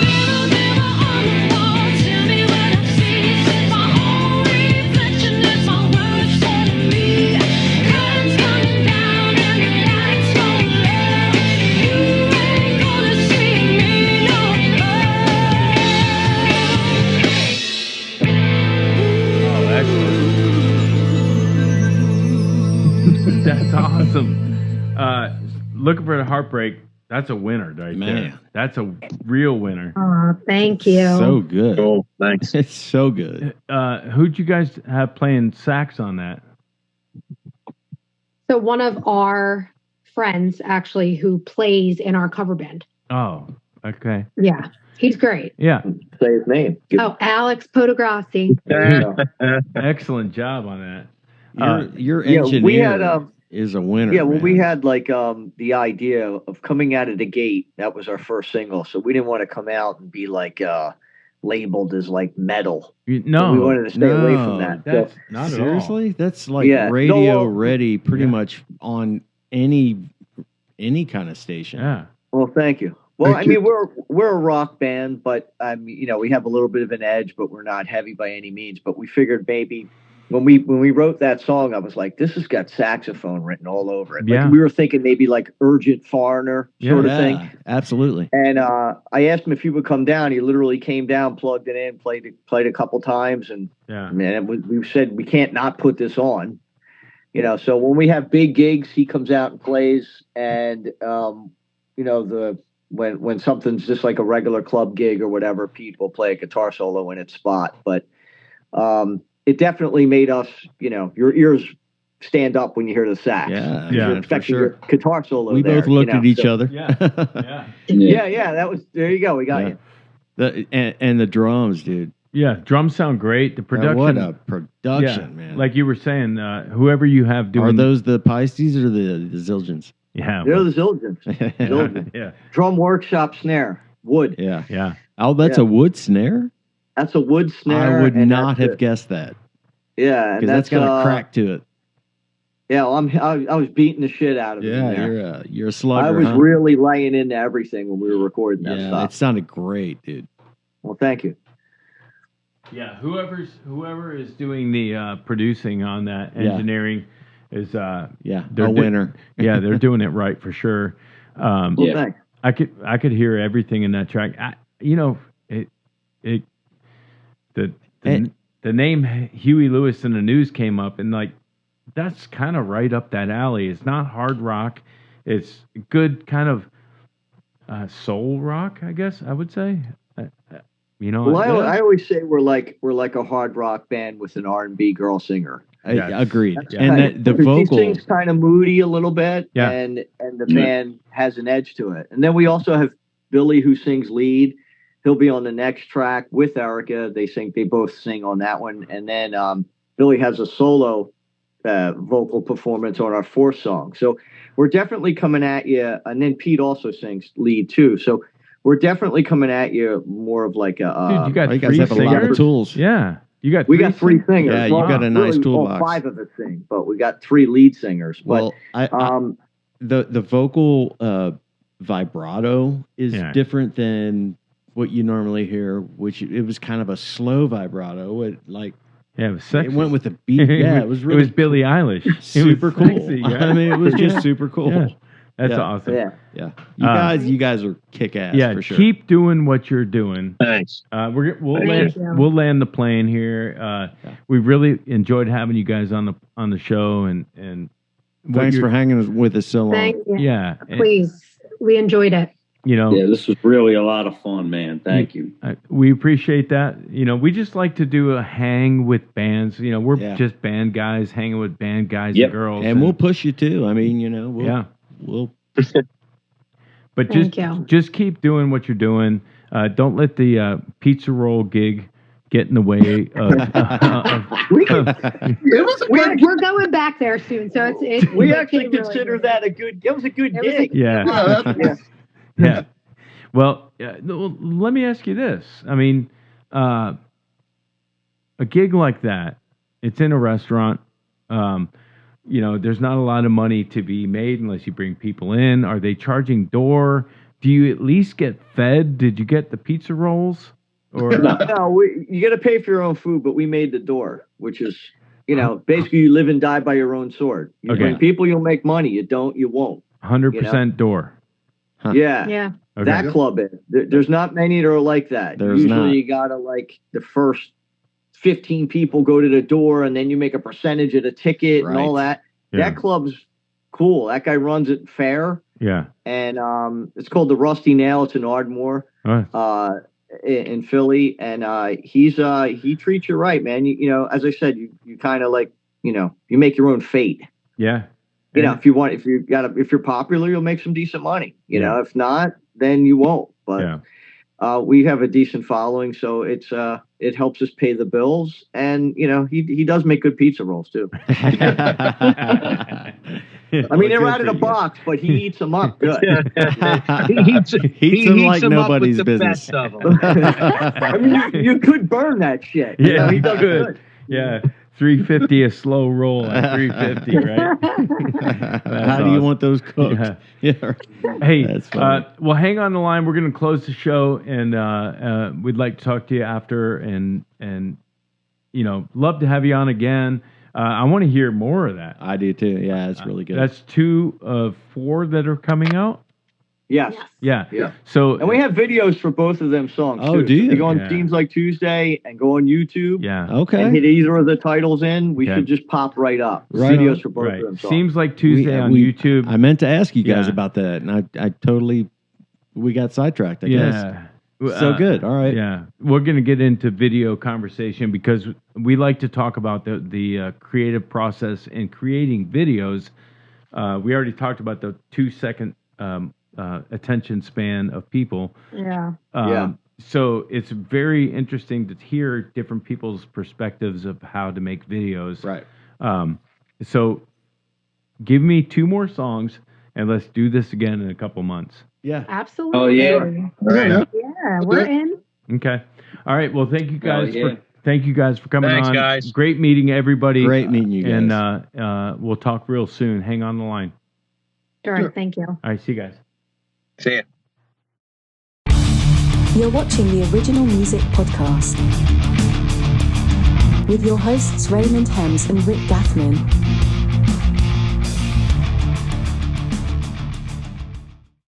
Mirror, mirror on the wall, tell me what I see. Says my own reflection is my worst enemy. Curtains coming down and the lights go low. You ain't gonna see me no Oh, excellent. That's awesome. Looking for a Heartbreak. That's a winner right Man. there. That's a real winner. Oh, thank you. So good. Cool. Thanks. It's so good. Who'd you guys have playing sax on that? So one of our friends actually who plays in our cover band. Oh, okay. Yeah, he's great. Yeah. Say his name. Oh, Alex Podegrassi. Excellent job on that. Your yeah, engineer we had, is a winner. Yeah, well, we man. had like the idea of coming out of the gate. That was our first single, so we didn't want to come out and be like labeled as like metal. No, we wanted to stay away from that. That's So, not at all. Seriously, that's like Yeah. radio No, ready, pretty much on any kind of station. Yeah. well, thank you. Well, Thank I mean, you. we're a rock band, but we have a little bit of an edge, but we're not heavy by any means. But we figured maybe when we wrote that song, I was like, this has got saxophone written all over it. Like, Yeah. we were thinking maybe like Urgent Foreigner sort of thing. Absolutely. And I asked him if he would come down. He literally came down, plugged it in, played a couple times, and Yeah. man, we said we can't not put this on. So when we have big gigs, he comes out and plays, and when something's just like a regular club gig or whatever, Pete will play a guitar solo in its spot. But it definitely made us, your ears stand up when you hear the sax. Yeah, You're for expecting sure. your guitar solo. We there, both looked at each so- other. Yeah. Yeah, that was there. You go. We got you. And the drums, dude. Yeah. Drums sound great. The production. What a production, man. Like you were saying, whoever you have doing. Are those the Pisces or the Zildjians? Yeah. They're the Zildjians. Yeah. Drum workshop snare, wood. Yeah. Yeah. Oh, that's Yeah. a wood snare? That's a wood snare. I would and not that's have guessed that. Yeah, and Because that's got a crack to it. Yeah, well, I was beating the shit out of it. in there. Yeah, you're a slugger. I was huh? really laying into everything when we were recording that Yeah, stuff. it sounded great, dude. Well, thank you. Yeah. Whoever is doing the producing on that engineering is Yeah, they're a winner. yeah, they're doing it right for sure. Well, thanks. I could hear everything in that track. The name Huey Lewis in the News came up, and like that's kind of right up that alley. It's not hard rock. It's good kind of soul rock, I guess I would say. Well, I always say we're like a hard rock band with an R&B girl singer. Agreed. That's And kind of- the because vocals. She sings kind of moody a little bit, Yeah. and the band has an edge to it. And then we also have Billy who sings lead. He'll be on the next track with Erica. They both sing on that one. And then Billy has a solo vocal performance on our fourth song. So we're definitely coming at you. And then Pete also sings lead too. So we're definitely coming at you more of like a. Dude, you got you guys three have a lot of singers? tuse. Yeah. We got three singers. Yeah, you got a nice really, toolbox. all five of us sing, but we got three lead singers. But Well, the vocal vibrato is different than what you normally hear, which it was kind of a slow vibrato. It was sexy. It went with the beat. Yeah, it was really it was Billie Eilish. super it was cool. sexy, yeah. I mean, it was just super cool. Yeah. That's Yeah. awesome. Yeah. You guys are kick ass. Yeah, for sure. keep doing what you're doing. Thanks. We'll land the plane here. We really enjoyed having you guys on the show, and thanks for hanging with us so long. Thank you. Yeah, Please. We enjoyed it. Yeah, this was really a lot of fun, man. Thank you. We appreciate that. We just like to do a hang with bands. We're just band guys hanging with band guys and girls, and we'll push you too. I mean, we'll. But Thank you. just keep doing what you're doing. Don't let the pizza roll gig get in the way of. We're going back there soon, so it's we actually consider that a good. It was a good gig. Yeah. Well, let me ask you this. I mean, a gig like that, it's in a restaurant. There's not a lot of money to be made unless you bring people in. Are they charging door? Do you at least get fed? Did you get the pizza rolls? Or No, you got to pay for your own food, but we made the door, which is, basically you live and die by your own sword. You bring people, you'll make money. You don't, you won't. 100% door. Huh. Yeah. Okay. That club is. There's not many that are like that. There's Usually not. you got to the first 15 people go to the door and then you make a percentage of the ticket and all that. Yeah. That club's cool. That guy runs it fair. Yeah. And it's called the Rusty Nail. It's in Ardmore, in Philly, and he treats you right, man. You know, as I said, you kind of like, you know, you make your own fate. Yeah. You know, if you're popular, you'll make some decent money. You know, if not, then you won't. But we have a decent following, so it helps us pay the bills, and you know, he does make good pizza rolls too. I mean, they're out of the box, but he eats them up good. he eats them like them nobody's up with business. The best of them. I mean, you could burn that shit. Yeah, you know, he does good. Yeah. 350 a slow roll at 350, right? How do you want those cooked? Yeah. Hey, well, hang on the line. We're going to close the show, and we'd like to talk to you after, and you know, love to have you on again. I want to hear more of that. I do too. Yeah, it's really good. That's 2 of 4 that are coming out. Yes. Yeah. So, and we have videos for both of them songs. Oh, too. do you? So you go on Seems Like Tuesday and go on YouTube. Yeah. Okay. And hit either of the titles in. We should just pop right up. Right Videos on. for both of them songs. Seems Like Tuesday on YouTube. I meant to ask you guys about that, and we got sidetracked, I guess. So good. All right. Yeah. We're going to get into video conversation because we like to talk about the creative process in creating videos. We already talked about the 2-second attention span of people. Yeah. So it's very interesting to hear different people's perspectives of how to make videos. Right. So give me 2 more songs and let's do this again in a couple months. Yeah. Absolutely. Oh yeah. Right. Yeah, we're in. Okay. All right. Well, thank you guys yeah. for coming Thanks, on. guys. Great meeting everybody. Great meeting you guys. And we'll talk real soon. Hang on the line. Sure. Thank you. All right. See you guys. See ya. You're watching the Original Music Podcast with your hosts Raymond Hems and Rick Gathman.